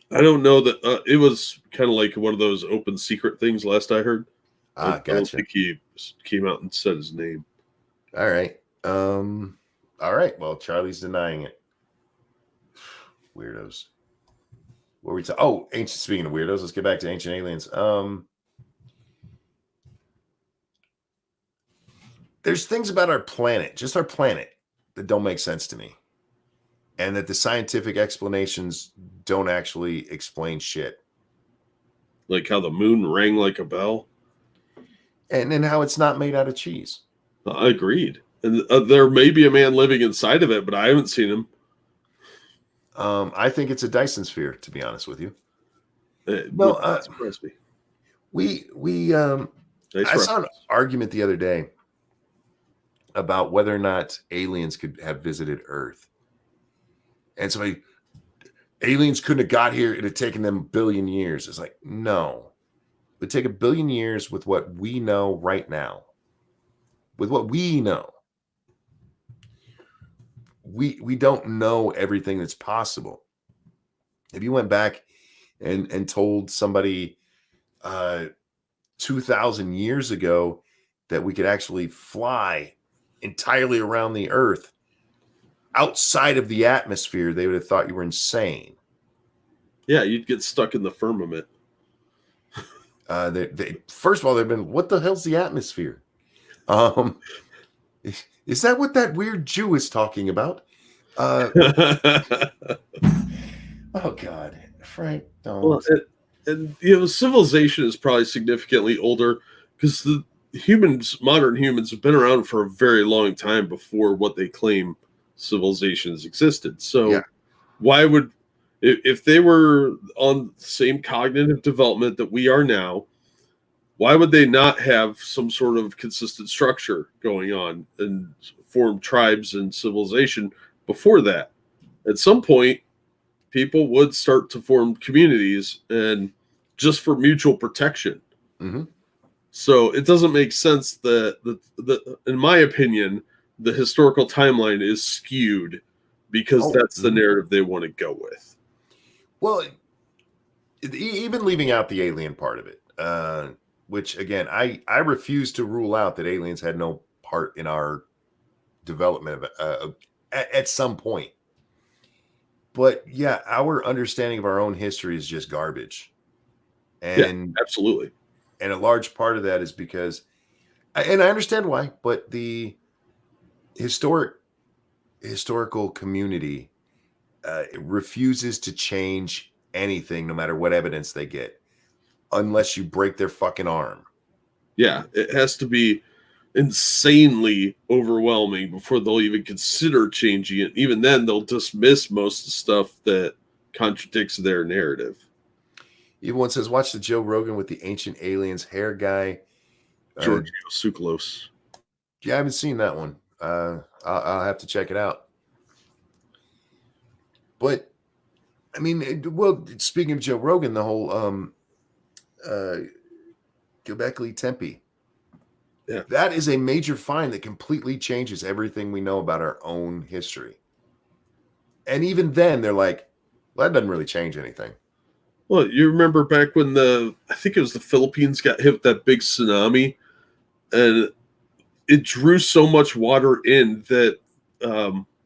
S2: I don't know that it was kind of like one of those open secret things. Last I heard,
S1: Gotcha.
S2: I don't think he came out and said his name.
S1: All right. All right. Well, Charlie's denying it. Weirdos. What were we talking? Oh, ancient. Speaking of weirdos, let's get back to ancient aliens. There's things about our planet, just our planet, that don't make sense to me, and that the scientific explanations don't actually explain shit.
S2: Like how the moon rang like a bell,
S1: and how it's not made out of cheese.
S2: I agreed. And there may be a man living inside of it, but I haven't seen him.
S1: I think it's a Dyson sphere, to be honest with you.
S2: No, surprise me.
S1: I saw an argument the other day about whether or not aliens could have visited Earth. And somebody, aliens couldn't have got here. It had taken them 1 billion years. It's like, no. It would take 1 billion years with what we know right now. With what we know. We don't know everything that's possible. If you went back and told somebody 2,000 years ago that we could actually fly entirely around the Earth outside of the atmosphere, they would have thought you were insane.
S2: Yeah, you'd get stuck in the firmament.
S1: First of all, they've been, what the hell's the atmosphere? Is that what that weird Jew is talking about? Oh God, Frank, don't.
S2: Well, and civilization is probably significantly older because the modern humans have been around for a very long time before what they claim civilizations existed. So yeah. Why would, if they were on the same cognitive development that we are now, why would they not have some sort of consistent structure going on and form tribes and civilization before that? At some point, people would start to form communities and just for mutual protection.
S1: Mm-hmm.
S2: So it doesn't make sense that, in my opinion, the historical timeline is skewed because that's the narrative they want to go with.
S1: Well, even leaving out the alien part of it, which again, I refuse to rule out that aliens had no part in our development at some point. But yeah, our understanding of our own history is just garbage. And
S2: yeah, absolutely.
S1: And a large part of that is because, and I understand why, but the historical community refuses to change anything, no matter what evidence they get, unless you break their fucking arm.
S2: Yeah, it has to be insanely overwhelming before they'll even consider changing it. Even then, they'll dismiss most of the stuff that contradicts their narrative.
S1: Even one says, watch the Joe Rogan with the ancient aliens hair guy.
S2: Giorgio Tsoukalos.
S1: Yeah, I haven't seen that one. I'll have to check it out. But, I mean, well, speaking of Joe Rogan, the whole Göbekli Tepe.
S2: Yeah.
S1: That is a major find that completely changes everything we know about our own history. And even then, they're like, well, that doesn't really change anything.
S2: Well, you remember back when I think it was the Philippines got hit with that big tsunami, and it drew so much water in that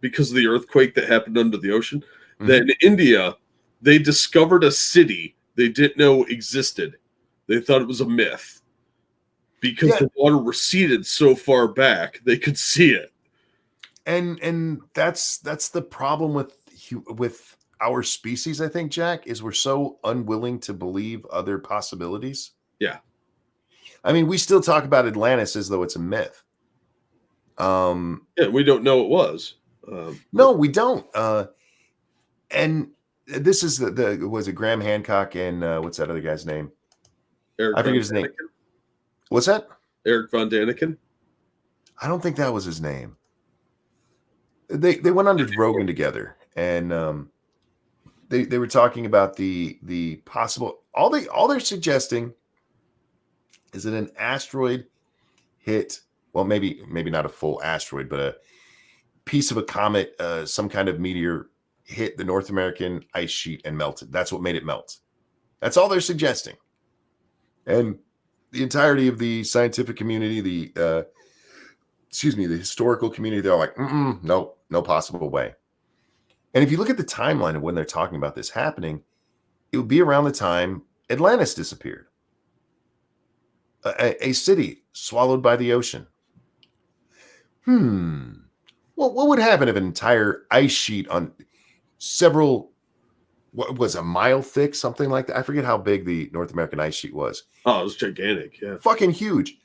S2: because of the earthquake that happened under the ocean, that
S1: Mhm.
S2: in India, they discovered a city they didn't know existed. They thought it was a myth because
S1: Yeah,
S2: the water receded so far back they could see it.
S1: and that's the problem with our species, I think, Jack, is we're so unwilling to believe other possibilities.
S2: Yeah.
S1: I mean, we still talk about Atlantis as though it's a myth.
S2: Yeah, we don't know it was.
S1: No, we don't. And this is the was it Graham Hancock and what's that other guy's name?
S2: Eric
S1: I
S2: Von
S1: forget his name.
S2: Daniken?
S1: What's that?
S2: Eric Von Daniken?
S1: I don't think that was his name. They went under Rogan together, and they were talking about the possible all they're suggesting is that an asteroid hit, well, maybe not a full asteroid, but a piece of a comet, some kind of meteor hit the North American ice sheet and melted. That's what made it melt. That's all they're suggesting. And the entirety of the scientific community, the historical community, they're all like, no, no possible way. And if you look at the timeline of when they're talking about this happening, it would be around the time Atlantis disappeared, a city swallowed by the ocean. Well, what would happen if an entire ice sheet on several, what was a mile thick, something like that? I forget how big the North American ice sheet was.
S2: Oh, it was gigantic. Yeah.
S1: Fucking huge.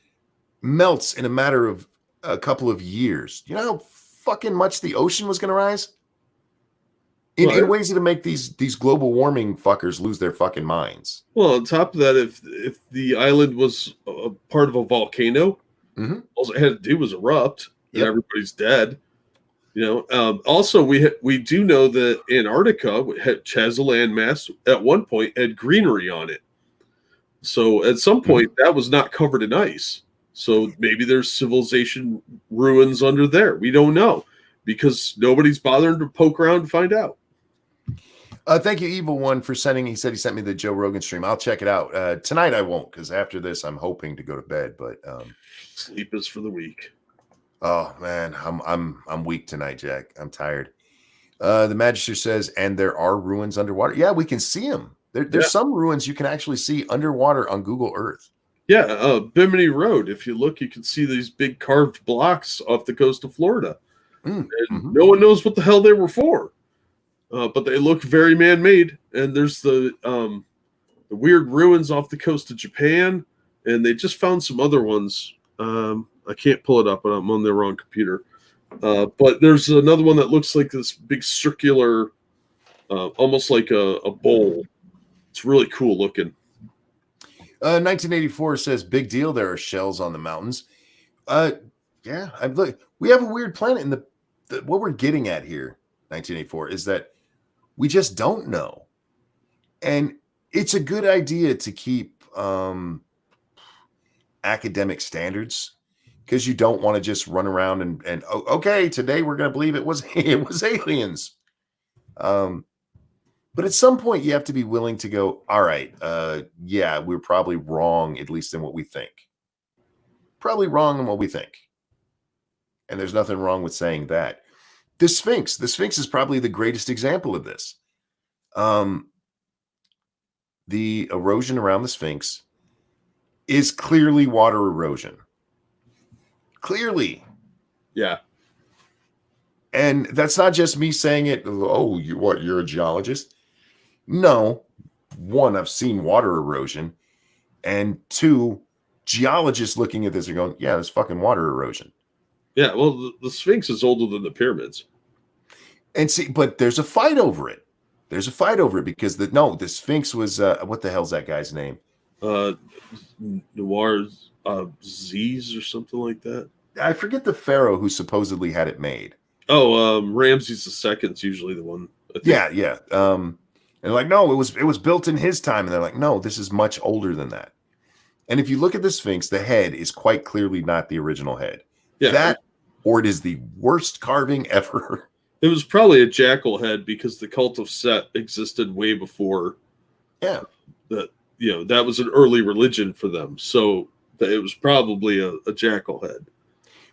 S1: Melts in a matter of a couple of years. You know how fucking much the ocean was going to rise? In ways to make these global warming fuckers lose their fucking minds.
S2: Well, on top of that, if the island was a part of a volcano, all it had to do was erupt, and everybody's dead. You know. Also, we do know that Antarctica has a landmass at one point had greenery on it. So at some point, that was not covered in ice. So maybe there's civilization ruins under there. We don't know because nobody's bothering to poke around to find out.
S1: Thank you, Evil One, for sending. He said he sent me the Joe Rogan stream. I'll check it out tonight. I won't, because after this, I'm hoping to go to bed. But
S2: sleep is for the weak.
S1: Oh man, I'm weak tonight, Jack. I'm tired. The Magister says, and there are ruins underwater. Yeah, we can see them. There's some ruins you can actually see underwater on Google Earth.
S2: Yeah, Bimini Road. If you look, you can see these big carved blocks off the coast of Florida. And no one knows what the hell they were for. But they look very man-made. And there's the weird ruins off the coast of Japan. And they just found some other ones. I can't pull it up, but I'm on the wrong computer. But there's another one that looks like this big circular, almost like a bowl. It's really cool looking.
S1: 1984 says, big deal. There are shells on the mountains. Yeah, we have a weird planet. And what we're getting at here, 1984, is that we just don't know. And it's a good idea to keep academic standards, because you don't want to just run around and okay, today we're going to believe it was aliens. But at some point you have to be willing to go, all right, yeah, we're probably wrong, at least in what we think. Probably wrong in what we think. And there's nothing wrong with saying that. The Sphinx is probably the greatest example of this. The erosion around the Sphinx is clearly water erosion. Clearly.
S2: Yeah.
S1: And that's not just me saying it. Oh, you're a geologist? No. One, I've seen water erosion. And two, geologists looking at this are going, yeah, there's fucking water erosion.
S2: Yeah, well, the Sphinx is older than the pyramids.
S1: And see, but there's a fight over it. There's a fight over it because the Sphinx was, what the hell's that guy's name?
S2: Noir Z's or something like that.
S1: I forget the pharaoh who supposedly had it made.
S2: Oh, Ramses II is usually the one.
S1: Yeah. And they're like, no, it was built in his time. And they're like, no, this is much older than that. And if you look at the Sphinx, the head is quite clearly not the original head.
S2: Yeah.
S1: That, or it is the worst carving ever.
S2: It was probably a jackal head because the cult of Set existed way before.
S1: Yeah.
S2: That was an early religion for them. So it was probably a jackal head.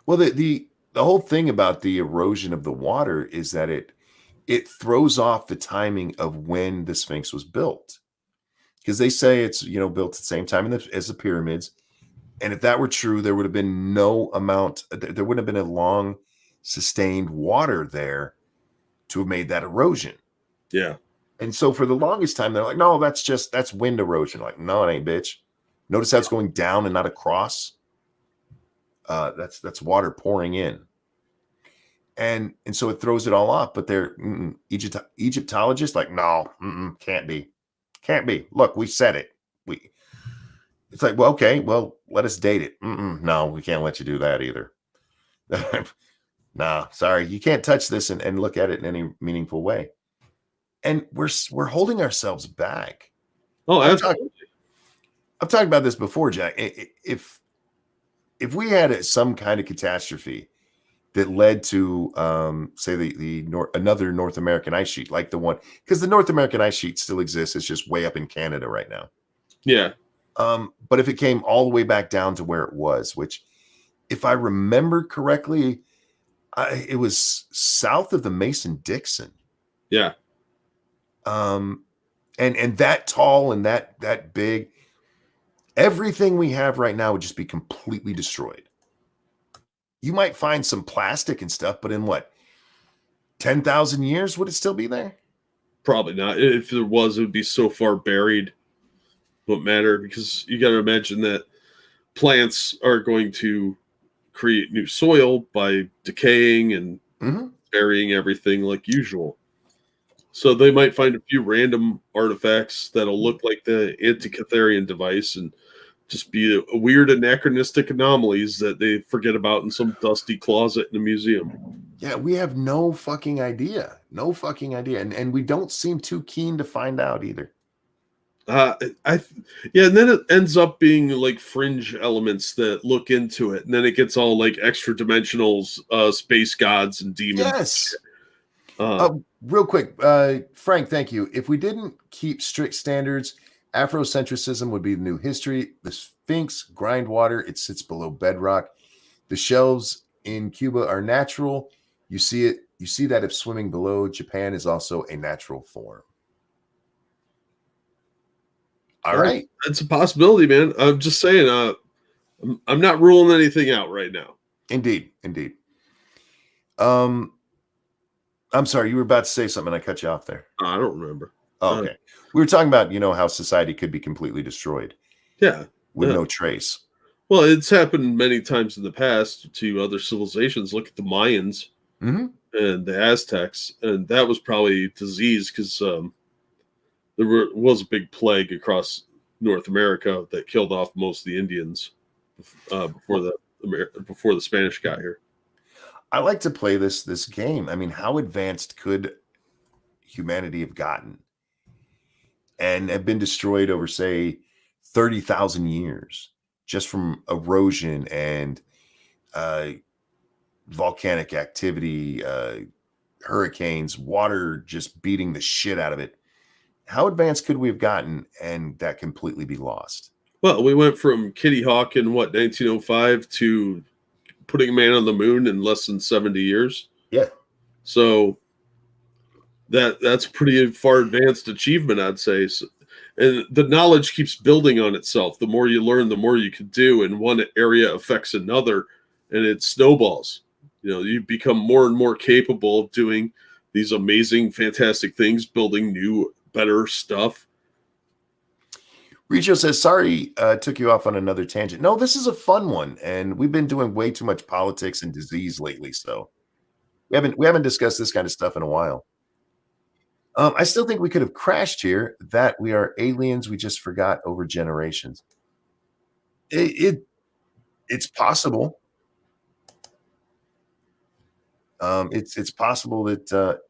S1: Well, the the whole thing about the erosion of the water is that it throws off the timing of when the Sphinx was built. Because they say it's built at the same time as the pyramids. And if that were true, there would have been no amount, there wouldn't have been a long sustained water there to have made that erosion.
S2: Yeah.
S1: And so for the longest time, they're like, no, that's wind erosion. Like, no, it ain't, bitch. Notice how it's going down and not across. That's water pouring in. And so it throws it all off. But they're Egyptologists like, no, can't be. Look, we said it. It's like, well, okay, well, let us date it. No, we can't let you do that either. Nah, sorry, you can't touch this and look at it in any meaningful way. And we're holding ourselves back.
S2: Oh, absolutely.
S1: I've talked about this before, Jack. If we had some kind of catastrophe that led to, say, another North American ice sheet, like the one, because the North American ice sheet still exists. It's just way up in Canada right now.
S2: Yeah.
S1: But if it came all the way back down to where it was, which, if I remember correctly, it was south of the Mason-Dixon.
S2: Yeah.
S1: And that tall and that big, everything we have right now would just be completely destroyed. You might find some plastic and stuff, but in what, 10,000 years, would it still be there?
S2: Probably not. If there was, it would be so far buried. Won't matter, because you got to imagine that plants are going to create new soil by decaying and burying everything like usual. So they might find a few random artifacts that'll look like the Antikytherian device and just be a weird anachronistic anomalies that they forget about in some dusty closet in a museum.
S1: Yeah, we have no fucking idea. And we don't seem too keen to find out either.
S2: And then it ends up being like fringe elements that look into it, and then it gets all like extra dimensional space gods and demons.
S1: Yes. Real quick, Frank, thank you. If we didn't keep strict standards, Afrocentrism would be the new history. The Sphinx grind water. It sits below bedrock. The shelves in Cuba are natural. You see that if swimming below Japan is also a natural form. All right.
S2: That's a possibility, man. I'm just saying, I'm not ruling anything out right now.
S1: Indeed. I'm sorry, you were about to say something. I cut you off there.
S2: I don't remember.
S1: Oh, okay. We were talking about, how society could be completely destroyed.
S2: Yeah.
S1: With no trace.
S2: Well, it's happened many times in the past to other civilizations. Look at the Mayans and the Aztecs. And that was probably disease because was a big plague across North America that killed off most of the Indians before the Spanish got here.
S1: I like to play this game. I mean, how advanced could humanity have gotten and have been destroyed over, say, 30,000 years just from erosion and volcanic activity, hurricanes, water just beating the shit out of it. How advanced could we have gotten and that completely be lost?
S2: Well, we went from Kitty Hawk in 1905 to putting a man on the moon in less than 70 years.
S1: Yeah.
S2: So that's pretty far advanced achievement, I'd say. So, and the knowledge keeps building on itself. The more you learn, the more you can do, and one area affects another, and it snowballs. You become more and more capable of doing these amazing, fantastic things, building new, better stuff.
S1: Richo says, sorry, took you off on another tangent. No, this is a fun one, and we've been doing way too much politics and disease lately, so we haven't discussed this kind of stuff in a while. I still think we could have crashed here. That we are aliens we just forgot over generations. It's possible. It's possible that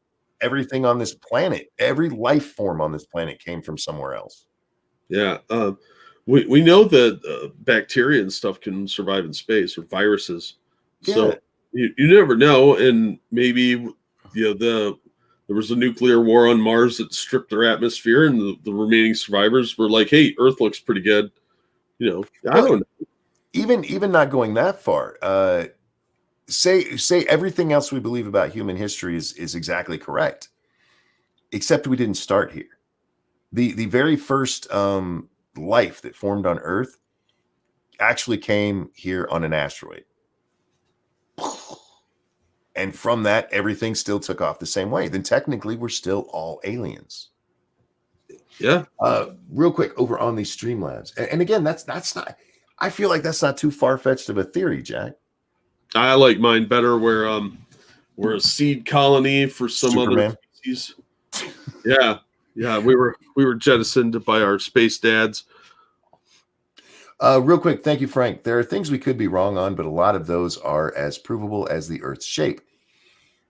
S1: everything on this planet, every life form on this planet, came from somewhere else.
S2: Yeah, we know that bacteria and stuff can survive in space, or viruses.
S1: Yeah.
S2: So you never know, and maybe there was a nuclear war on Mars that stripped their atmosphere, and the remaining survivors were like, "Hey, Earth looks pretty good." I don't know.
S1: Even not going that far. say everything else we believe about human history is exactly correct, except we didn't start here. The very first life that formed on Earth actually came here on an asteroid. And from that, everything still took off the same way. Then technically, we're still all aliens.
S2: Yeah.
S1: Real quick, over on these Streamlabs. And again, that's not, I feel like that's not too far-fetched of a theory, Jack.
S2: I like mine better where we're a seed colony for some
S1: Superman.
S2: other species. Yeah. Yeah. We were jettisoned by our space dads.
S1: Real quick, thank you, Frank. There are things we could be wrong on, but a lot of those are as provable as the Earth's shape.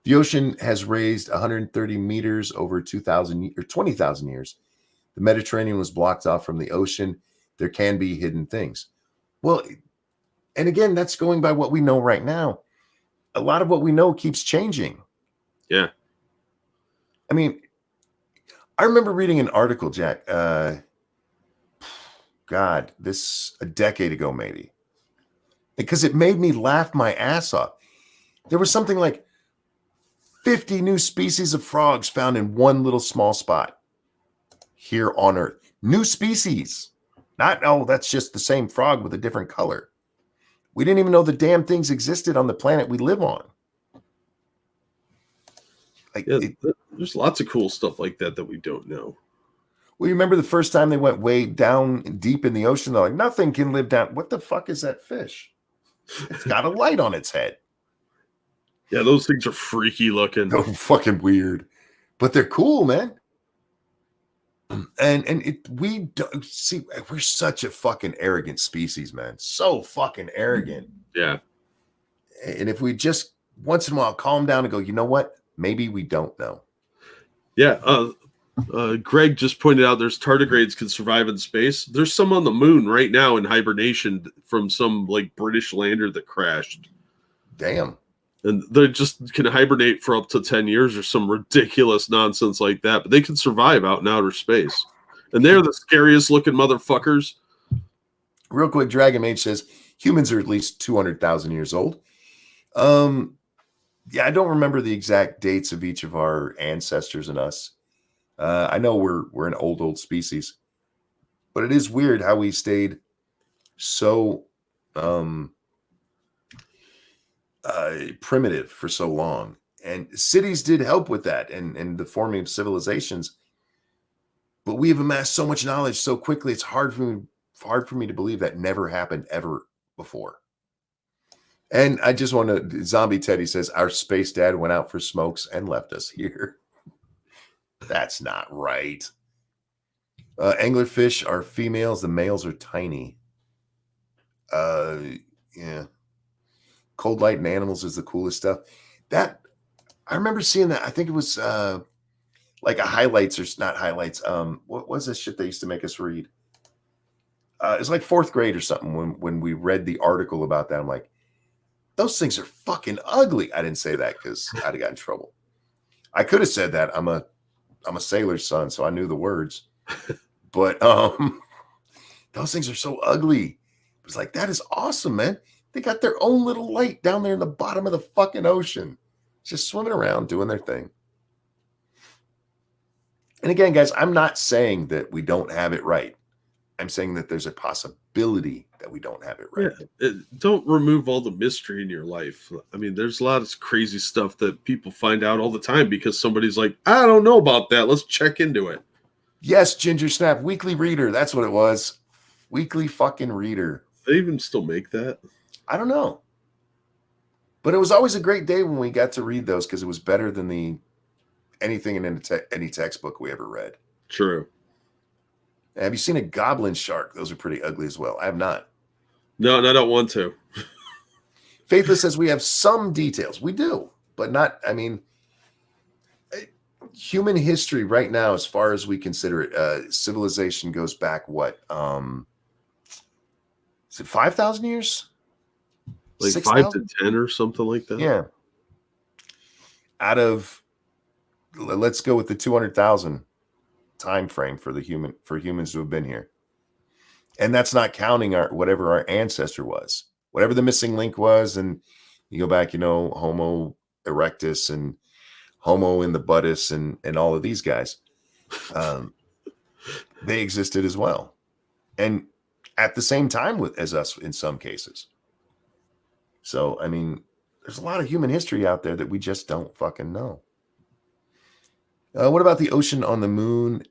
S1: The ocean has raised 130 meters over 2,000 or 20,000 years. The Mediterranean was blocked off from the ocean. There can be hidden things. Well, and again, that's going by what we know right now. A lot of what we know keeps changing.
S2: Yeah.
S1: I mean, I remember reading an article, Jack. God, this a decade ago, maybe, because it made me laugh my ass off. There was something like 50 new species of frogs found in one little small spot here on Earth. New species. Not, oh, that's just the same frog with a different color. We didn't even know the damn things existed on the planet we live on. Like,
S2: Yeah, there's lots of cool stuff like that we don't know.
S1: Well, you remember the first time they went way down deep in the ocean? They're like, nothing can live down. What the fuck is that fish? It's got a light on its head.
S2: Yeah, those things are freaky looking.
S1: They're fucking weird, but they're cool, man. And we don't see, we're such a fucking arrogant species, man. So fucking arrogant.
S2: Yeah.
S1: And if we just once in a while calm down and go, you know what? Maybe we don't know.
S2: Yeah. Greg just pointed out there's tardigrades can survive in space. There's some on the moon right now in hibernation from some like British lander that crashed.
S1: Damn.
S2: And they just can hibernate for up to 10 years or some ridiculous nonsense like that. But they can survive out in outer space. And they're the scariest looking motherfuckers.
S1: Real quick, Dragon Mage says humans are at least 200,000 years old. Yeah, I don't remember the exact dates of each of our ancestors and us. I know we're an old species, but it is weird how we stayed so primitive for so long. And cities did help with that and the forming of civilizations. But we have amassed so much knowledge so quickly, it's hard for me to believe that never happened ever before. And I just want to, Zombie Teddy says, our space dad went out for smokes and left us here. That's not right. Anglerfish are females. The males are tiny. Yeah. Cold light and animals is the coolest stuff. That I remember seeing that. I think it was like a highlights or not highlights. What was this shit they used to make us read? It was like 4th grade or something when we read the article about that. I'm like, those things are fucking ugly. I didn't say that because I'd have got in trouble. I could have said that. I'm a sailor's son, so I knew the words. But those things are so ugly. It was like, that is awesome, man. They got their own little light down there in the bottom of the fucking ocean, just swimming around doing their thing. And again, guys, I'm not saying that we don't have it right. I'm saying that there's a possibility that we don't have it right.
S2: Yeah, don't remove all the mystery in your life. I mean, there's a lot of crazy stuff that people find out all the time because somebody's like, I don't know about that. Let's check into it.
S1: Yes, Ginger Snap, Weekly Reader. That's what it was. Weekly fucking Reader.
S2: They even still make that?
S1: I don't know. But it was always a great day when we got to read those because it was better than anything in any textbook we ever read.
S2: True.
S1: Have you seen a goblin shark? Those are pretty ugly as well. I have not.
S2: No, and I don't want to.
S1: Faithless says we have some details. We do, but not, I mean, human history right now, as far as we consider it, civilization goes back, what? Is it 5,000 years?
S2: Like
S1: 6,
S2: 5 to 10 or something like that?
S1: Yeah. Out of, let's go with the 200,000 time frame for humans to have been here. And that's not counting whatever our ancestor was, whatever the missing link was. And You go back, Homo erectus and Homo in the buttus and all of these guys. They existed as well. And at the same time as us in some cases. So, I mean, there's a lot of human history out there that we just don't fucking know. What about the ocean on the moon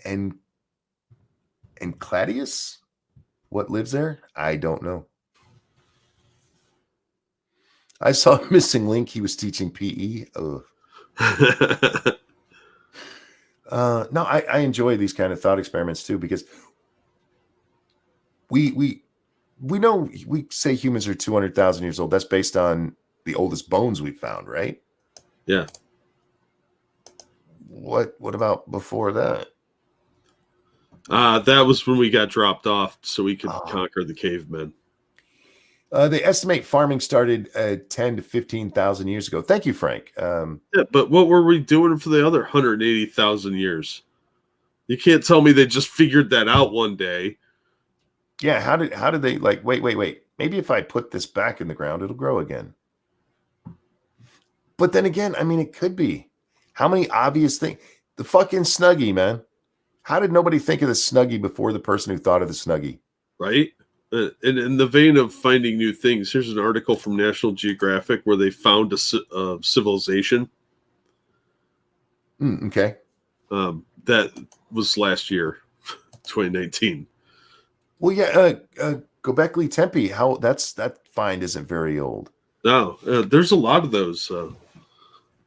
S1: and Cladius? What lives there? I don't know. I saw a missing link. He was teaching PE. No, I enjoy these kind of thought experiments too, because we know, we say humans are 200,000 years old. That's based on the oldest bones we found, right?
S2: Yeah.
S1: What about before that?
S2: That was when we got dropped off so we could conquer the cavemen.
S1: They estimate farming started 10 to 15,000 years ago. Thank you, Frank.
S2: Yeah, but what were we doing for the other 180,000 years? You can't tell me they just figured that out one day.
S1: Yeah, how did they, like, wait. Maybe if I put this back in the ground, it'll grow again. But then again, I mean, it could be. How many obvious things? The fucking Snuggie, man. How did nobody think of the Snuggie before the person who thought of the Snuggie?
S2: Right? And in the vein of finding new things, here's an article from National Geographic where they found a civilization.
S1: Okay.
S2: That was last year, 2019.
S1: Well, yeah, Göbekli Tepe, that find isn't very old.
S2: No, there's a lot of those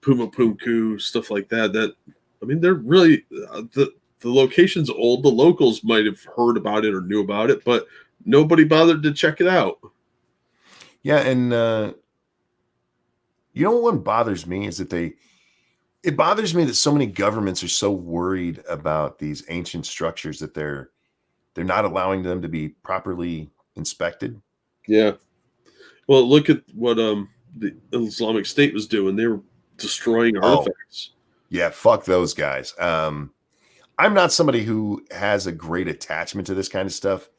S2: Puma Punku, stuff like that. I mean, they're really the location's old. The locals might have heard about it or knew about it, but nobody bothered to check it out.
S1: Yeah, and what bothers me is that it bothers me that so many governments are so worried about these ancient structures that they're not allowing them to be properly inspected.
S2: Yeah. Well, look at what the Islamic State was doing. They were destroying artifacts.
S1: Yeah, fuck those guys. I'm not somebody who has a great attachment to this kind of stuff,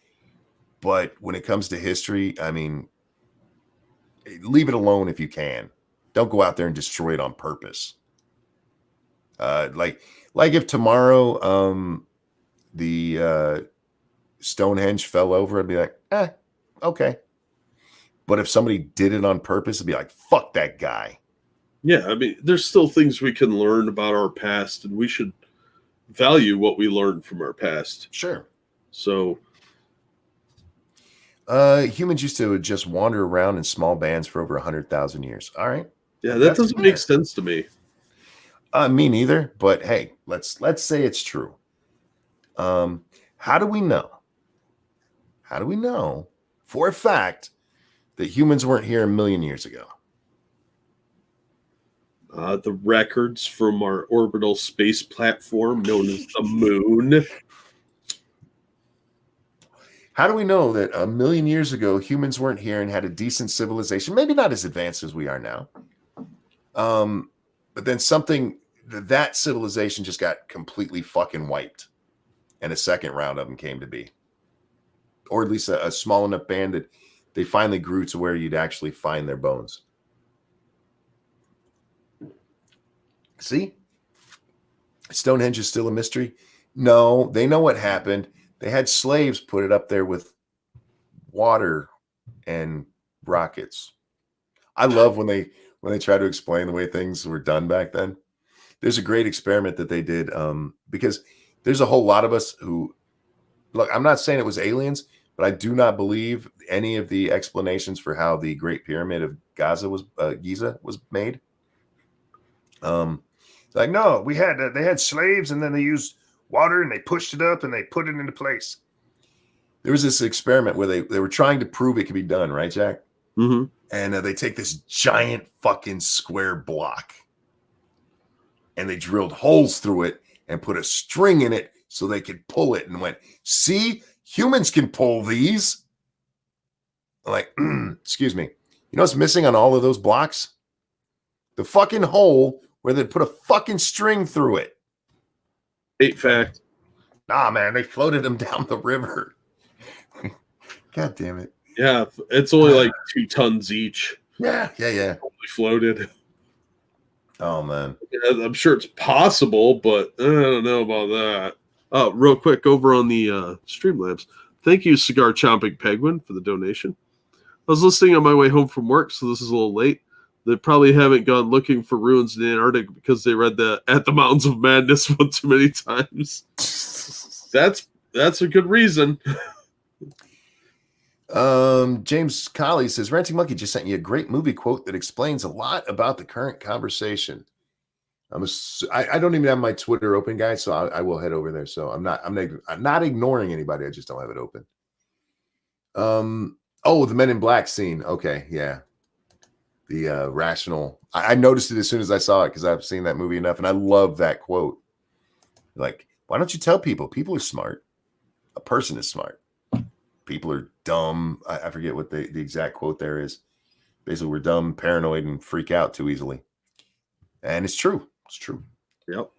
S1: but when it comes to history, I mean, leave it alone if you can. Don't go out there and destroy it on purpose. Like if tomorrow the Stonehenge fell over, I'd be like, okay. But if somebody did it on purpose, it'd be like, fuck that guy.
S2: Yeah, I mean, there's still things we can learn about our past, and we should value what we learned from our past.
S1: Sure.
S2: So,
S1: humans used to just wander around in small bands for over 100,000 years. All right.
S2: Yeah, that doesn't make sense to me.
S1: Me neither. But hey, let's say it's true. How do we know? How do we know for a fact that humans weren't here a million years ago?
S2: The records from our orbital space platform known as the moon.
S1: How do we know that a million years ago humans weren't here and had a decent civilization? Maybe not as advanced as we are now. But then that civilization just got completely fucking wiped. And a second round of them came to be. Or at least a small enough band that they finally grew to where you'd actually find their bones. See? Stonehenge is still a mystery. No, they know what happened. They had slaves put it up there with water and rockets. I love when they try to explain the way things were done back then. There's a great experiment that they did because there's a whole lot of us who, look, I'm not saying it was aliens, but I do not believe any of the explanations for how the Great Pyramid of Giza was made. Like, no, they had slaves and then they used water and they pushed it up and they put it into place. There was this experiment where they were trying to prove it could be done, right, Jack?
S2: Mm-hmm.
S1: And they take this giant fucking square block and they drilled holes through it and put a string in it so they could pull it and went, see, humans can pull these. I'm like, excuse me. You know what's missing on all of those blocks? The fucking hole where they put a fucking string through it.
S2: 8 fact.
S1: Nah, man, they floated them down the river. God damn it.
S2: Yeah, it's only like 2 tons each.
S1: Yeah.
S2: Totally floated.
S1: Oh man.
S2: Yeah, I'm sure it's possible, but I don't know about that. Real quick, over on the Streamlabs. Thank you, Cigar Chomping Penguin, for the donation. I was listening on my way home from work, so this is a little late. They probably haven't gone looking for ruins in Antarctica because they read the At the Mountains of Madness one too many times. That's a good reason.
S1: James Colley says, Ranting Monkey just sent you a great movie quote that explains a lot about the current conversation. I don't even have my Twitter open, guys, so I will head over there. So I'm not ignoring anybody. I just don't have it open. The Men in Black scene. Okay, yeah. The rational. I noticed it as soon as I saw it because I've seen that movie enough, and I love that quote. Like, why don't you tell people? People are smart. A person is smart. People are dumb. I forget what the exact quote there is. Basically, we're dumb, paranoid, and freak out too easily. And it's true. It's true.
S2: Yep.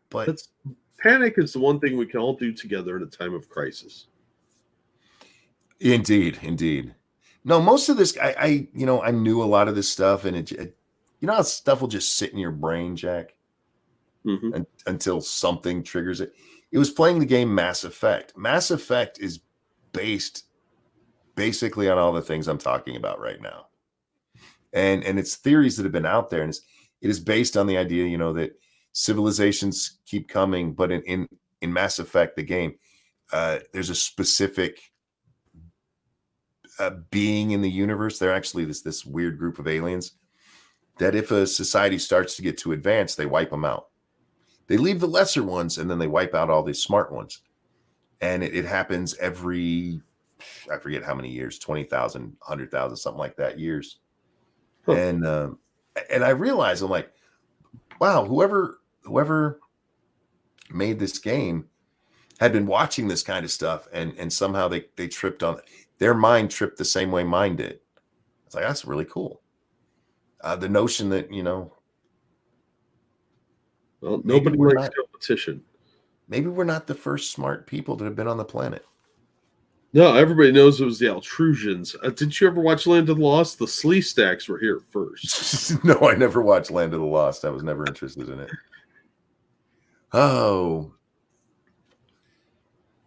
S1: But
S2: panic is the one thing we can all do together in a time of crisis.
S1: Indeed. No, most of this, I knew a lot of this stuff, and it how stuff will just sit in your brain, Jack, until something triggers it. It was playing the game Mass Effect. Mass Effect is based basically on all the things I'm talking about right now, and it's theories that have been out there, and it is based on the idea, that civilizations keep coming, but in Mass Effect, the game, there's a specific being in the universe. They're actually this weird group of aliens that if a society starts to get too advanced, they wipe them out. They leave the lesser ones, and then they wipe out all these smart ones. And it happens every, I forget how many years, 20,000, 100,000, something like that years. Huh. And I realized, I'm like, wow, whoever made this game had been watching this kind of stuff, and somehow they tripped on, their mind tripped the same way mine did. It's like, that's really cool. The notion that,
S2: well, nobody likes competition.
S1: Maybe we're not the first smart people that have been on the planet.
S2: No, everybody knows it was the Altrusians. Did you ever watch Land of the Lost? The Slee Stacks were here first.
S1: No, I never watched Land of the Lost. I was never interested in it. Oh.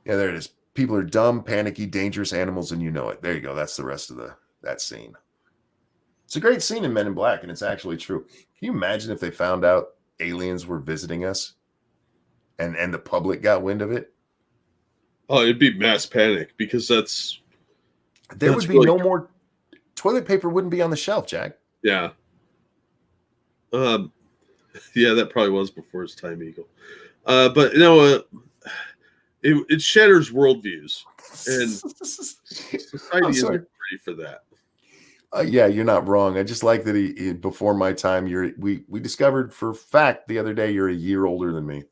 S1: Yeah, there it is. People are dumb, panicky, dangerous animals, and you know it. There you go. That's the rest of that scene. It's a great scene in Men in Black, and it's actually true. Can you imagine if they found out aliens were visiting us and the public got wind of it?
S2: Oh, it'd be mass panic because
S1: there would be really no more toilet paper wouldn't be on the shelf, Jack.
S2: Yeah. Yeah, that probably was before his time, Eagle. But it shatters worldviews, and society isn't ready for that.
S1: Yeah, you're not wrong. I just like that he before my time. We discovered for fact the other day you're a year older than me.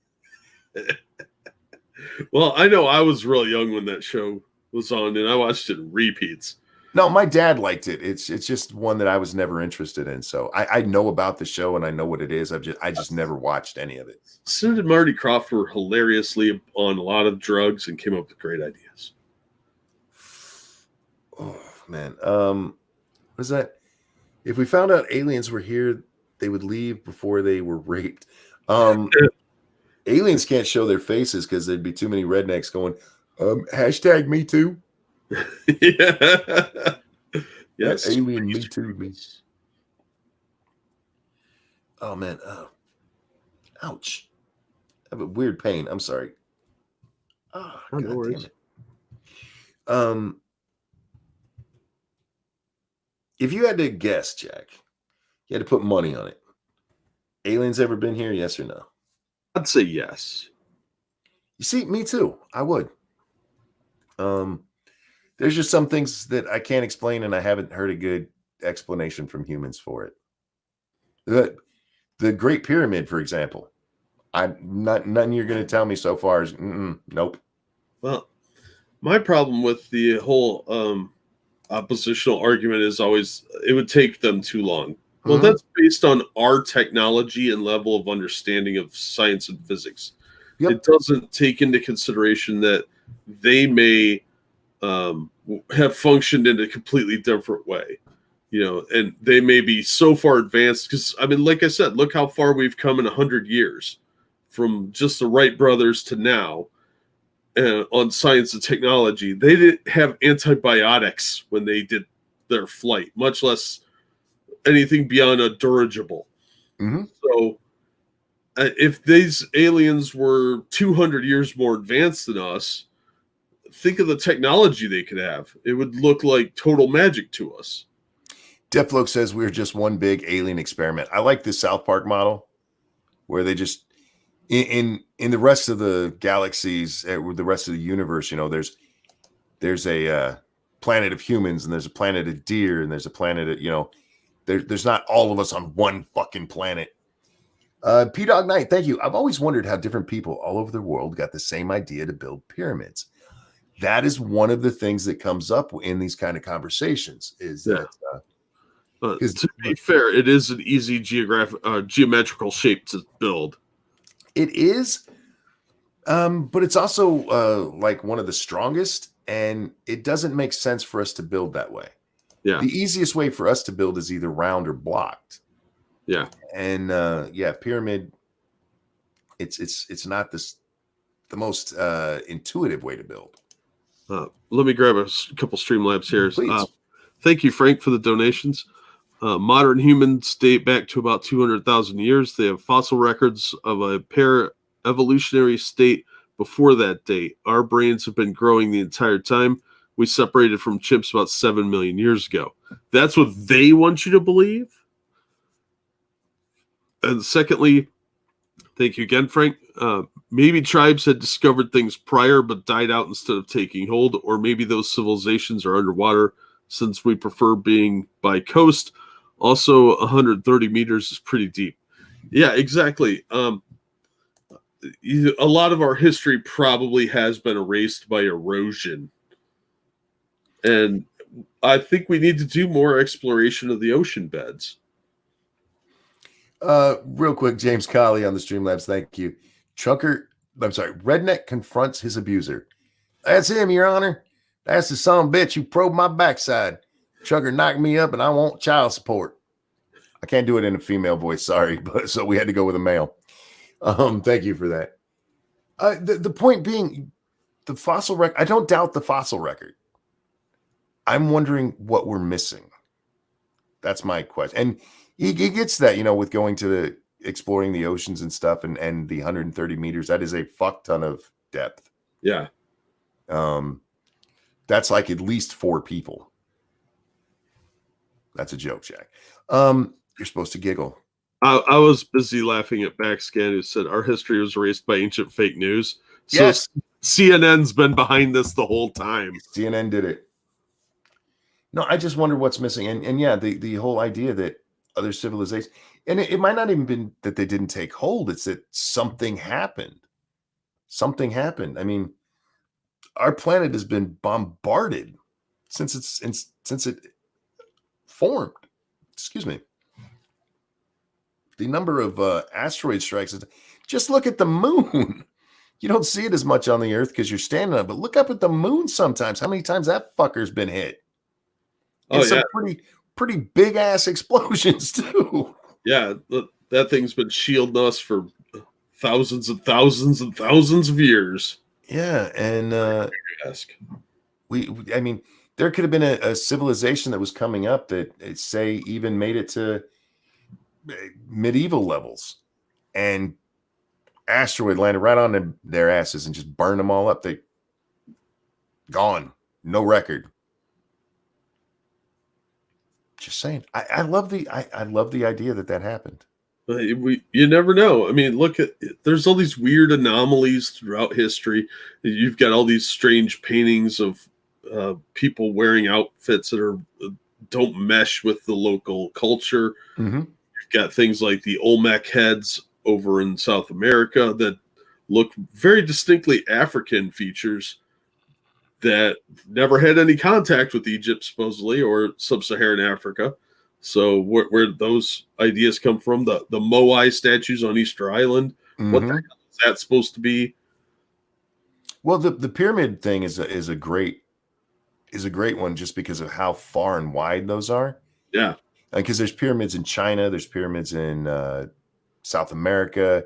S2: Well, I know I was real young when that show was on, and I watched it in repeats.
S1: No, my dad liked it. It's just one that I was never interested in. So I know about the show and I know what it is. I just never watched any of it.
S2: Sid and Marty Krofft were hilariously on a lot of drugs and came up with great ideas.
S1: Oh man, what is that? If we found out aliens were here, they would leave before they were raped. Aliens can't show their faces because there'd be too many rednecks going, hashtag me too.
S2: Yeah. Yes.
S1: Alien me too. Me. Oh man. Ouch. I have a weird pain. I'm sorry. Oh, God damn it. If you had to guess, Jack, you had to put money on it. Aliens ever been here? Yes or no?
S2: I'd say yes.
S1: You see, me too. I would. There's just some things that I can't explain, and I haven't heard a good explanation from humans for it. The Great Pyramid, for example. Nothing you're going to tell me so far is nope.
S2: Well, my problem with the whole oppositional argument is always it would take them too long. Well, that's based on our technology and level of understanding of science and physics. Yep. It doesn't take into consideration that they may have functioned in a completely different way. and they may be so far advanced because, I mean, like I said, look how far we've come in 100 years from just the Wright brothers to now on science and technology. They didn't have antibiotics when they did their flight, much less anything beyond a dirigible.
S1: Mm-hmm.
S2: So if these aliens were 200 years more advanced than us, think of the technology they could have. It would look like total magic to us.
S1: Defloke says we're just one big alien experiment. I like this South Park model where they just in the rest of the galaxies, the rest of the universe, there's a planet of humans and there's a planet of deer and there's a planet of, there's not all of us on one fucking planet. P-Dog Knight, thank you. I've always wondered how different people all over the world got the same idea to build pyramids. That is one of the things that comes up in these kind of conversations is that
S2: to be fair, it is an easy geometrical shape to build.
S1: It is, but it's also like one of the strongest, and it doesn't make sense for us to build that way.
S2: Yeah.
S1: The easiest way for us to build is either round or blocked.
S2: Yeah.
S1: And pyramid, it's not the most intuitive way to build.
S2: Let me grab a couple Streamlabs here.
S1: Please.
S2: Thank you, Frank, for the donations. Modern humans date back to about 200,000 years. They have fossil records of a evolutionary state before that date. Our brains have been growing the entire time. We separated from chimps about 7 million years ago. That's what they want you to believe. And secondly, thank you again, Frank. Maybe tribes had discovered things prior but died out instead of taking hold, or maybe those civilizations are underwater since we prefer being by coast. Also, 130 meters is pretty deep. Yeah, exactly. A lot of our history probably has been erased by erosion. And I think we need to do more exploration of the ocean beds.
S1: Real quick, James Colley on the Streamlabs. Thank you. Redneck confronts his abuser. That's him, Your Honor. That's the son of a bitch who probed my backside. Trucker knocked me up and I want child support. I can't do it in a female voice, sorry, but so we had to go with a male. Thank you for that. The point being, the fossil record, I don't doubt the fossil record. I'm wondering what we're missing. That's my question. And he gets that, with going to exploring the oceans and stuff and the 130 meters. That is a fuck ton of depth.
S2: Yeah.
S1: That's like at least 4 people. That's a joke, Jack. You're supposed to giggle.
S2: I was busy laughing at Backscan, who said our history was erased by ancient fake news. So
S1: yes.
S2: CNN's been behind this the whole time.
S1: CNN did it. No, I just wonder what's missing. And yeah, the whole idea that other civilizations, and it might not even been that they didn't take hold. It's that something happened. Something happened. I mean, our planet has been bombarded since it formed. Excuse me. The number of asteroid strikes. Just look at the moon. You don't see it as much on the Earth because you're standing on it, but look up at the moon sometimes. How many times that fucker's been hit? And some pretty big ass explosions too.
S2: Yeah, that thing's been shielding us for thousands and thousands and thousands of years.
S1: Yeah, and I mean, there could have been a civilization that was coming up that, say, even made it to medieval levels, and asteroid landed right on their asses and just burned them all up. They gone, no record. Just saying, I love the idea that happened.
S2: You never know. I mean, there's all these weird anomalies throughout history. You've got all these strange paintings of people wearing outfits that don't mesh with the local culture.
S1: Mm-hmm.
S2: You've got things like the Olmec heads over in South America that look very distinctly African features that never had any contact with Egypt, supposedly, or sub-Saharan Africa. So where those ideas come from, the Moai statues on Easter Island,
S1: mm-hmm.
S2: What the hell is that supposed to be?
S1: Well, the pyramid thing is a great one just because of how far and wide those are.
S2: Yeah.
S1: Because there's pyramids in China, there's pyramids in South America,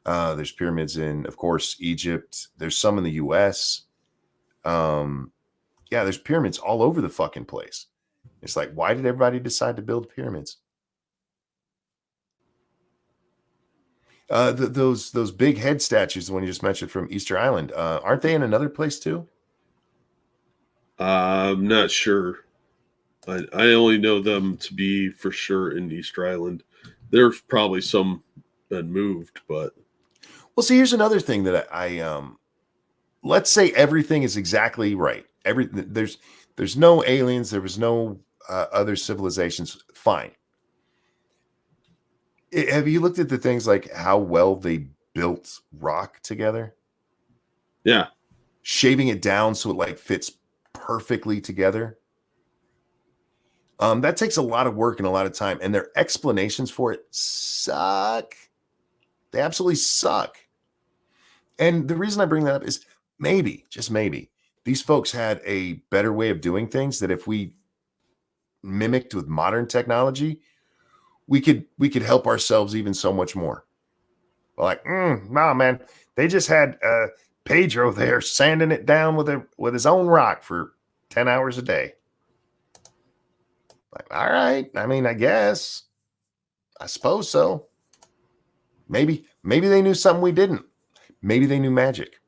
S1: there's pyramids in, of course, Egypt. There's some in the U.S. Yeah, there's pyramids all over the fucking place. It's like, why did everybody decide to build pyramids? Those big head statues, the one you just mentioned from Easter Island, aren't they in another place too?
S2: I'm not sure. I only know them to be for sure in Easter Island. There's probably some been moved, but
S1: Well, see, here's another thing that I let's say everything is exactly right. There's no aliens, there was no other civilizations. Fine. Have you looked at the things like how well they built rock together?
S2: yeah,
S1: Shaving it down so it like fits perfectly together. That takes a lot of work and a lot of time, and their explanations for it suck. They absolutely suck. And the reason I bring that up is maybe, just maybe, these folks had a better way of doing things that if we mimicked with modern technology, we could help ourselves even so much more. Like, nah, man, they just had Pedro there sanding it down with his own rock for 10 hours a day. Like, all right, I mean, I suppose so. Maybe they knew something we didn't. Maybe they knew magic.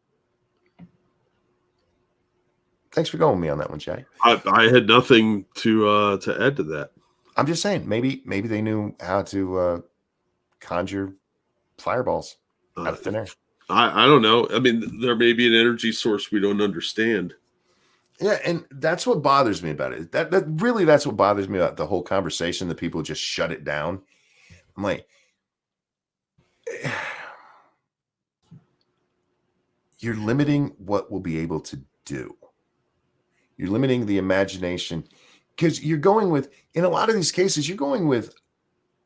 S1: Thanks for going with me on that one, Jack.
S2: I had nothing to add to that.
S1: I'm just saying, maybe they knew how to conjure fireballs out of thin air.
S2: I don't know. I mean, there may be an energy source we don't understand.
S1: Yeah, and that's what bothers me about it. That's what bothers me about the whole conversation. That people just shut it down. I'm like, you're limiting what we'll be able to do. You're limiting the imagination because you're going with, in a lot of these cases, you're going with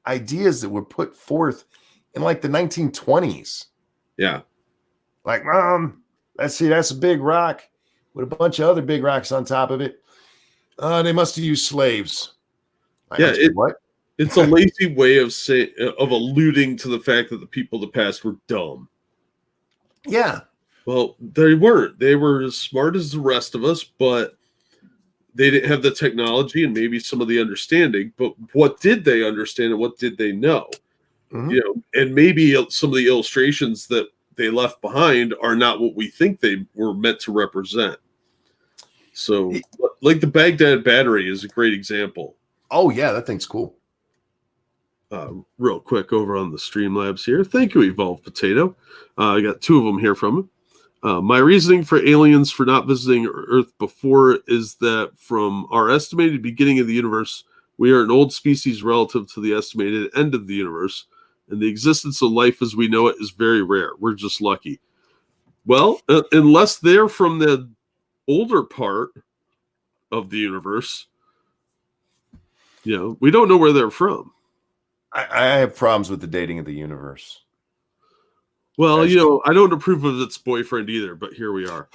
S1: ideas that were put forth in like the 1920s.
S2: Yeah.
S1: Like, let's see, that's a big rock with a bunch of other big rocks on top of it. They must have used slaves. Like,
S2: yeah.
S1: What?
S2: It's a lazy way of alluding to the fact that the people of the past were dumb.
S1: Yeah.
S2: Well, they weren't. They were as smart as the rest of us, but they didn't have the technology and maybe some of the understanding. But what did they understand and what did they know?
S1: Mm-hmm.
S2: You know, and maybe some of the illustrations that they left behind are not what we think they were meant to represent. So, like the Baghdad battery is a great example.
S1: Oh yeah, that thing's cool.
S2: Real quick over on the Streamlabs here. Thank you, Evolved Potato. I got two of them here from him. My reasoning for aliens for not visiting Earth before is that from our estimated beginning of the universe, we are an old species relative to the estimated end of the universe, and the existence of life as we know it is very rare. We're just lucky. Well, unless they're from the older part of the universe, you know, we don't know where they're from.
S1: I have problems with the dating of the universe.
S2: Well, you know, I don't approve of its boyfriend either, but here we are.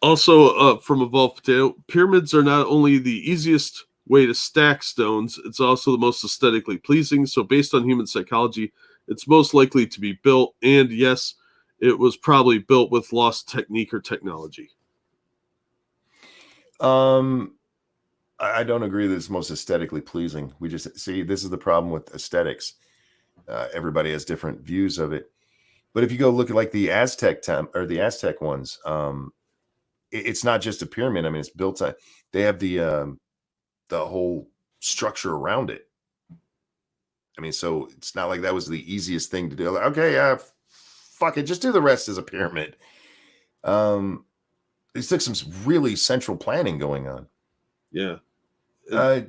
S2: Also, from Evolved Potato, pyramids are not only the easiest way to stack stones, it's also the most aesthetically pleasing. So, based on human psychology, it's most likely to be built. And yes, it was probably built with lost technique or technology.
S1: I don't agree that it's most aesthetically pleasing. We just see this is the problem with aesthetics. Everybody has different views of it. But if you go look at like the Aztec the Aztec ones, it's not just a pyramid. I mean, it's built on. They have the whole structure around it. I mean, so it's not like that was the easiest thing to do. Like, okay, fuck it, just do the rest as a pyramid. It took some really central planning going on.
S2: Yeah.
S1: I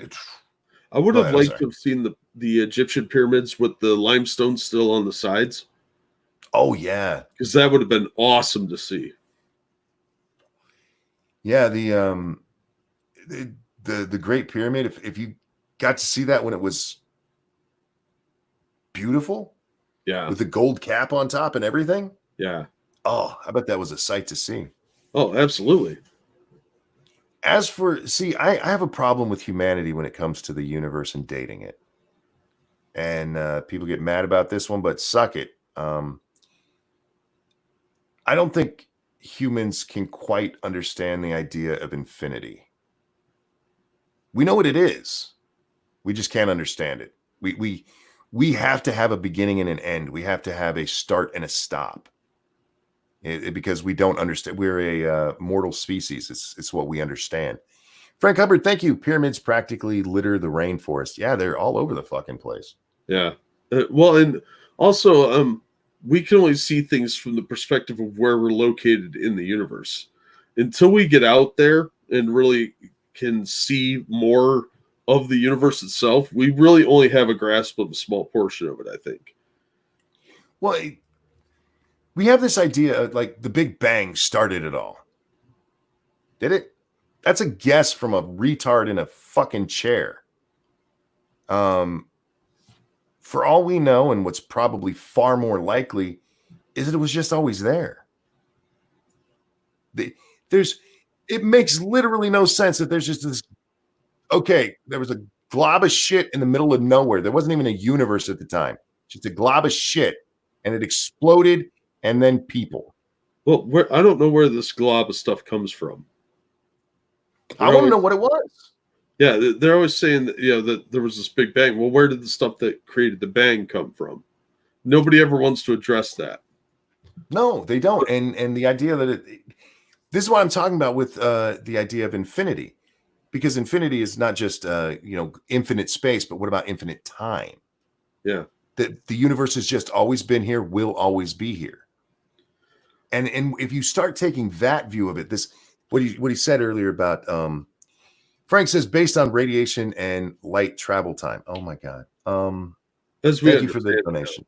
S2: would have liked to have seen the Egyptian pyramids with the limestone still on the sides.
S1: Oh yeah,
S2: because that would have been awesome to see.
S1: Yeah, the Great Pyramid. If you got to see that when it was beautiful,
S2: yeah,
S1: with the gold cap on top and everything,
S2: yeah.
S1: Oh, I bet that was a sight to see.
S2: Oh, absolutely.
S1: As for, see, I have a problem with humanity when it comes to the universe and dating it. And people get mad about this one, but suck it. I don't think humans can quite understand the idea of infinity. We know what it is. We just can't understand it. We have to have a beginning and an end. We have to have a start and a stop. Because we don't understand. We're a mortal species. It's what we understand. Frank Hubbard, thank you. Pyramids practically litter the rainforest. Yeah, they're all over the fucking place.
S2: Yeah. Well, and also, we can only see things from the perspective of where we're located in the universe. Until we get out there and really can see more of the universe itself, we really only have a grasp of a small portion of it, I think.
S1: Well, we have this idea of, like, the Big Bang started it all. Did it? That's a guess from a retard in a fucking chair. For all we know, and what's probably far more likely, is that it was just always there. It makes literally no sense that there's just this. Okay, there was a glob of shit in the middle of nowhere. There wasn't even a universe at the time. Just a glob of shit, and it exploded, and then people.
S2: Well, I don't know where this glob of stuff comes from.
S1: I want to know what it was.
S2: Yeah, they're always saying that, that there was this Big Bang. Well, where did the stuff that created the bang come from? Nobody ever wants to address that.
S1: No, they don't. And the idea that this is what I'm talking about with the idea of infinity, because infinity is not just infinite space, but what about infinite time?
S2: Yeah,
S1: that the universe has just always been here, will always be here. And if you start taking that view of it, this what he said earlier about Frank says based on radiation and light travel time. Oh my God.
S2: As we
S1: thank you for the donation.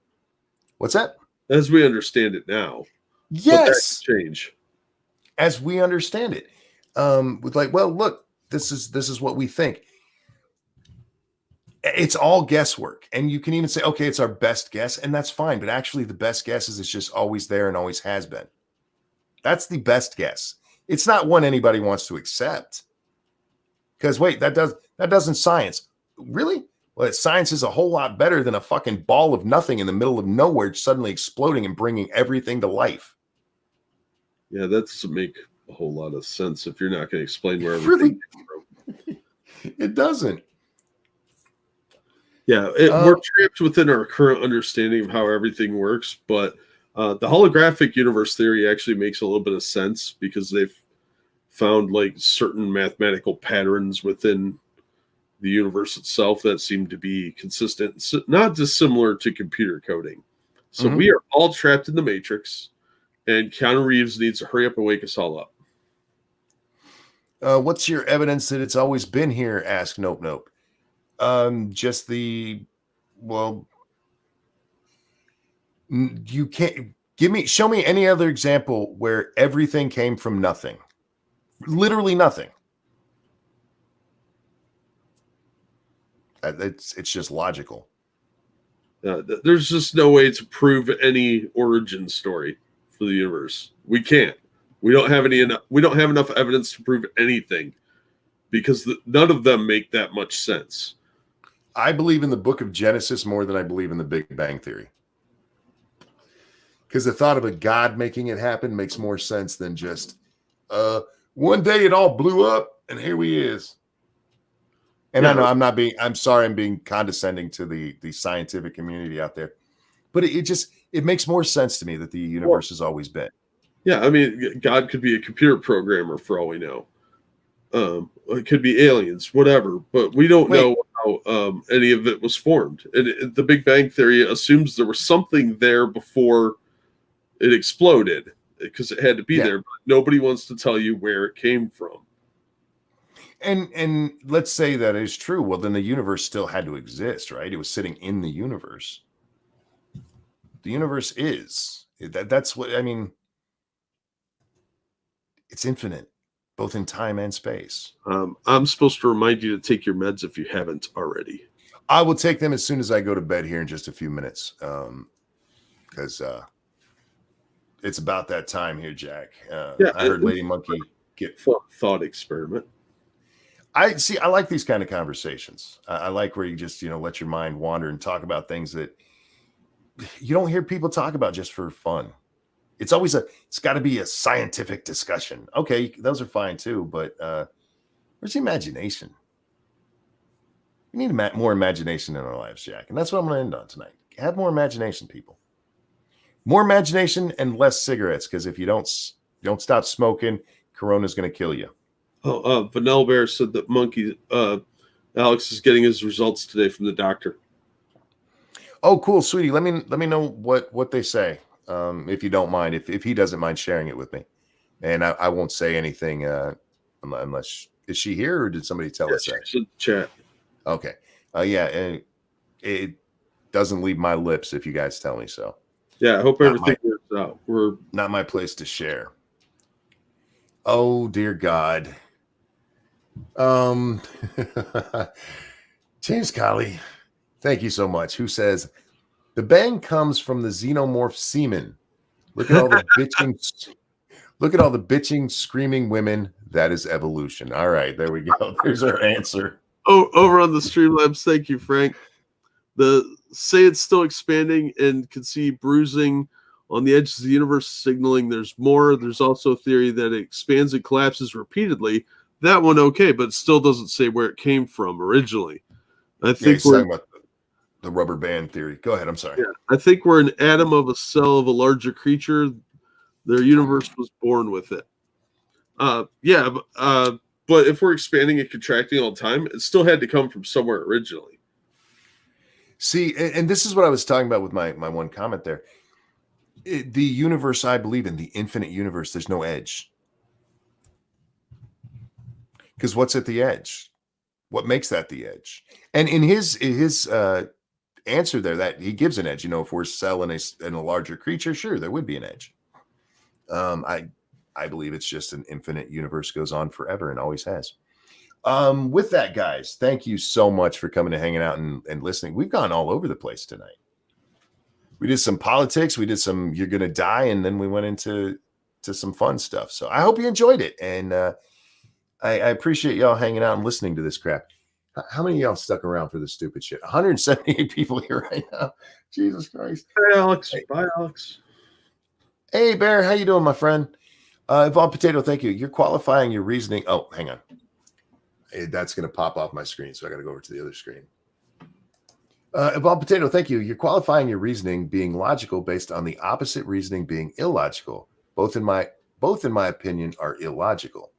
S1: What's that?
S2: As we understand it now.
S1: Yes.
S2: Change.
S1: As we understand it. With like, well, look, this is what we think. It's all guesswork. And you can even say, okay, it's our best guess, and that's fine. But actually, the best guess is it's just always there and always has been. That's the best guess. It's not one anybody wants to accept. Because wait, that doesn't science. Really? Well, science is a whole lot better than a fucking ball of nothing in the middle of nowhere suddenly exploding and bringing everything to life.
S2: Yeah, that doesn't make a whole lot of sense if you're not going to explain where everything came from.
S1: It doesn't.
S2: Yeah, we're trapped within our current understanding of how everything works, but the holographic universe theory actually makes a little bit of sense because they've found like certain mathematical patterns within the universe itself that seem to be consistent, not dissimilar to computer coding. So we are all trapped in the matrix, and Keanu Reeves needs to hurry up and wake us all up.
S1: What's your evidence that it's always been here? Asked Nope Nope. Just the, well, you can't show me any other example where everything came from nothing. Literally nothing. It's just logical.
S2: There's just no way to prove any origin story for the universe. We can't. We don't have enough evidence to prove anything because none of them make that much sense.
S1: I believe in the book of Genesis more than I believe in the Big Bang Theory. Because the thought of a God making it happen makes more sense than just one day it all blew up and here we is. And yeah, I know I'm sorry I'm being condescending to the scientific community out there. But it makes more sense to me that the universe has always been.
S2: Yeah, I mean, God could be a computer programmer for all we know. It could be aliens, whatever, but we don't know how any of it was formed. And the Big Bang Theory assumes there was something there before it exploded because it had to be there, but nobody wants to tell you where it came from.
S1: And let's say that is true. Well, then the universe still had to exist, right? It was sitting in the universe. The universe is. That's what I mean. It's infinite, both in time and space.
S2: I'm supposed to remind you to take your meds if you haven't already.
S1: I will take them as soon as I go to bed here in just a few minutes. Because it's about that time here, Jack. I heard Lady Monkey get
S2: thought experiment.
S1: I see. I like these kind of conversations. I like where you just, let your mind wander and talk about things that you don't hear people talk about just for fun. It's got to be a scientific discussion. Okay, those are fine too, but where's the imagination? We need more imagination in our lives, Jack. And that's what I'm going to end on tonight. Have more imagination, people. More imagination and less cigarettes, because if you don't stop smoking, Corona's going to kill you.
S2: Oh, Vanilla Bear said that Alex is getting his results today from the doctor.
S1: Oh, cool, sweetie. Let me know what they say, if you don't mind. If he doesn't mind sharing it with me, and I won't say anything unless is she here or did somebody tell us that?
S2: She's in the chat.
S1: Okay. Yeah, and it doesn't leave my lips if you guys tell me so.
S2: Yeah, I hope everything works out. We're
S1: not my place to share. Oh dear God. James Colley, thank you so much. Who says the bang comes from the xenomorph semen? Look at all the bitching. Look at all the bitching, screaming women. That is evolution. All right, there we go. There's our answer.
S2: Oh, over on the Streamlabs. Thank you, Frank. Say it's still expanding and can see bruising on the edges of the universe, signaling there's more. There's also a theory that it expands and collapses repeatedly. That one, okay, but it still doesn't say where it came from originally. I think
S1: we're talking about the rubber band theory. Go ahead. I'm sorry.
S2: Yeah, I think we're an atom of a cell of a larger creature. Their universe was born with it. But if we're expanding and contracting all the time, it still had to come from somewhere originally.
S1: See, and this is what I was talking about with my one comment there. The universe I believe in, the infinite universe, there's no edge. Because what's at the edge? What makes that the edge? And in his answer there, that he gives an edge. If we're a cell in a larger creature, sure, there would be an edge. I believe it's just an infinite universe, goes on forever and always has. With that, guys, thank you so much for coming and hanging out and listening. We've gone all over the place tonight. We did some politics, we did some "you're gonna die," and then we went into some fun stuff. So I hope you enjoyed it, and I appreciate y'all hanging out and listening to this crap. How many of y'all stuck around for this stupid shit? 178 people here right now. Jesus Christ.
S2: Hey, Alex. Hey. Bye, Alex.
S1: Hey, Bear. How you doing, my friend? Evolved Potato, thank you. You're qualifying your reasoning. Oh, hang on. That's going to pop off my screen, so I got to go over to the other screen. Evolved Potato, thank you. You're qualifying your reasoning being logical based on the opposite reasoning being illogical. Both in my opinion, are illogical.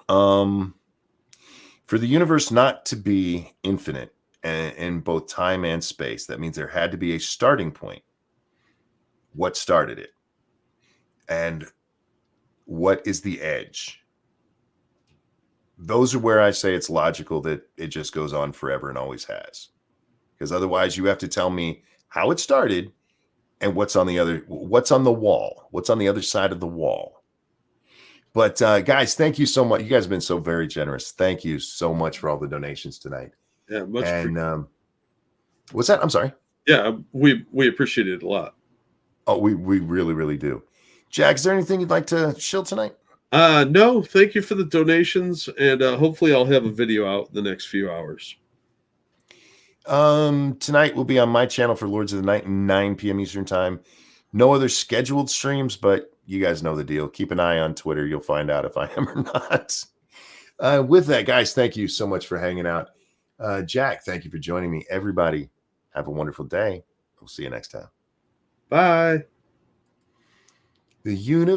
S1: For the universe not to be infinite in both time and space, that means there had to be a starting point. What started it? And what is the edge? Those are where I say it's logical that it just goes on forever and always has. Because otherwise you have to tell me how it started and what's on the wall, what's on the other side of the wall. But guys, thank you so much. You guys have been so very generous. Thank you so much for all the donations tonight.
S2: Yeah, much.
S1: And what's that? I'm sorry.
S2: Yeah, we appreciate it a lot.
S1: Oh, we really, really do. Jack, is there anything you'd like to shill tonight?
S2: No, thank you for the donations, and hopefully I'll have a video out in the next few hours.
S1: Tonight will be on my channel for Lords of the Night, 9 p.m. Eastern time. No other scheduled streams, but you guys know the deal. Keep an eye on Twitter. You'll find out if I am or not. With that, guys, thank you so much for hanging out. Jack, thank you for joining me. Everybody, have a wonderful day. We'll see you next time.
S2: Bye.
S1: The universe.